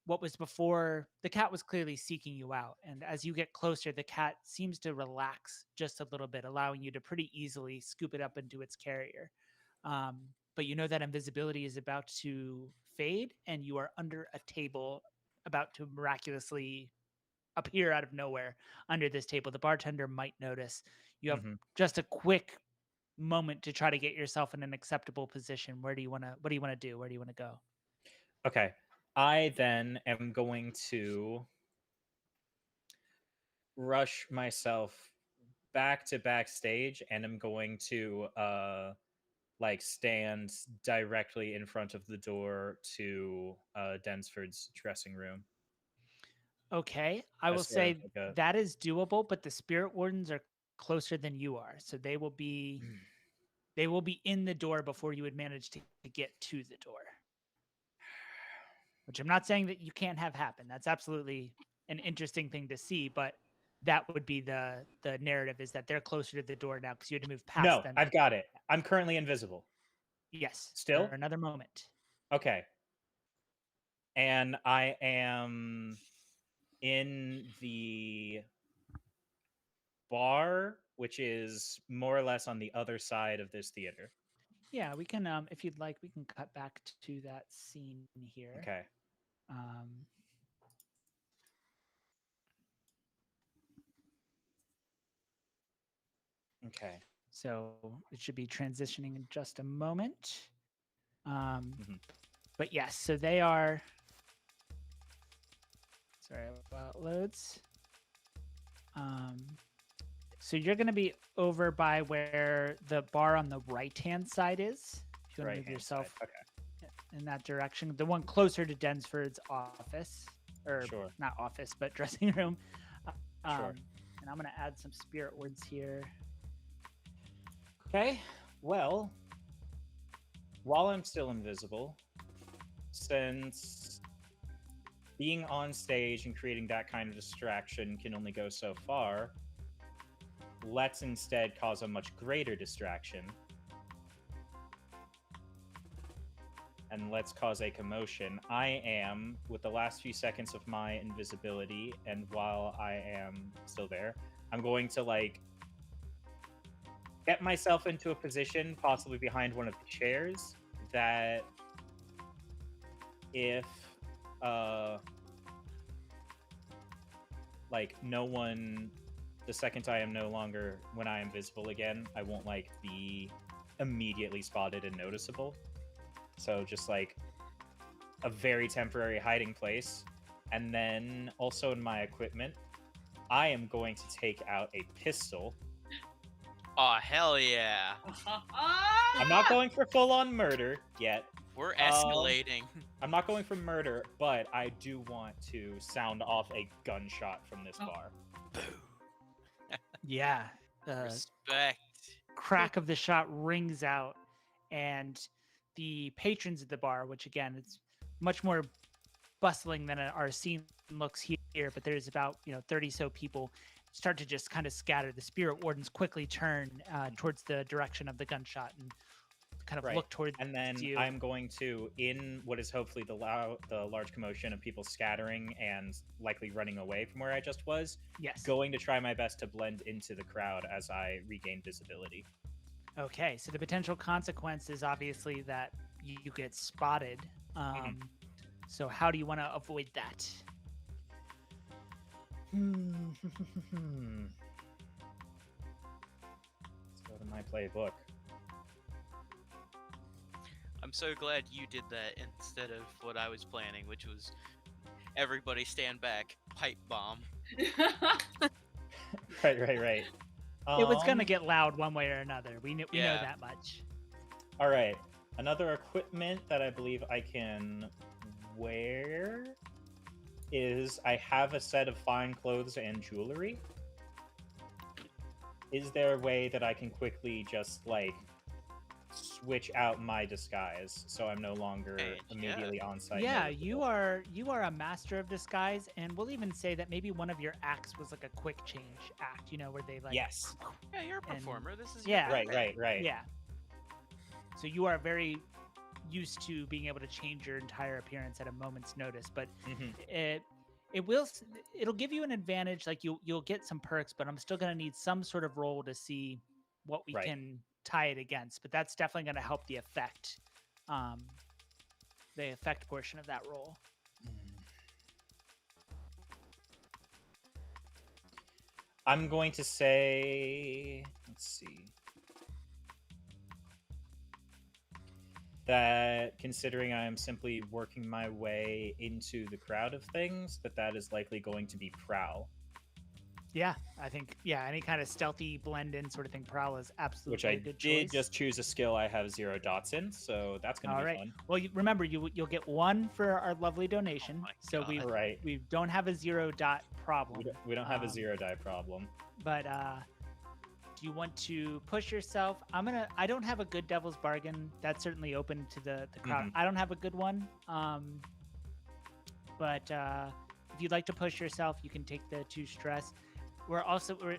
what was before the cat was clearly seeking you out. And as you get closer, the cat seems to relax just a little bit, allowing you to pretty easily scoop it up into its carrier. Um, but you know that invisibility is about to fade, and you are under a table about to miraculously appear out of nowhere under this table. The bartender might notice. You have Mhm. just a quick moment to try to get yourself in an acceptable position. Where do you want to? What do you want to do? Where do you want to go? Okay. I then am going to rush myself back to backstage, and I'm going to like stand directly in front of the door to Densford's dressing room. Okay, I will As sort of say like a that is doable, but the spirit wardens are closer than you are, so they will be in the door before you would manage to get to the door. Which I'm not saying that you can't have happen. That's absolutely an interesting thing to see, but that would be the narrative, is that they're closer to the door now because you had to move past No, them. I've got it. I'm currently invisible. Yes. Still? For another moment. Okay. And I am in the bar, which is more or less on the other side of this theater. Yeah, we can if you'd like, we can cut back to that scene here. Okay. Um Okay. So it should be transitioning in just a moment. Mhm. But yes, so they are. Sorry while it loads. So you're going to be over by where the bar on the right-hand side is. If you want to move yourself in that direction, the one closer to Densford's office, or Sure. not office, but dressing room. Sure. And I'm going to add some spirit words here. Okay. Well, while I'm still invisible, since being on stage and creating that kind of distraction can only go so far, let's instead cause a much greater distraction. And let's cause a commotion. I am, with the last few seconds of my invisibility, and while I am still there, I'm going to, like, get myself into a position, possibly behind one of the chairs, that if, like, no one, the second I am no longer, when I am visible again, I won't, like, be immediately spotted and noticeable. So just, like, a very temporary hiding place. And then also in my equipment, I am going to take out a pistol. Oh, hell yeah. I'm not going for full-on murder yet. We're escalating. I'm not going for murder, but I do want to sound off a gunshot from this bar. Yeah. Respect. Crack of the shot rings out, and the patrons at the bar, which again, it's much more bustling than our scene looks here, but there's about 30 so people, start to just kind of scatter. The spirit wardens quickly turn towards the direction of the gunshot and kind of look towards and then you. I'm going to, in what is hopefully the large commotion of people scattering and likely running away from where I just was, going to try my best to blend into the crowd as I regain visibility. Okay, so the potential consequence is obviously that you get spotted. So how do you want to avoid that? Let's go to my playbook. I'm so glad you did that instead of what I was planning, which was everybody stand back, pipe bomb. Right. It was going to get loud one way or another. We know that much. All right. Another equipment that I believe I can wear is I have a set of fine clothes and jewelry. Is there a way that I can quickly just, like, switch out my disguise so I'm no longer immediately on site? Yeah, you are a master of disguise, and we'll even say that maybe one of your acts was like a quick change act, where they like Yeah, you're a performer. This is right. Yeah. So you are very used to being able to change your entire appearance at a moment's notice, but it'll give you an advantage. Like you'll get some perks, but I'm still going to need some sort of roll to see what we can tie it against. But that's definitely going to help the effect portion of that roll. I'm going to say, let's see, that considering I am simply working my way into the crowd of things, that is likely going to be prowl. Yeah, I think any kind of stealthy blend in sort of thing. Prowl is absolutely Which I a good did choice. just choose a skill I have 0 dots in, so that's going to All be right. fun. Well, remember you'll get 1 for our lovely donation. my So we God. Right. we don't have a 0 dot problem. We don't have a Um, 0 die problem. But do you want to push yourself? I don't have a good devil's bargain. That's certainly open to the crowd. Mhm. I don't have a good one. But if you'd like to push yourself, you can take the 2 stress.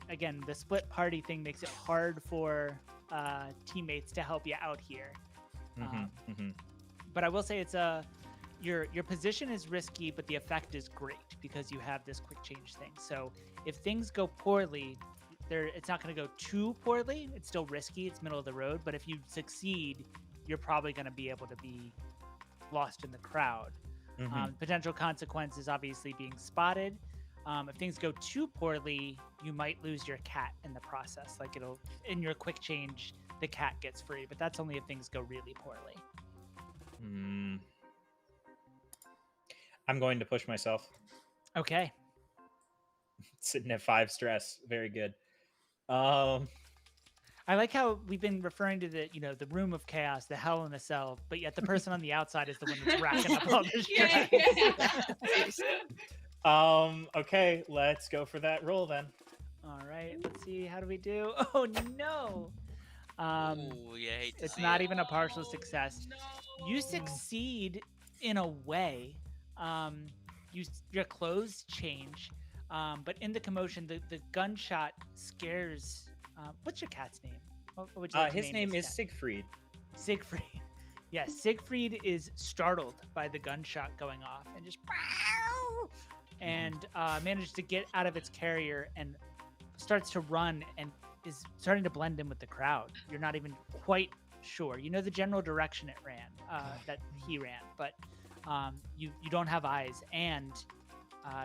Again, the split party thing makes it hard for teammates to help you out here. But I will say your position is risky, but the effect is great because you have this quick change thing. So if things go poorly, it's not going to go too poorly. It's still risky. It's middle of the road. But if you succeed, you're probably going to be able to be lost in the crowd. Potential consequences, obviously, being spotted. If things go too poorly, you might lose your cat in the process. Like in your quick change, the cat gets free. But that's only if things go really poorly. I'm going to push myself. Okay. Sitting at 5 stress. Very good. I like how we've been referring to the room of chaos, the hell in a cell, but yet the person on the outside is the one that's racking up all the stress. Okay, let's go for that roll then. All right, let's see. How do we do? Oh no. Ooh, you hate to It's see not it. even a partial success. You succeed in a way. Your clothes change, but in the commotion, the gunshot scares. What's your cat's name? What would you like to His name this is cat? Siegfried. Siegfried. Yes, Siegfried is startled by the gunshot going off and just and manages to get out of its carrier and starts to run and is starting to blend in with the crowd. You're not even quite sure. You know the general direction it ran, that he ran, but you don't have eyes, and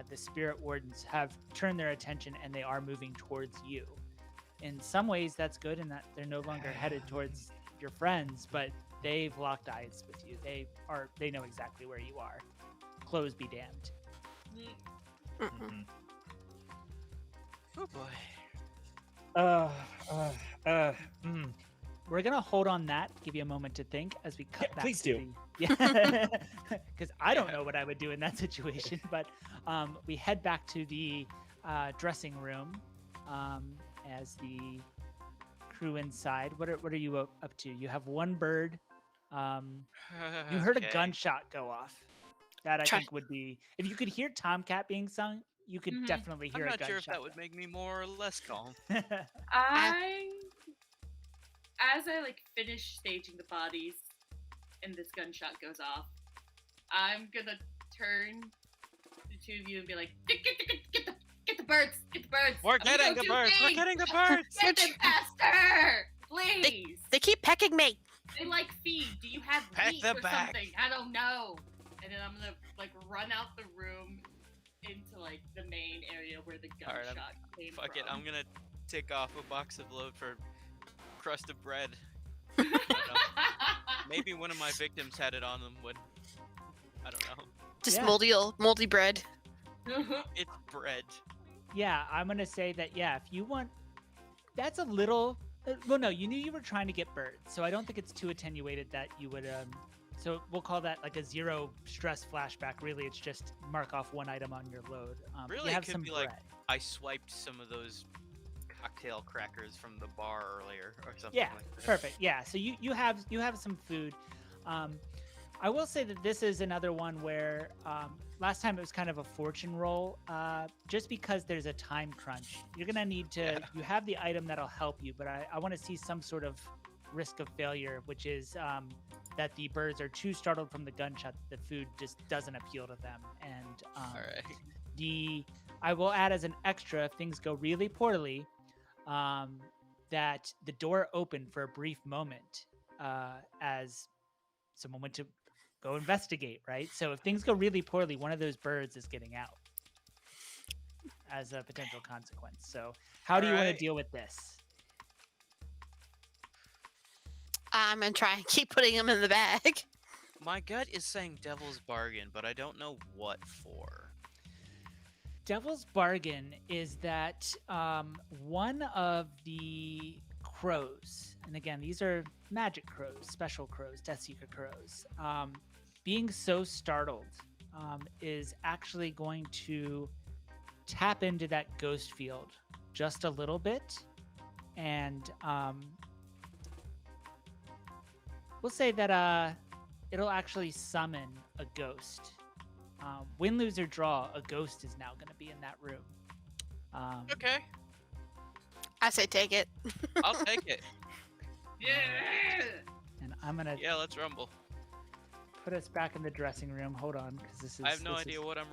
the spirit wardens have turned their attention and they are moving towards you. In some ways, that's good in that they're no longer headed towards your friends, but they've locked eyes with you. They know exactly where you are. Clothes be damned. Oh boy. We're gonna hold on that, give you a moment to think as we cut Yeah, back. please to do. Yeah, because I don't know what I would do in that situation. But we head back to the dressing room as the crew inside. What are you up to? You have one bird. You heard a Okay. gunshot go off. That I Try- think would be, if you could hear Tomcat being sung, you could Mhm. definitely I'm hear a not gunshot. sure if that would make me more or less calm. As I like finish staging the bodies and this gunshot goes off, I'm gonna turn to the 2 of you and be like, get the birds, get the birds. We're I'm gonna getting go the do birds. We're things. getting the birds. Get them faster, please. They keep pecking me. They like feed. Do you have Pack meat them or back. something? I don't know. And then I'm gonna like run out the room into like the main area where the All right, gunshot came from. Fuck it. I'm gonna take off a box of load for crust of bread. I don't know. Maybe one of my victims had it on them. I don't know. Just Yeah. moldy bread. It's bread. Yeah, I'm gonna say that. Yeah, if you want, that's a little. Well, no, you knew you were trying to get birds, so I don't think it's too attenuated that you would. So we'll call that like a 0 stress flashback. Really, it's just mark off one item on your load. Really, you it have could some be bread. like I swiped some of those cocktail crackers from the bar earlier or something Yeah, like that. perfect. Yeah, so you have some food. I will say that this is another one where last time it was kind of a fortune roll, just because there's a time crunch. You're gonna need to. Yeah. You have the item that'll help you, but I want to see some sort of risk of failure, which is that the birds are too startled from the gunshot that the food just doesn't appeal to them. And All right. I will add as an extra if things go really poorly, that the door opened for a brief moment as someone went to go investigate, right? So if things go really poorly, one of those birds is getting out as a potential consequence. So how do you want to Alright. deal with this? I'm gonna try and keep putting them in the bag. My gut is saying devil's bargain, but I don't know what for. Devil's bargain is that one of the crows, and again, these are magic crows, special crows, Deathseeker crows, being so startled is actually going to tap into that ghost field just a little bit. And we'll say that it'll actually summon a ghost. Win, lose, or draw, a ghost is now going to be in that room. Okay, I say take it. I'll take it. Yeah. And I'm going to Yeah, let's rumble. put us back in the dressing room. Hold on, because this is. I have no this idea is- what I'm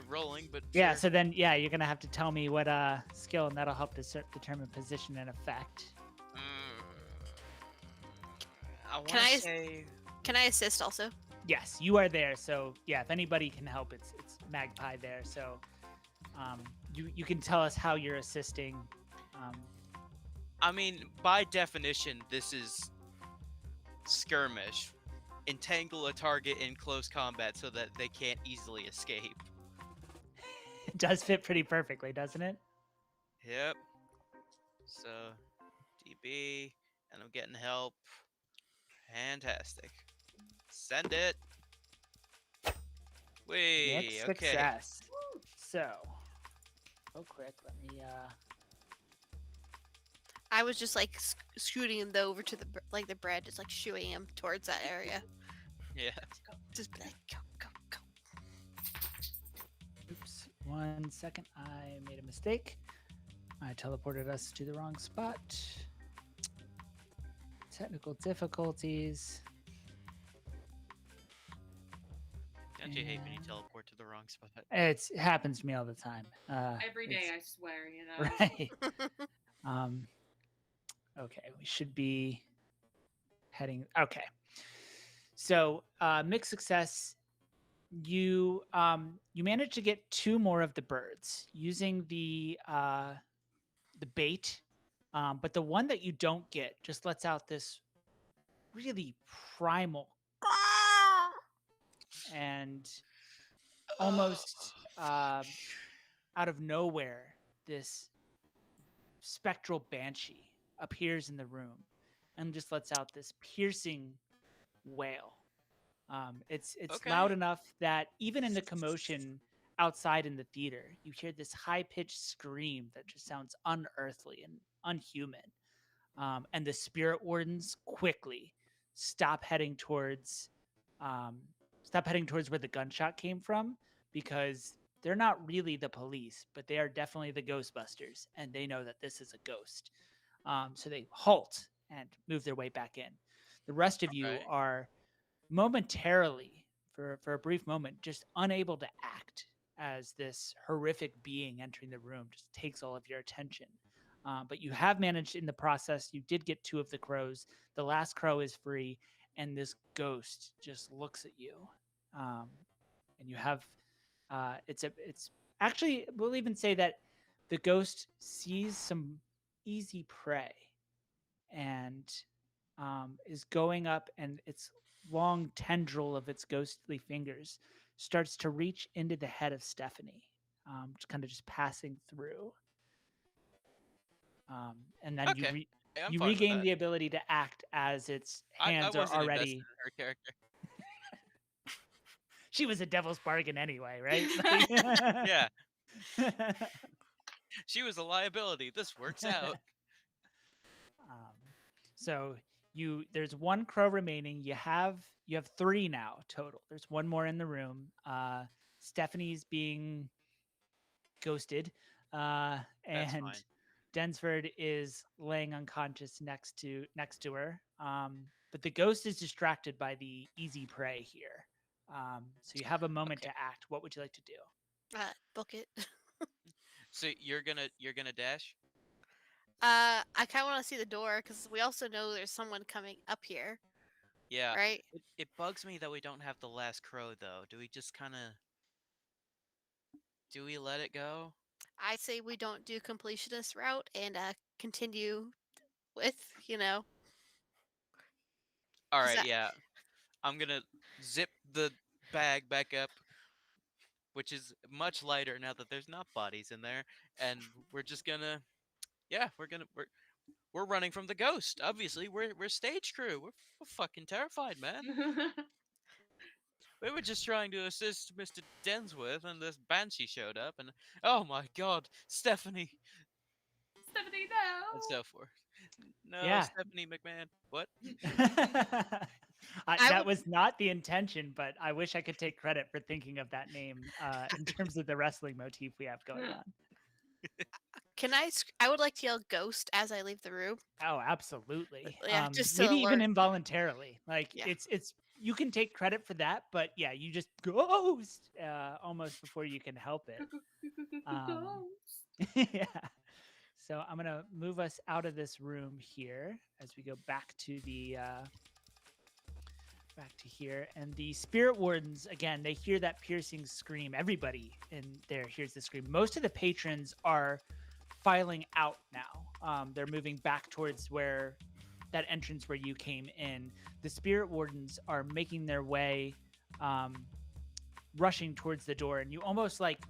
rolling, but Yeah, sure. so then, yeah, you're going to have to tell me what skill, and that'll help determine position and effect. I want Can I to s- say Can I assist also? Yes, you are there. So, yeah, if anybody can help, it's Magpie there. So, you can tell us how you're assisting. I mean, by definition, this is skirmish. Entangle a target in close combat so that they can't easily escape. It does fit pretty perfectly, doesn't it? Yep. So, DB, and I'm getting help. Fantastic. Send it. Wee, Mixed okay. success. So, real quick, let me. I was just like scooting him though over to the bread, just like shooing him towards that area. Yeah. Just be like, go, go, go. Oops, 1 second. I made a mistake. I teleported us to the wrong spot. Technical difficulties. Don't you hate when you And- teleport to the wrong spot? It happens to me all the time. Every day, it's- I swear, you know. Right. Okay, we should be heading. Okay. So, mixed success. You managed to get 2 more of the birds using the bait, but the one that you don't get just lets out this really primal and almost out of nowhere, this spectral banshee appears in the room and just lets out this piercing wail. It's loud Okay. enough that even in the commotion outside in the theater, you hear this high pitched scream that just sounds unearthly and unhuman. And the spirit wardens quickly stop heading towards where the gunshot came from, because they're not really the police, but they are definitely the Ghostbusters, and they know that this is a ghost. So they halt and move their way back in. The rest of you Okay. are momentarily, for a brief moment, just unable to act as this horrific being entering the room just takes all of your attention. But you have managed in the process. You did get 2 of the crows. The last crow is free, and this ghost just looks at you. And you have it's actually, we'll even say that the ghost sees some easy prey and is going up, and its long tendril of its ghostly fingers starts to reach into the head of Stephanie, just kind of just passing through. And then Okay. Yeah, I'm you fine with regain that. the ability to act as its I hands are wasn't invested already. in her character. She was a devil's bargain anyway, right? Yeah, she was a liability. This works out. Um, so there's 1 crow remaining. You have 3 now total. There's 1 more in the room. Stephanie's being ghosted, That's and fine. Densford is laying unconscious next to her. But the ghost is distracted by the easy prey here. So you have a moment Okay. to act. What would you like to do? Book it. So you're gonna dash? I kind of want to see the door because we also know there's someone coming up here, Yeah. right? It bugs me that we don't have the last crow though. Do we just kind of do we let it go? I say we don't do completionist route and continue with, All 'cause right. Yeah. I'm gonna zip the bag back up. which is much lighter now that there's not bodies in there, and we're just gonna, yeah, we're running from the ghost. Obviously, we're stage crew. We're fucking terrified, man. We were just trying to assist Mr. Densworth, and this banshee showed up, and oh my god, Stephanie, Stephanie, and no. so forth. No, Yeah. Stephanie McMahon. What? I That would was not the intention, but I wish I could take credit for thinking of that name in terms of the wrestling motif we have going on. I would like to yell ghost as I leave the room. Oh, absolutely. Yeah, just to Maybe even alert. involuntarily. Like Yeah. it's you can take credit for that, but yeah, you just ghost almost before you can help it. Yeah. So I'm gonna move us out of this room here as we go back to the back to here. And the spirit wardens, again, they hear that piercing scream. Everybody in there hears the scream. Most of the patrons are filing out now. They're moving back towards where that entrance where you came in. The spirit wardens are making their way, rushing towards the door, and you almost like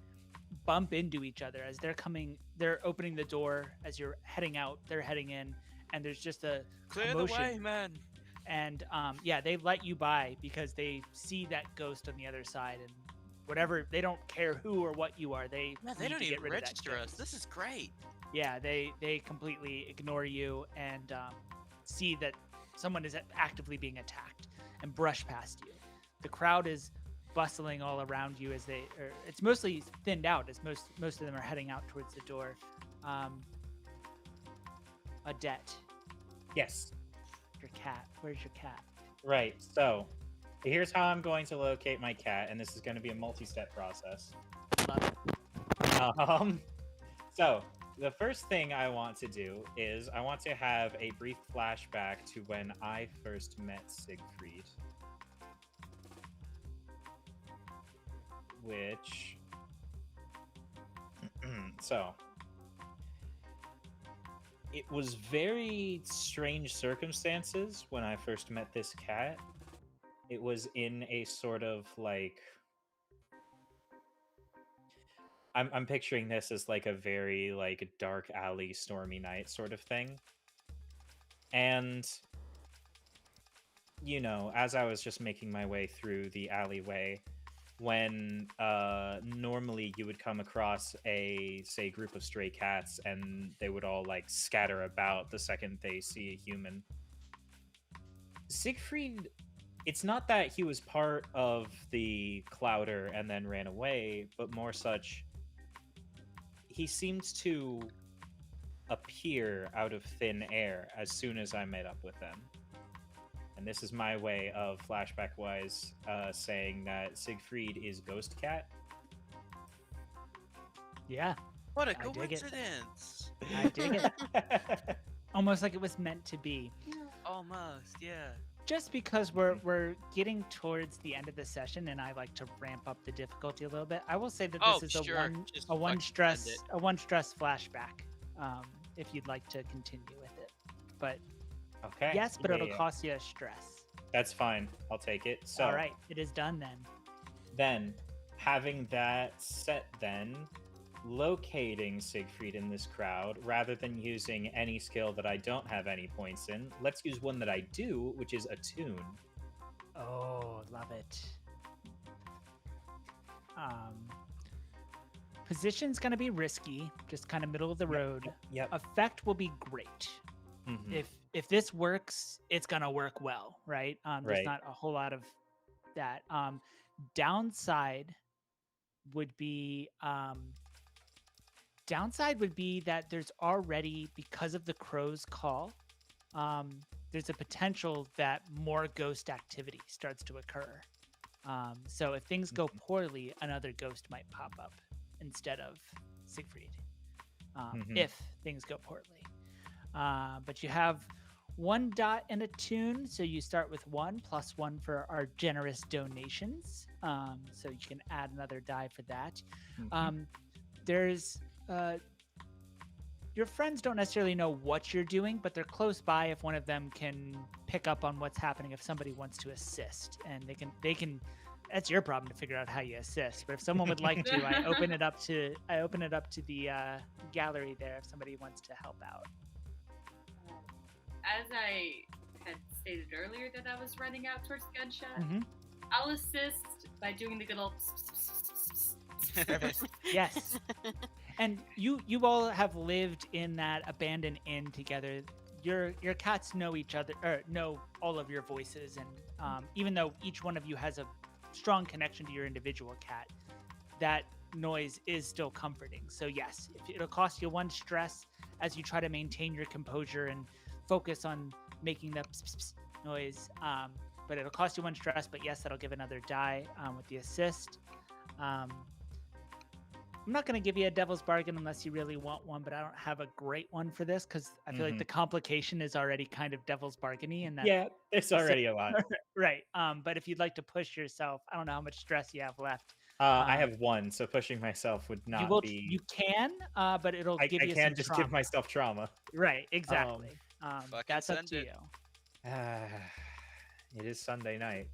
bump into each other as they're coming. They're opening the door as you're heading out. They're heading in, and there's just a Clear commotion. the way, man. And yeah, they let you by because they see that ghost on the other side, and whatever, they don't care who or what you are. They Man, they need don't to get even rid of that register us. ghost. This is great. Yeah, they completely ignore you and see that someone is actively being attacked and brush past you. The crowd is bustling all around you as it's mostly thinned out as most of them are heading out towards the door. Adette, Yes. your cat. Where's your cat? Right. So here's how I'm going to locate my cat, and this is going to be a multi-step process. Love it. So the first thing I want to do is I want to have a brief flashback to when I first met Siegfried, which so it was very strange circumstances when I first met this cat. It was in a sort of like I'm picturing this as like a very like dark alley, stormy night sort of thing. And you know, as I was just making my way through the alleyway, when normally you would come across a say group of stray cats and they would all like scatter about the second they see a human. Siegfried, it's not that he was part of the Clouder and then ran away, but more such he seems to appear out of thin air as soon as I met up with them. And this is my way of flashback-wise saying that Siegfried is Ghost Cat. Yeah, What a I dig it. coincidence. I dig it. Almost like it was meant to be. Almost, yeah. Just because we're getting towards the end of the session, and I like to ramp up the difficulty a little bit, I will say that Oh, this is sure. Just a one fucking stress end it. a one stress flashback. If you'd like to continue with it, but Okay. yes, but yeah, it'll yeah. cost you a stress. That's fine. I'll take it. So All right, it is done then. then, having that set, then locating Siegfried in this crowd rather than using any skill that I don't have any points in, let's use one that I do, which is attune. Oh, love it. Position's gonna be risky, just kind of middle of the road. Yep. Effect will be great. Mhm. If this works, it's gonna work well, right? There's Right. not a whole lot of that. Downside would be that there's already, because of the crow's call, there's a potential that more ghost activity starts to occur. So if things go poorly, another ghost might pop up instead of Siegfried. If things go poorly. But you have 1 dot and a tune, so you start with 1 plus 1 for our generous donations. So you can add another die for that. There's your friends don't necessarily know what you're doing, but they're close by if one of them can pick up on what's happening if somebody wants to assist, and they can that's your problem to figure out how you assist. But if someone would like to, I open it up to the gallery there if somebody wants to help out. As I had stated earlier that I was running out towards the gunshot, Mhm. I'll assist by doing the good old. Yes. And you all have lived in that abandoned inn together. Your cats know each other, or know all of your voices, and even though each one of you has a strong connection to your individual cat, that noise is still comforting. So yes, it'll cost you 1 stress as you try to maintain your composure and focus on making the noise. But it'll cost you 1 stress. But yes, that'll give another die with the assist. I'm not going to give you a devil's bargain unless you really want one, but I don't have a great one for this because I feel like the complication is already kind of devil's bargainy. And that, Yeah, it's already a lot. right. But if you'd like to push yourself, I don't know how much stress you have left. I have 1, so pushing myself would not be. You can, but it'll I give you can't some just trauma. give myself trauma. Right, exactly. Fucking That's up send to it. you. It is Sunday night.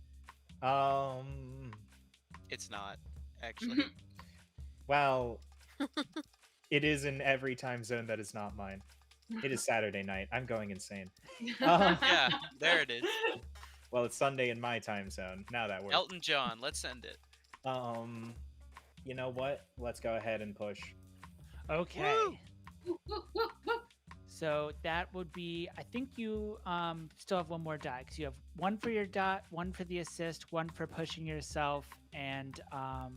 It's not, actually. Well, it is in every time zone that is not mine. It is Saturday night. I'm going insane. Yeah, there it is. Well, it's Sunday in my time zone. Now that works. Elton John, let's send it. You know what? Let's go ahead and push. Okay. Woo! So that would be, I think you still have 1 more die because you have 1 for your dot, 1 for the assist, 1 for pushing yourself, and I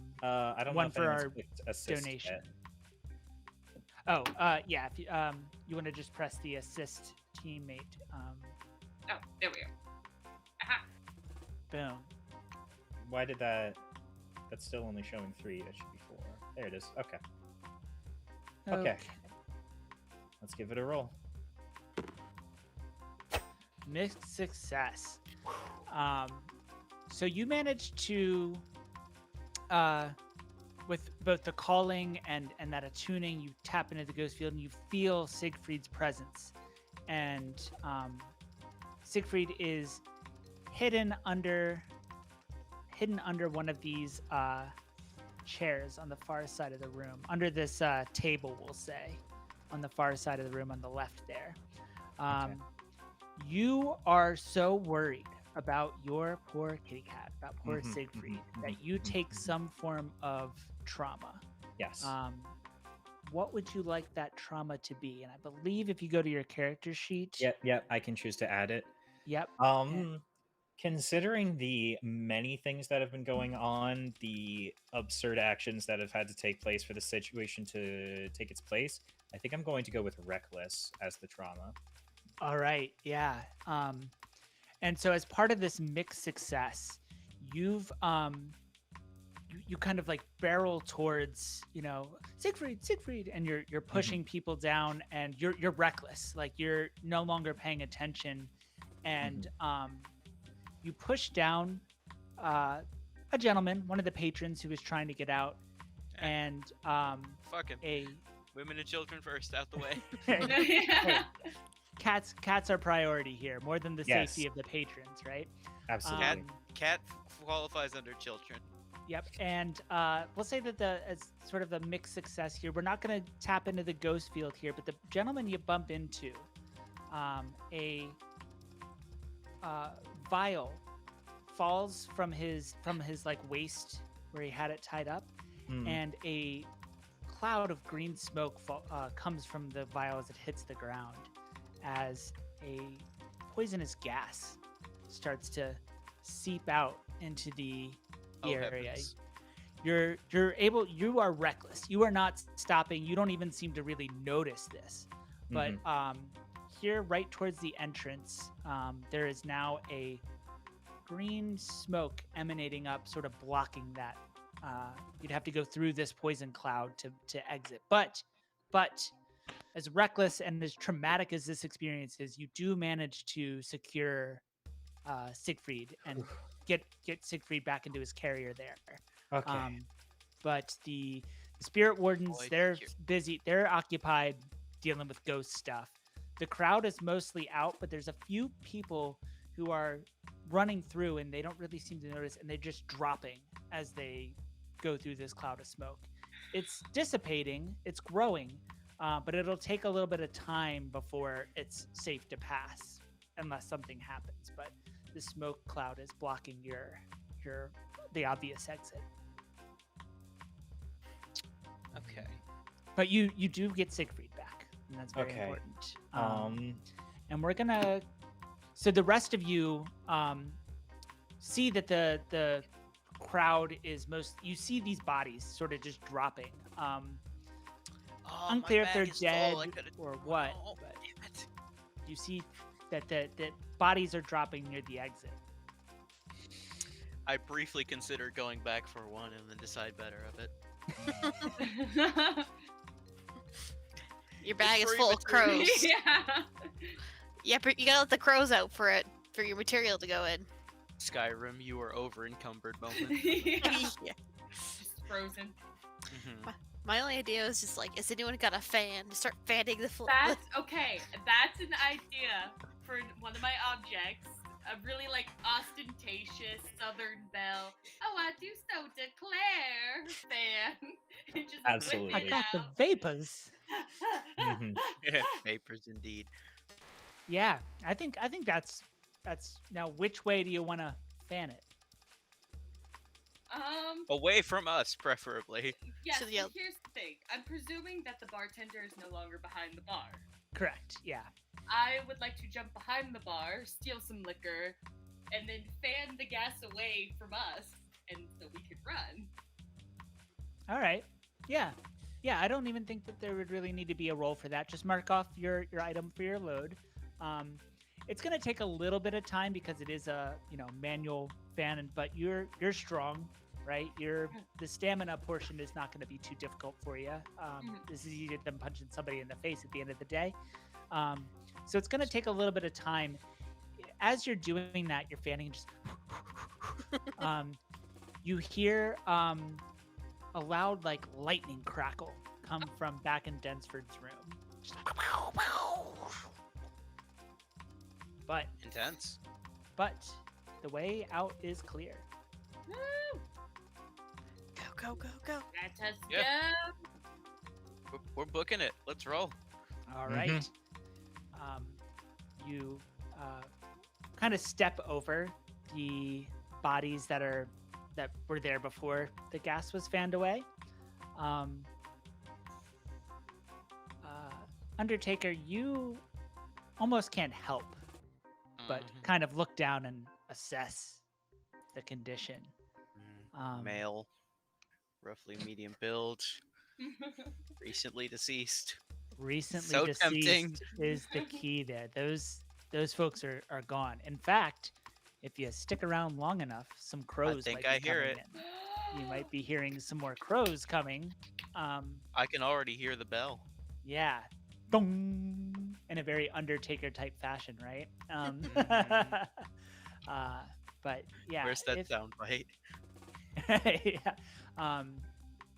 don't 1 know if for anyone's our clicked assist donation. yet. Oh, yeah. If you want to just press the assist teammate. Oh, there we go. Aha. Boom. Why did that? That's still only showing 3. That should be 4. There it is. Okay. Okay. Let's give it a roll. Mixed success. So you managed to, with both the calling and that attuning, you tap into the ghost field and you feel Siegfried's presence. And Siegfried is hidden under one of these chairs on the far side of the room, under this table, we'll say, on the far side of the room on the left there. Okay. You are so worried about your poor kitty cat, about poor Mhm, Siegfried, mhm, that mhm, you mhm, take mhm. some form of trauma. Yes. What would you like that trauma to be? And I believe if you go to your character sheet, Yep. I can choose to add it. yep, Considering the many things that have been going on, the absurd actions that have had to take place for the situation to take its place, I think I'm going to go with reckless as the trauma. all right, yeah. And so as part of this mixed success, you've you kind of like barrel towards, Siegfried, and you're pushing people down, and you're reckless, like you're no longer paying attention, and you push down a gentleman, one of the patrons who was trying to get out, and Fucking a women and children first, out the way. hey, cats are priority here more than the Yes. safety of the patrons, right? Absolutely. Cat qualifies under children. Yep, and we'll say that as sort of a mixed success here, we're not going to tap into the ghost field here, but the gentleman you bump into, a vial falls from his like waist where he had it tied up, and a cloud of green smoke comes from the vial as it hits the ground, as a poisonous gas starts to seep out into the area. Heavens. You are reckless. You are not stopping. You don't even seem to really notice this. But here, right towards the entrance, there is now a green smoke emanating up, sort of blocking that. You'd have to go through this poison cloud to exit. But as reckless and as traumatic as this experience is, you do manage to secure Siegfried and get Siegfried back into his carrier there. Okay. But the spirit wardens, Boy, they're thank you. busy. They're occupied dealing with ghost stuff. The crowd is mostly out, but there's a few people who are running through, and they don't really seem to notice, and they're just dropping as they go through this cloud of smoke. It's dissipating, it's growing, but it'll take a little bit of time before it's safe to pass, unless something happens. But the smoke cloud is blocking the obvious exit. Okay. But you do get Siegfried back, and that's very Okay. important. And we're gonna. So the rest of you see that the crowd is most. You see these bodies sort of just dropping. Oh, Unclear my if they're bag is full. dead I could've- or what. Oh, But damn it. you see that the bodies are dropping near the exit. I briefly considered going back for one and then decide better of it. Your bag is for full of crows. Yeah. Yeah, but you gotta let the crows out for your material to go in. Skyrim, you are over encumbered moment. Yeah. Yeah. Just frozen. Mhm. My only idea was just like, has anyone got a fan to start fanning the floor? That's okay. That's an idea for one of my objects. A really like ostentatious Southern belle. Oh, I do so declare fan. And just Absolutely. I whip it got the out. vapors. Mhm. Vapors indeed. Yeah, I think that's now. Which way do you want to fan it? Away from us, preferably. Yes, So but the oth- here's the thing. I'm presuming that the bartender is no longer behind the bar. Correct. Yeah. I would like to jump behind the bar, steal some liquor, and then fan the gas away from us, and so we could run. All right. Yeah. Yeah. I don't even think that there would really need to be a roll for that. Just mark off your item for your load. It's gonna take a little bit of time because it is a manual fan, but you're strong, right? The stamina portion is not going to be too difficult for you. This is easier than punching somebody in the face at the end of the day. So it's going to take a little bit of time. As you're doing that, you're fanning just. You hear a loud like lightning crackle come from back in Densford's room. Just Intense. but the way out is clear. Woo! Go, go, go, go. Let us Yeah. go. We're booking it. Let's roll. All Mhm. right. You kind of step over the bodies that were there before the gas was fanned away. Undertaker, you almost can't help but Mhm. kind of look down and assess the condition. Male, roughly medium build, recently deceased. Recently So deceased tempting. is the key there. Those folks are gone. In fact, if you stick around long enough, some crows think might be I hear coming it. in. You might be hearing some more crows coming. I can already hear the bell. Yeah. Dong! In a very Undertaker type fashion, right? But yeah. Where's that if- sound bite? yeah.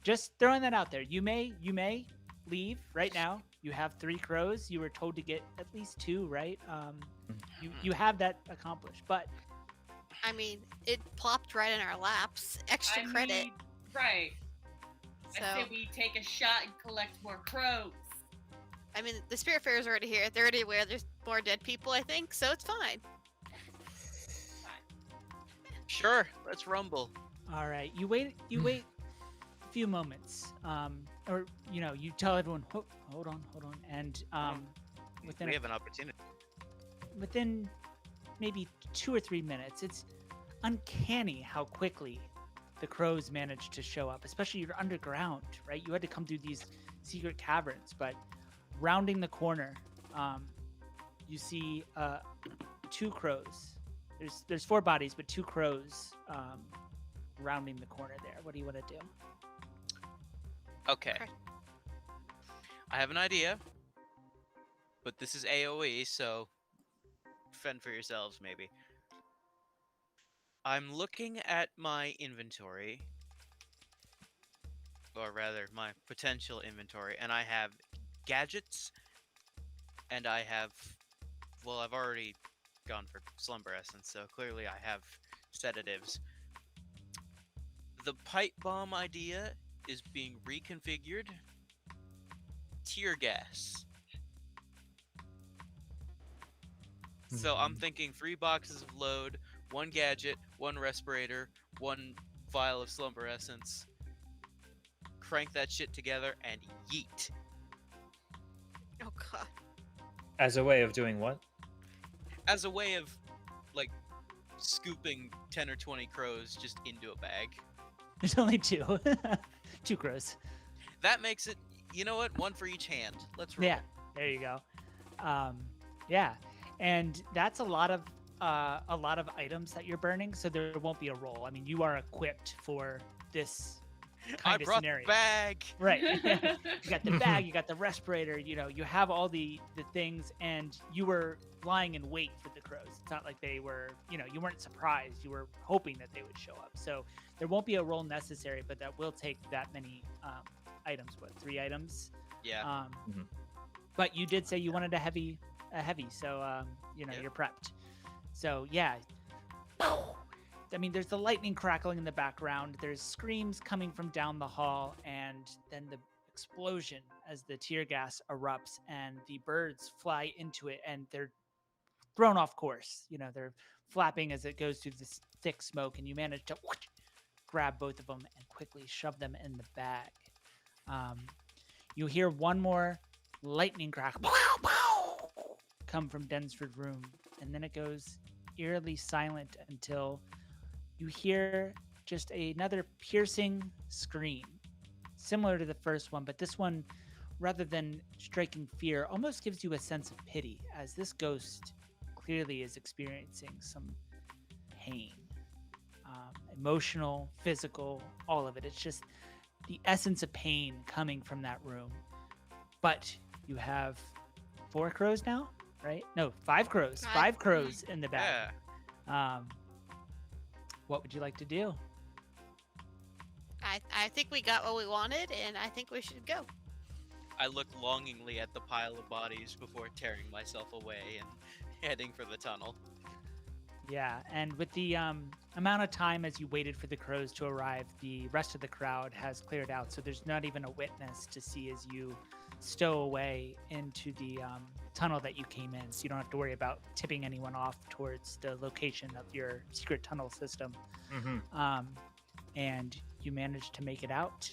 Just throwing that out there. You may leave right now. You have 3 crows. You were told to get at least 2, right? You have that accomplished. But I mean, it plopped right in our laps. Extra credit. mean, right. So, I say we take a shot and collect more crows. I mean, the Spirit Fair is already here. They're already aware there's more dead people, I think, so it's fine. Sure, let's rumble. all right, you wait a few moments. Or you tell everyone, hold on, and within We have an opportunity. within maybe 2 or 3 minutes, it's uncanny how quickly the crows managed to show up, especially you're underground, right? You had to come through these secret caverns, but rounding the corner, you see 2 crows. There's 4 bodies, but 2 crows rounding the corner there. What do you want to do? Okay. Okay. I have an idea, but this is AoE, so fend for yourselves, maybe. I'm looking at my inventory, or rather, my potential inventory, and I have gadgets, and I have, well, I've already gone for slumber essence, so clearly I have sedatives. The pipe bomb idea is being reconfigured. Tear gas. So I'm thinking 3 boxes of load, 1 gadget, 1 respirator, 1 vial of slumber essence. Crank that shit together and yeet. Oh god. As a way of doing what? As a way of, like, scooping 10 or 20 crows just into a bag. There's only two. Two crows. That makes it, you know what? One for each hand. Let's roll. Yeah, there you go. Yeah, and that's a lot of items that you're burning, so there won't be a roll. I mean, you are equipped for this I kind of brought scenario. the bag. Right. You got the bag, you got the respirator, you have all the things, and you were lying in wait for the crows. It's not like they were, you weren't surprised. You were hoping that they would show up. So there won't be a roll necessary, but that will take that many items. What, 3 items? Yeah. But you did say you wanted a heavy, so Yep. you're prepped. So yeah. I mean, there's the lightning crackling in the background. There's screams coming from down the hall, and then the explosion as the tear gas erupts and the birds fly into it, and they're thrown off course. They're flapping as it goes through this thick smoke, and you manage to grab both of them and quickly shove them in the bag. You hear one more lightning crack come from Densford room, and then it goes eerily silent until you hear just another piercing scream, similar to the first one, but this one, rather than striking fear, almost gives you a sense of pity, as this ghost clearly is experiencing some pain, emotional, physical, all of it. It's just the essence of pain coming from that room. But you have 4 crows now, right? No, 5 crows. 5 crows in the bag. Yeah. What would you like to do? I think we got what we wanted, and I think we should go. I look longingly at the pile of bodies before tearing myself away and heading for the tunnel. Yeah, and with the amount of time as you waited for the crows to arrive, the rest of the crowd has cleared out, so there's not even a witness to see as you stow away into the tunnel that you came in, so you don't have to worry about tipping anyone off towards the location of your secret tunnel system. And you managed to make it out,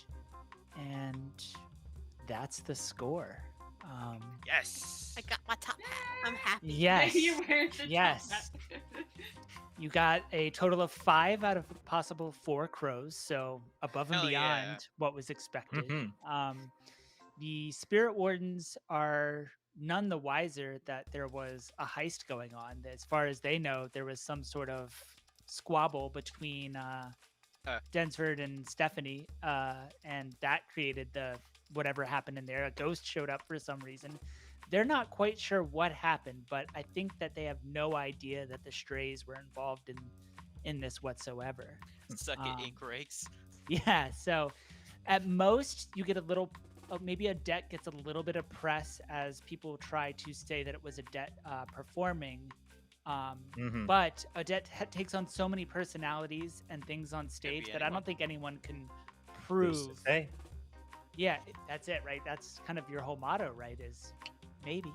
and that's the score. Yes. I got my top hat. I'm happy. Yes. You wear the top Yes. hat. You got a total of 5 out of possible 4 crows, so above and Hell yeah. beyond what was expected. The spirit wardens are none the wiser that there was a heist going on. As far as they know, there was some sort of squabble between Densford and Stephanie, and that created the whatever happened in there. A ghost showed up for some reason. They're not quite sure what happened, but I think that they have no idea that the strays were involved in this whatsoever. Suck it, ink rakes. Yeah, so at most you get a little, maybe a debt gets a little bit of press as people try to say that it was a debt performing. But a debt takes on so many personalities and things on stage that I anyone. don't think anyone can Who's to prove. say? Yeah, that's it, right? That's kind of your whole motto, right? Is maybe.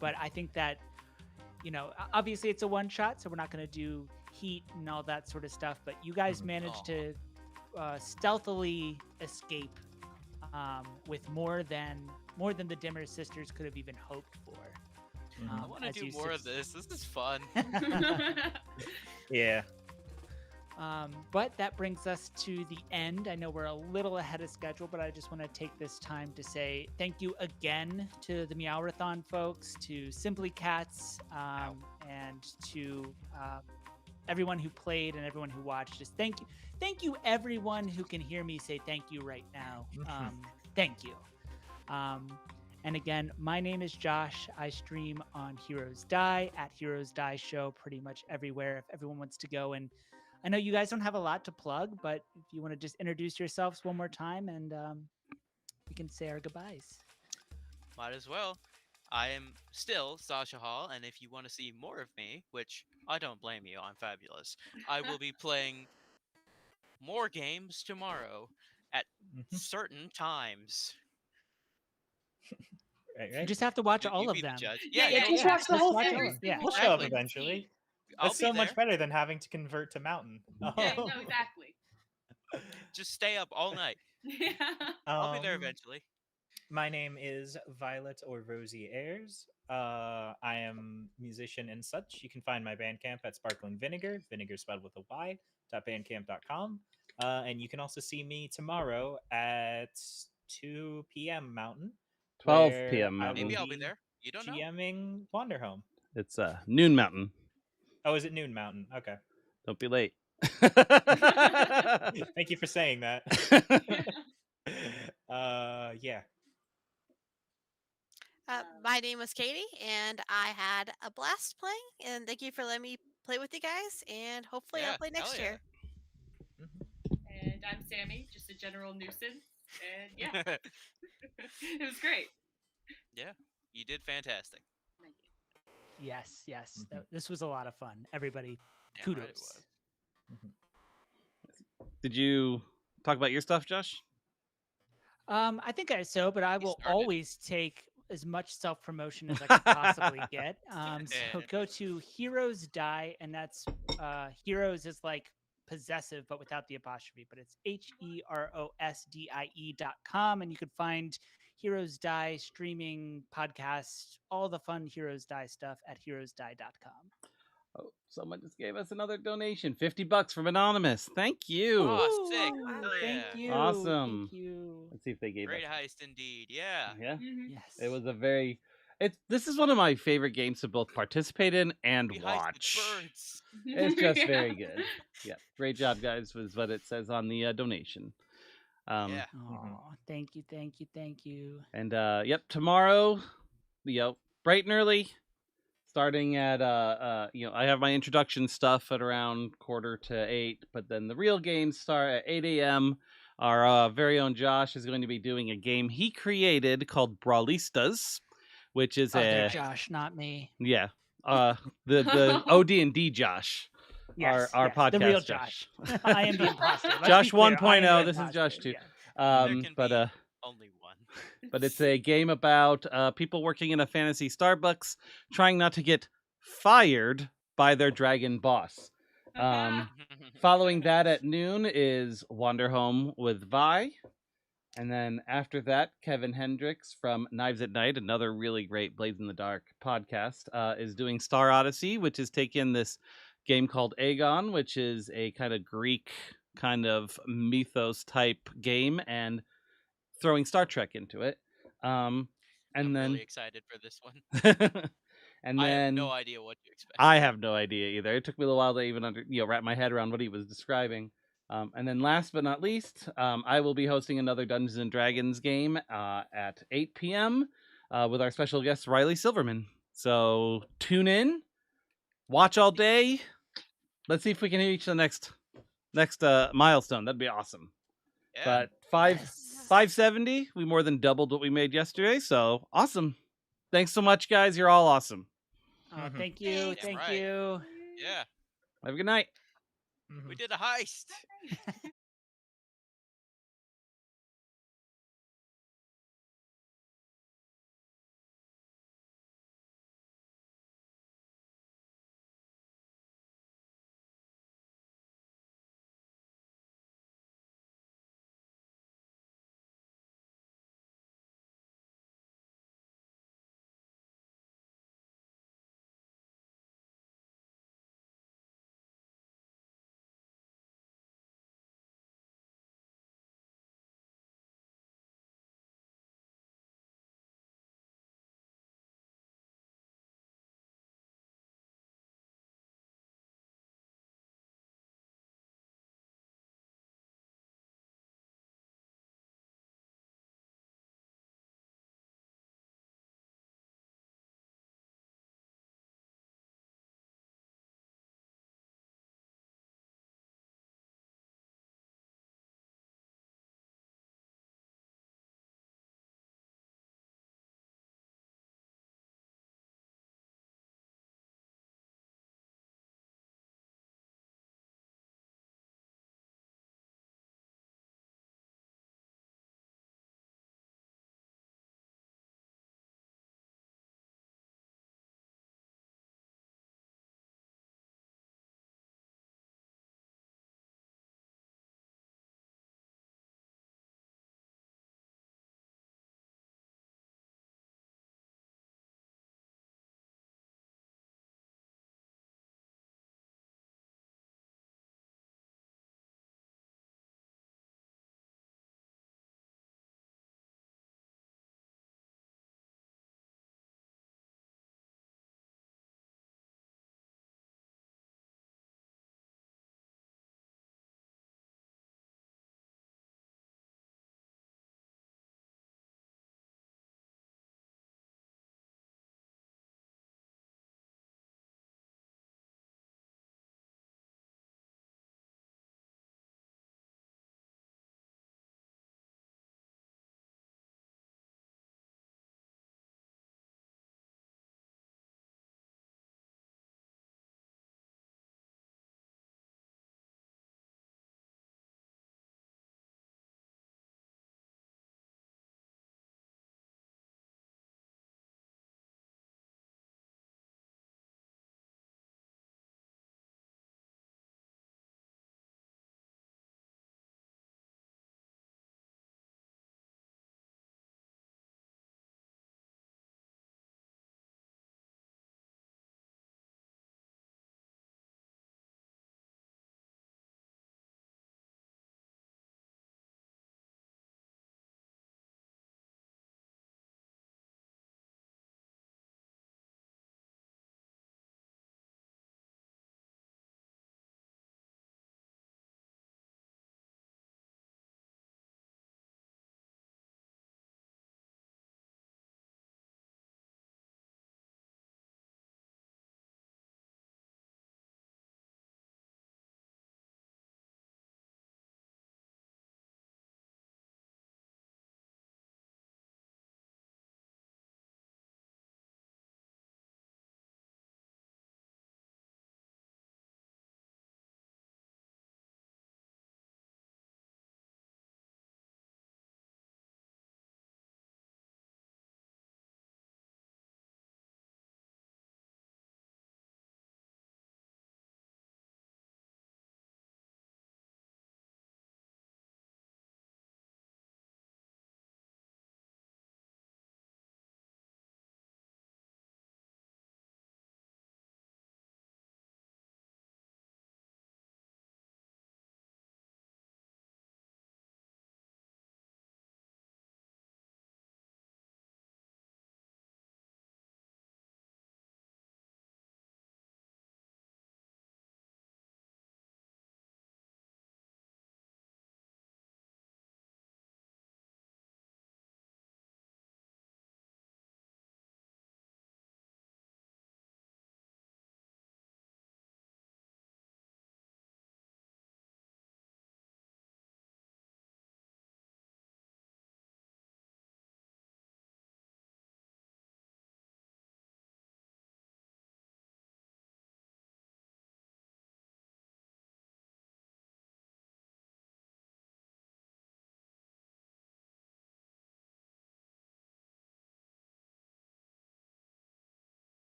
But I think that, obviously it's a one shot, so we're not going to do heat and all that sort of stuff. But you guys managed to stealthily escape with more than the Dimmer sisters could have even hoped for. I want to as do you more of this. This is fun. Yeah. But that brings us to the end. I know we're a little ahead of schedule, but I just want to take this time to say thank you again to the Meowrathon folks, to Simply Cats, and to everyone who played and everyone who watched. Just thank you everyone who can hear me say thank you right now. Thank you. And again, my name is Josh. I stream on Heroes Die at Heroes Die Show pretty much everywhere. If everyone wants to go, and I know you guys don't have a lot to plug, but if you want to just introduce yourselves one more time, and we can say our goodbyes. Might as well. I am still Sasha Hall, and if you want to see more of me, which I don't blame you, I'm fabulous, I will be playing more games tomorrow at certain times. Right, You right. just have to watch all You of be the them. judge. Yeah, Yeah, Just watch the just whole watch thing. all of Yeah, We'll show up exactly. eventually. I'll That's be so there. much better than having to convert to mountain. Yeah, no, exactly. Just stay up all night. Yeah. I'll be there Um, eventually. My name is Violet or Rosie Ayers. I am musician and such. You can find my Bandcamp at Sparkling Vinegar, vinegar spelled with a Y, .bandcamp.com. And you can also see me tomorrow at 2 p.m. Mountain, 12 where p.m. I will Maybe Mountain. I'll be be there. You don't know. GMing Wanderhome. It's Noon Mountain. Oh, is it Noon Mountain? Okay. Don't be late. Thank you for saying that. Yeah. My name was Katie, and I had a blast playing. And thank you for letting me play with you guys. And hopefully, I'll Yeah, play hell next yeah. year. And I'm Sammy, just a general nuisance. And yeah, it was great. Yeah, you did fantastic. Thank you. Yes, yes. Mhm. This was a lot of fun. Everybody, Damn right it kudos. was. Did you talk about your stuff, Josh? I think so, but I He will started. always take as much self promotion as I could possibly get. So And- go to Heroes Die, and that's Heroes is like possessive, but without the apostrophe. But it's HEROSDIE.com, and you can find Heroes Die streaming podcasts, all the fun Heroes Die stuff at heroesdie.com. Oh, someone just gave us another donation, $50 from Anonymous. Thank you. Oh, sick. Wow. Hell Thank yeah. you. Awesome. Thank you. Let's see if they gave Great us. heist indeed. Yeah. Yeah, Mhm. Yes. it was a very. This is one of my favorite games to both participate in and We heisted watch. birds. It's just Yeah. very good. Yeah, great job, guys. Was what it says on the donation. Yeah. Oh, thank you, thank you, thank you. And yep, tomorrow, bright and early, starting at I have my introduction stuff at around 7:45, but then the real games start at 8 a.m. Our very own Josh is going to be doing a game he created called Brawlistas, which is Other Josh, not me. the OD&D Josh. Yes, our yes, podcast the real Josh. I am the imposter. Let's Josh be clear, I am 1.0. the This is imposter, Josh 2. yeah. There can But be only one. but it's a game about people working in a fantasy Starbucks trying not to get fired by their dragon boss. Following that at noon is Wander Home with Vi. And then after that, Kevin Hendricks from Knives at Night, another really great Blades in the Dark podcast, is doing Star Odyssey, which is taking this game called Aegon, which is a kind of Greek kind of mythos type game, and throwing Star Trek into it. And I'm then really excited for this one. and I have then no idea what to expect. I have no idea either. It took me a little while to even wrap my head around what he was describing. And then last but not least, I will be hosting another Dungeons and Dragons game at 8 p.m. With our special guest Riley Silverman. So tune in, watch all day. Let's see if we can reach the next milestone. That'd be awesome. Yeah. But Yes. 570, we more than doubled what we made yesterday. So awesome. Thanks so much, guys. You're all awesome. Oh, thank you, Thanks. thank Right. you. Yeah. Have a good night. We did a heist.